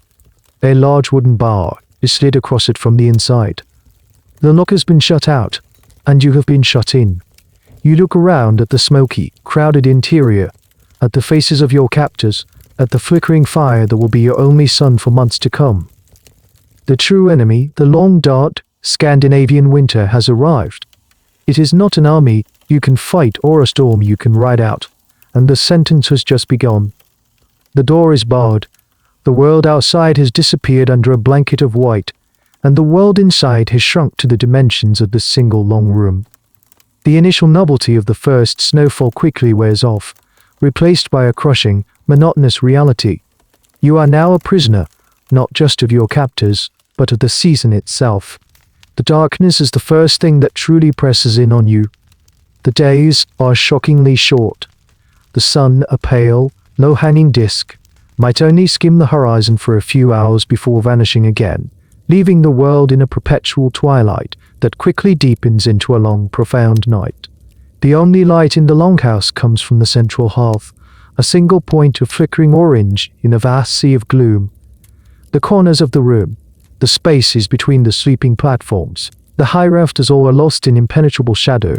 A large wooden bar is slid across it from the inside. The lock has been shut out, and you have been shut in. You look around at the smoky, crowded interior, at the faces of your captors, at the flickering fire that will be your only sun for months to come. The true enemy, the long dark, Scandinavian winter, has arrived. It is not an army you can fight or a storm you can ride out, and the sentence has just begun. The door is barred. The world outside has disappeared under a blanket of white, and the world inside has shrunk to the dimensions of this single long room. The initial novelty of the first snowfall quickly wears off, replaced by a crushing, monotonous reality. You are now a prisoner, not just of your captors, but of the season itself. The darkness is the first thing that truly presses in on you. The days are shockingly short. The sun, a pale, low-hanging disk, might only skim the horizon for a few hours before vanishing again, leaving the world in a perpetual twilight that quickly deepens into a long, profound night. The only light in the longhouse comes from the central hearth, a single point of flickering orange in a vast sea of gloom. The corners of the room, the spaces between the sleeping platforms, the high rafters, all are lost in impenetrable shadow.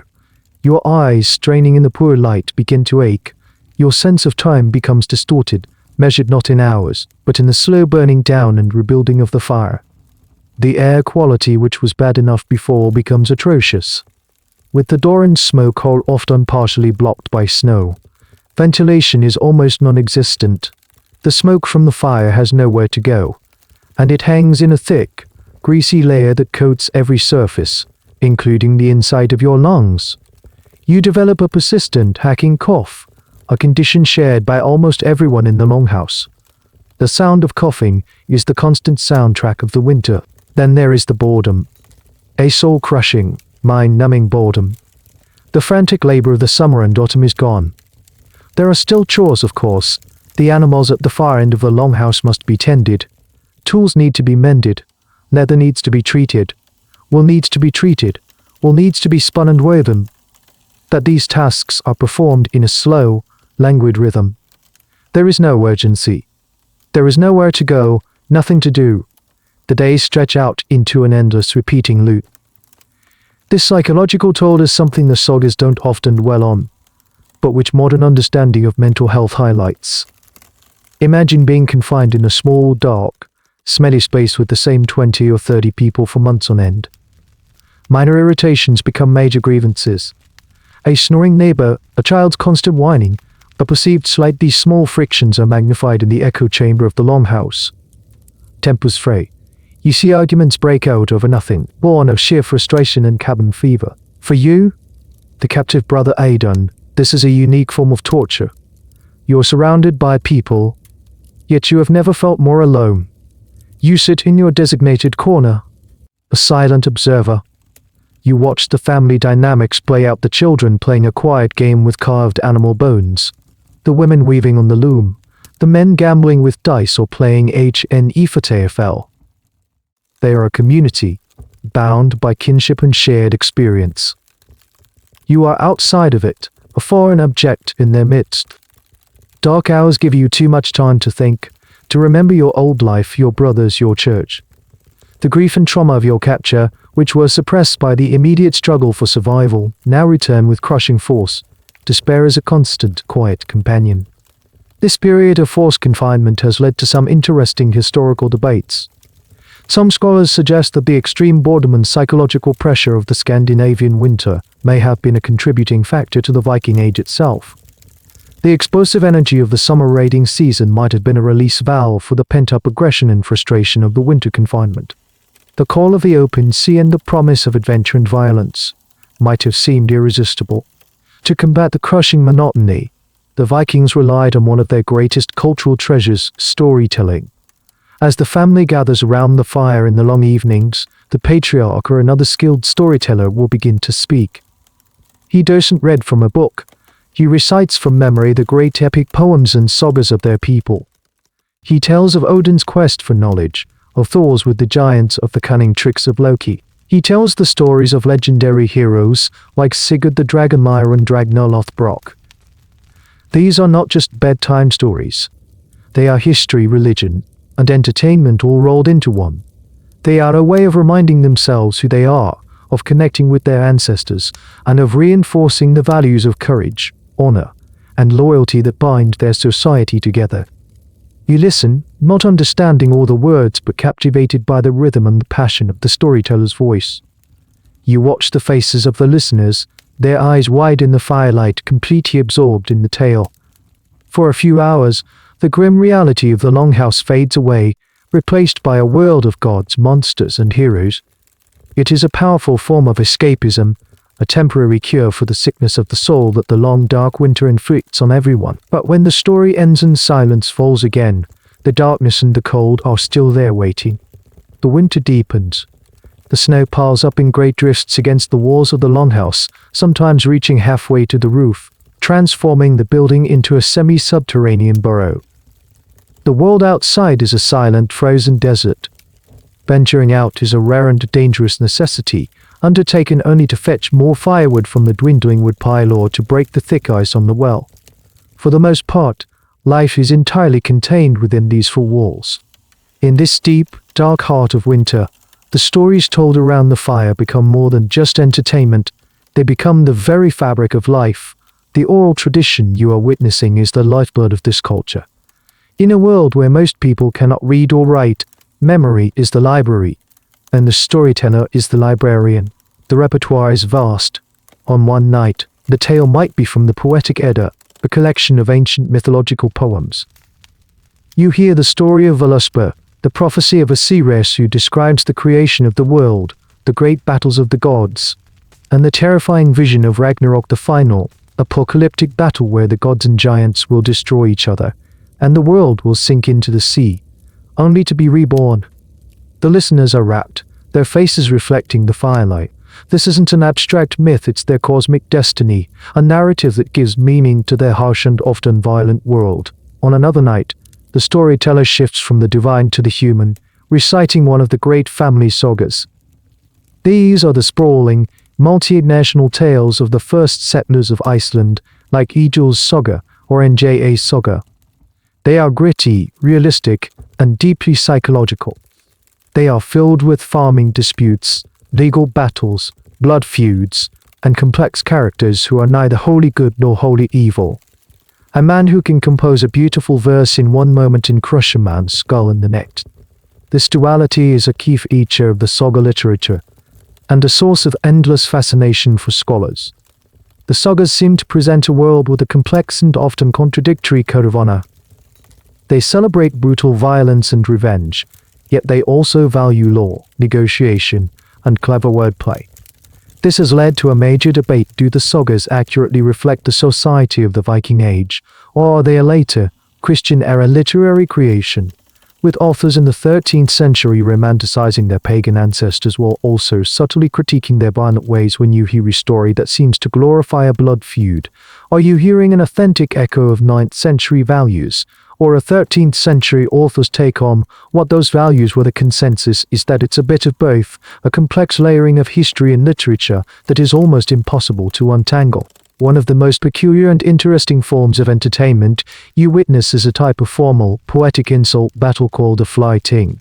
Your eyes, straining in the poor light, begin to ache. Your sense of time becomes distorted, measured not in hours, but in the slow burning down and rebuilding of the fire. The air quality, which was bad enough before, becomes atrocious. With the door and smoke hole often partially blocked by snow, ventilation is almost non-existent. The smoke from the fire has nowhere to go, and it hangs in a thick, greasy layer that coats every surface, including the inside of your lungs. You develop a persistent, hacking cough, a condition shared by almost everyone in the longhouse. The sound of coughing is the constant soundtrack of the winter. Then there is the boredom. A soul-crushing, mind-numbing boredom. The frantic labor of the summer and autumn is gone. There are still chores, of course. The animals at the far end of the longhouse must be tended. Tools need to be mended. Leather needs to be treated. Wool needs to be treated. Wool needs to be spun and woven. That these tasks are performed in a slow, languid rhythm. There is no urgency. There is nowhere to go, nothing to do. The days stretch out into an endless repeating loop. This psychological toll is something the sagas don't often dwell on, but which modern understanding of mental health highlights. Imagine being confined in a small, dark, smelly space with the same 20 or 30 people for months on end. Minor irritations become major grievances. A snoring neighbor, a child's constant whining, a perceived slight. These small frictions are magnified in the echo chamber of the longhouse. Tempers fray. You see arguments break out over nothing, born of sheer frustration and cabin fever. For you, the captive brother Aidan, this is a unique form of torture. You are surrounded by people, yet you have never felt more alone. You sit in your designated corner, a silent observer. You watch the family dynamics play out, the children playing a quiet game with carved animal bones, the women weaving on the loom, the men gambling with dice or playing HNE. They are a community, bound by kinship and shared experience. You are outside of it, a foreign object in their midst. Dark hours give you too much time to think, to remember your old life, your brothers, your church. The grief and trauma of your capture, which were suppressed by the immediate struggle for survival, now return with crushing force. Despair is a constant, quiet companion. This period of forced confinement has led to some interesting historical debates. Some scholars suggest that the extreme boredom and psychological pressure of the Scandinavian winter may have been a contributing factor to the Viking Age itself. The explosive energy of the summer raiding season might have been a release valve for the pent-up aggression and frustration of the winter confinement. The call of the open sea and the promise of adventure and violence might have seemed irresistible. To combat the crushing monotony, the Vikings relied on one of their greatest cultural treasures, storytelling. As the family gathers around the fire in the long evenings, the patriarch or another skilled storyteller will begin to speak. He doesn't read from a book. He recites from memory the great epic poems and sagas of their people. He tells of Odin's quest for knowledge, of Thor's with the giants, of the cunning tricks of Loki. He tells the stories of legendary heroes like Sigurd the Dragonmire and Ragnar Lothbrok. These are not just bedtime stories. They are history, religion, and entertainment all rolled into one. They are a way of reminding themselves who they are, of connecting with their ancestors, and of reinforcing the values of courage, honor, and loyalty that bind their society together. You listen, not understanding all the words but captivated by the rhythm and the passion of the storyteller's voice. You watch the faces of the listeners, their eyes wide in the firelight, completely absorbed in the tale. For a few hours, the grim reality of the longhouse fades away, replaced by a world of gods, monsters, and heroes. It is a powerful form of escapism, a temporary cure for the sickness of the soul that the long dark winter inflicts on everyone. But when the story ends and silence falls again, the darkness and the cold are still there waiting. The winter deepens. The snow piles up in great drifts against the walls of the longhouse, sometimes reaching halfway to the roof, transforming the building into a semi-subterranean burrow. The world outside is a silent, frozen desert. Venturing out is a rare and dangerous necessity, undertaken only to fetch more firewood from the dwindling woodpile or to break the thick ice on the well. For the most part, life is entirely contained within these four walls. In this deep, dark heart of winter, the stories told around the fire become more than just entertainment. They become the very fabric of life. The oral tradition you are witnessing is the lifeblood of this culture. In a world where most people cannot read or write, memory is the library, and the storyteller is the librarian. The repertoire is vast. On one night, the tale might be from the Poetic Edda, a collection of ancient mythological poems. You hear the story of Völuspá, the prophecy of a sea race who describes the creation of the world, the great battles of the gods, and the terrifying vision of Ragnarok, the final, apocalyptic battle where the gods and giants will destroy each other, and the world will sink into the sea, only to be reborn. The listeners are rapt, their faces reflecting the firelight. This isn't an abstract myth, it's their cosmic destiny, a narrative that gives meaning to their harsh and often violent world. On another night, the storyteller shifts from the divine to the human, reciting one of the great family sagas. These are the sprawling, multinational tales of the first settlers of Iceland, like Egil's saga or Nja's saga. They are gritty, realistic, and deeply psychological. They are filled with farming disputes, legal battles, blood feuds, and complex characters who are neither wholly good nor wholly evil. A man who can compose a beautiful verse in one moment and crush a man's skull in the next. This duality is a key feature of the saga literature, and a source of endless fascination for scholars. The sagas seem to present a world with a complex and often contradictory code of honor. They celebrate brutal violence and revenge, yet they also value law, negotiation, and clever wordplay. This has led to a major debate: do the sagas accurately reflect the society of the Viking Age, or are they a later, Christian-era literary creation, with authors in the 13th century romanticizing their pagan ancestors while also subtly critiquing their violent ways? When you hear a story that seems to glorify a blood feud, are you hearing an authentic echo of 9th century values, or a 13th century author's take on what those values were? The consensus is that it's a bit of both, a complex layering of history and literature that is almost impossible to untangle. One of the most peculiar and interesting forms of entertainment you witness is a type of formal, poetic insult battle called a fly-ting.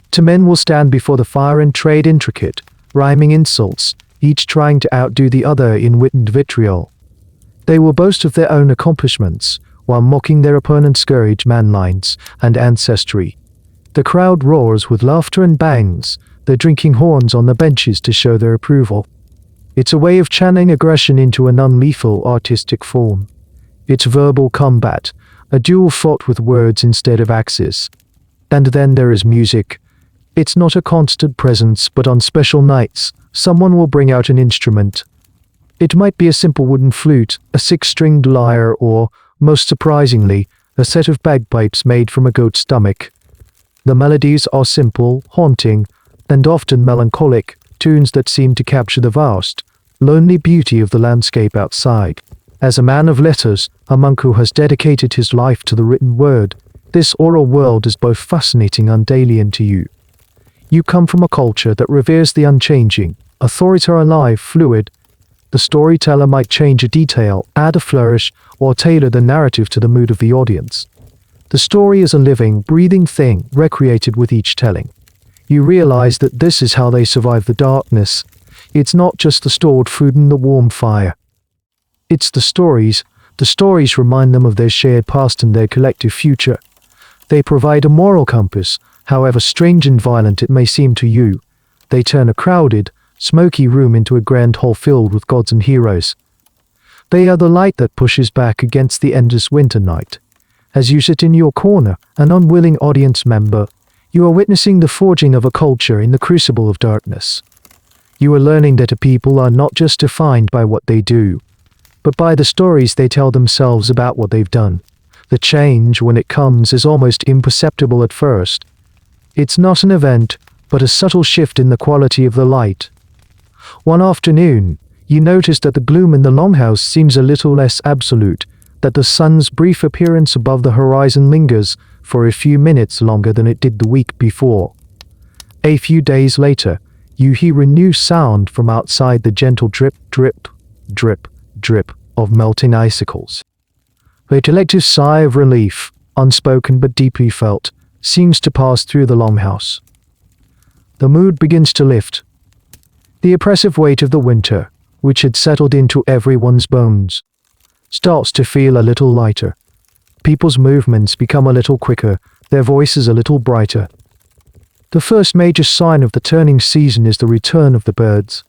Two men will stand before the fire and trade intricate, rhyming insults, each trying to outdo the other in wit and vitriol. They will boast of their own accomplishments, while mocking their opponent's courage, manlines, and ancestry. The crowd roars with laughter and bangs, their drinking horns on the benches to show their approval. It's a way of channeling aggression into a non-lethal artistic form. It's verbal combat, a duel fought with words instead of axes. And then there is music. It's not a constant presence, but on special nights, someone will bring out an instrument. It might be a simple wooden flute, a six-stringed lyre, or, most surprisingly, a set of bagpipes made from a goat's stomach. The melodies are simple, haunting, and often melancholic, tunes that seem to capture the vast, lonely beauty of the landscape outside. As a man of letters, a monk who has dedicated his life to the written word, this oral world is both fascinating and alien to you. You come from a culture that reveres the unchanging, authorities are alive, fluid. The storyteller might change a detail, add a flourish, or tailor the narrative to the mood of the audience. The story is a living, breathing thing, recreated with each telling. You realize that this is how they survive the darkness. It's not just the stored food and the warm fire. It's the stories. The stories remind them of their shared past and their collective future. They provide a moral compass, however strange and violent it may seem to you. They turn a crowded, smoky room into a grand hall filled with gods and heroes. They are the light that pushes back against the endless winter night. As you sit in your corner, an unwilling audience member, you are witnessing the forging of a culture in the crucible of darkness. You are learning that a people are not just defined by what they do, but by the stories they tell themselves about what they've done. The change, when it comes, is almost imperceptible at first. It's not an event, but a subtle shift in the quality of the light. One afternoon, you notice that the gloom in the longhouse seems a little less absolute, that the sun's brief appearance above the horizon lingers for a few minutes longer than it did the week before. A few days later, you hear a new sound from outside, the gentle drip, drip, drip, drip of melting icicles. A collective sigh of relief, unspoken but deeply felt, seems to pass through the longhouse. The mood begins to lift. The oppressive weight of the winter, which had settled into everyone's bones, starts to feel a little lighter. People's movements become a little quicker, their voices a little brighter. The first major sign of the turning season is the return of the birds.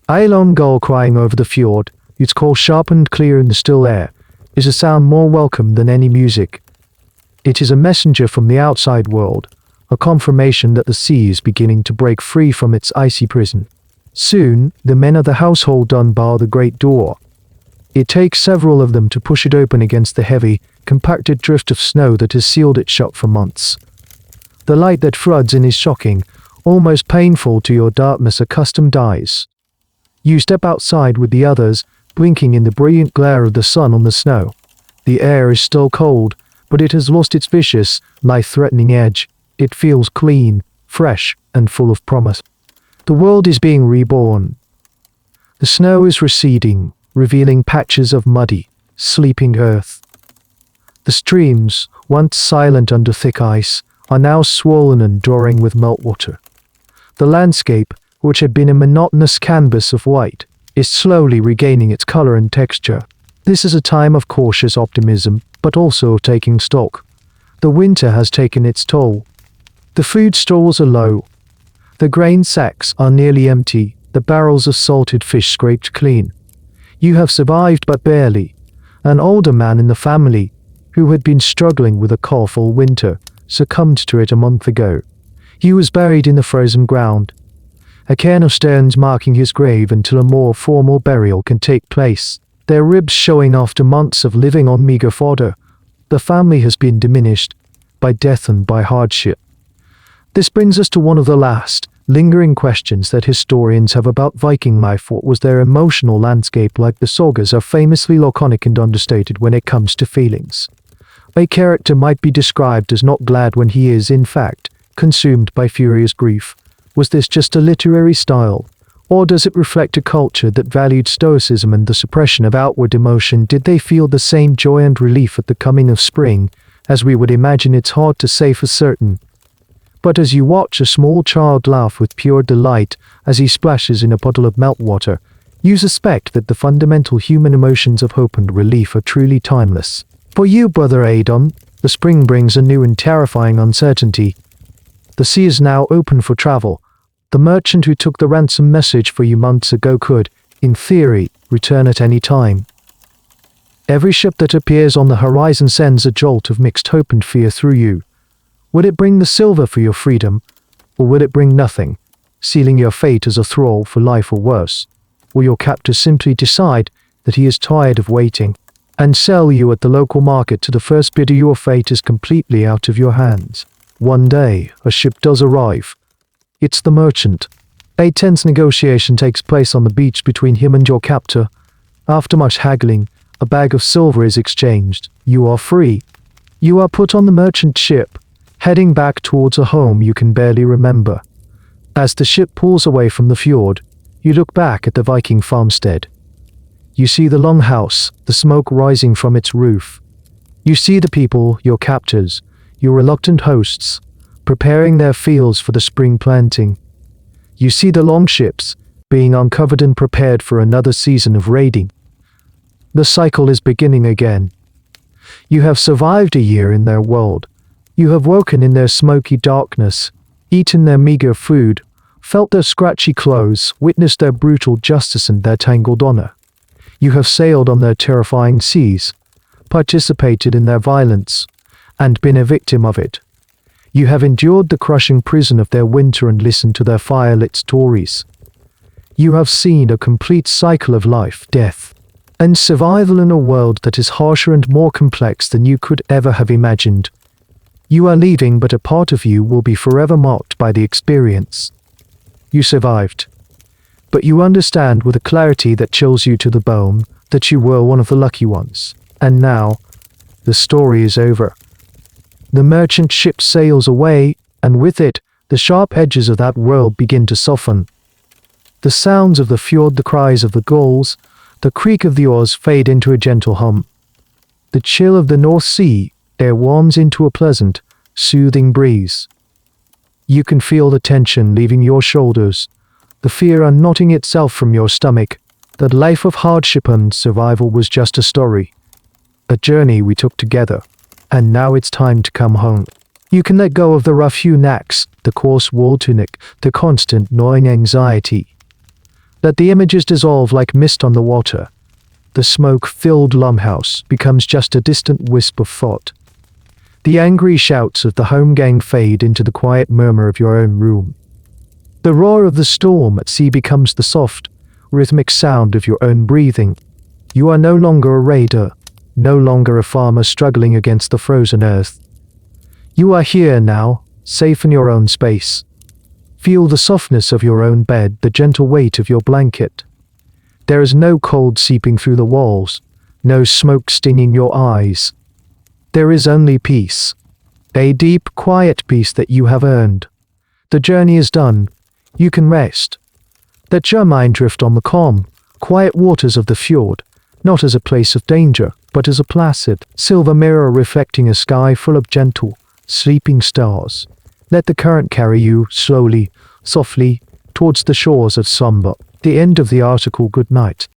A lone gull crying over the fjord, its call sharp and clear in the still air, is a sound more welcome than any music. It is a messenger from the outside world, a confirmation that the sea is beginning to break free from its icy prison. Soon, the men of the household unbar the great door. It takes several of them to push it open against the heavy, compacted drift of snow that has sealed it shut for months. The light that floods in is shocking, almost painful to your darkness-accustomed eyes. You step outside with the others, blinking in the brilliant glare of the sun on the snow. The air is still cold, but it has lost its vicious, life-threatening edge. It feels clean, fresh, and full of promise. The world is being reborn. The snow is receding, revealing patches of muddy, sleeping earth. The streams, once silent under thick ice, are now swollen and drawing with meltwater. The landscape, which had been a monotonous canvas of white, is slowly regaining its color and texture. This is a time of cautious optimism, but also of taking stock. The winter has taken its toll. The food stores are low. The grain sacks are nearly empty, the barrels of salted fish scraped clean. You have survived but barely. An older man in the family, who had been struggling with a cough all winter, succumbed to it a month ago. He was buried in the frozen ground. A cairn of stones marking his grave until a more formal burial can take place, their ribs showing after months of living on meager fodder. The family has been diminished by death and by hardship. This brings us to one of the last, lingering questions that historians have about Viking life. What was their emotional landscape like? The sagas are famously laconic and understated when it comes to feelings. A character might be described as not glad when he is, in fact, consumed by furious grief. Was this just a literary style? Or does it reflect a culture that valued stoicism and the suppression of outward emotion? Did they feel the same joy and relief at the coming of spring as we would imagine? It's hard to say for certain. But as you watch a small child laugh with pure delight as he splashes in a puddle of meltwater, you suspect that the fundamental human emotions of hope and relief are truly timeless. For you, Brother Adon, the spring brings a new and terrifying uncertainty. The sea is now open for travel. The merchant who took the ransom message for you months ago could, in theory, return at any time. Every ship that appears on the horizon sends a jolt of mixed hope and fear through you. Will it bring the silver for your freedom, or will it bring nothing, sealing your fate as a thrall for life or worse? Will your captor simply decide that he is tired of waiting and sell you at the local market to the first bidder? Your fate is completely out of your hands. One day, a ship does arrive. It's the merchant. A tense negotiation takes place on the beach between him and your captor. After much haggling, a bag of silver is exchanged. You are free. You are put on the merchant ship, heading back towards a home you can barely remember. As the ship pulls away from the fjord, you look back at the Viking farmstead. You see the longhouse, the smoke rising from its roof. You see the people, your captors, your reluctant hosts, preparing their fields for the spring planting. You see the longships being uncovered and prepared for another season of raiding. The cycle is beginning again. You have survived a year in their world. You have woken in their smoky darkness, eaten their meager food, felt their scratchy clothes, witnessed their brutal justice and their tangled honor. You have sailed on their terrifying seas, participated in their violence, and been a victim of it. You have endured the crushing prison of their winter and listened to their firelit stories. You have seen a complete cycle of life, death, and survival in a world that is harsher and more complex than you could ever have imagined. You are leaving, but a part of you will be forever marked by the experience. You survived. But you understand with a clarity that chills you to the bone that you were one of the lucky ones. And now, the story is over. The merchant ship sails away, and with it, the sharp edges of that world begin to soften. The sounds of the fjord, the cries of the gulls, the creak of the oars fade into a gentle hum. The chill of the North Sea air warms into a pleasant, soothing breeze. You can feel the tension leaving your shoulders, the fear unknotting itself from your stomach, that life of hardship and survival was just a story, a journey we took together, and now it's time to come home. You can let go of the rough-hewn knacks, the coarse wool tunic, the constant gnawing anxiety. Let the images dissolve like mist on the water. The smoke-filled lumhouse becomes just a distant wisp of thought. The angry shouts of the home gang fade into the quiet murmur of your own room. The roar of the storm at sea becomes the soft, rhythmic sound of your own breathing. You are no longer a raider, no longer a farmer struggling against the frozen earth. You are here now, safe in your own space. Feel the softness of your own bed, the gentle weight of your blanket. There is no cold seeping through the walls, no smoke stinging your eyes. There is only peace, a deep, quiet peace that you have earned. The journey is done. You can rest. Let your mind drift on the calm, quiet waters of the fjord, not as a place of danger, but as a placid, silver mirror reflecting a sky full of gentle, sleeping stars. Let the current carry you, slowly, softly, towards the shores of slumber. The end of the article. Good night.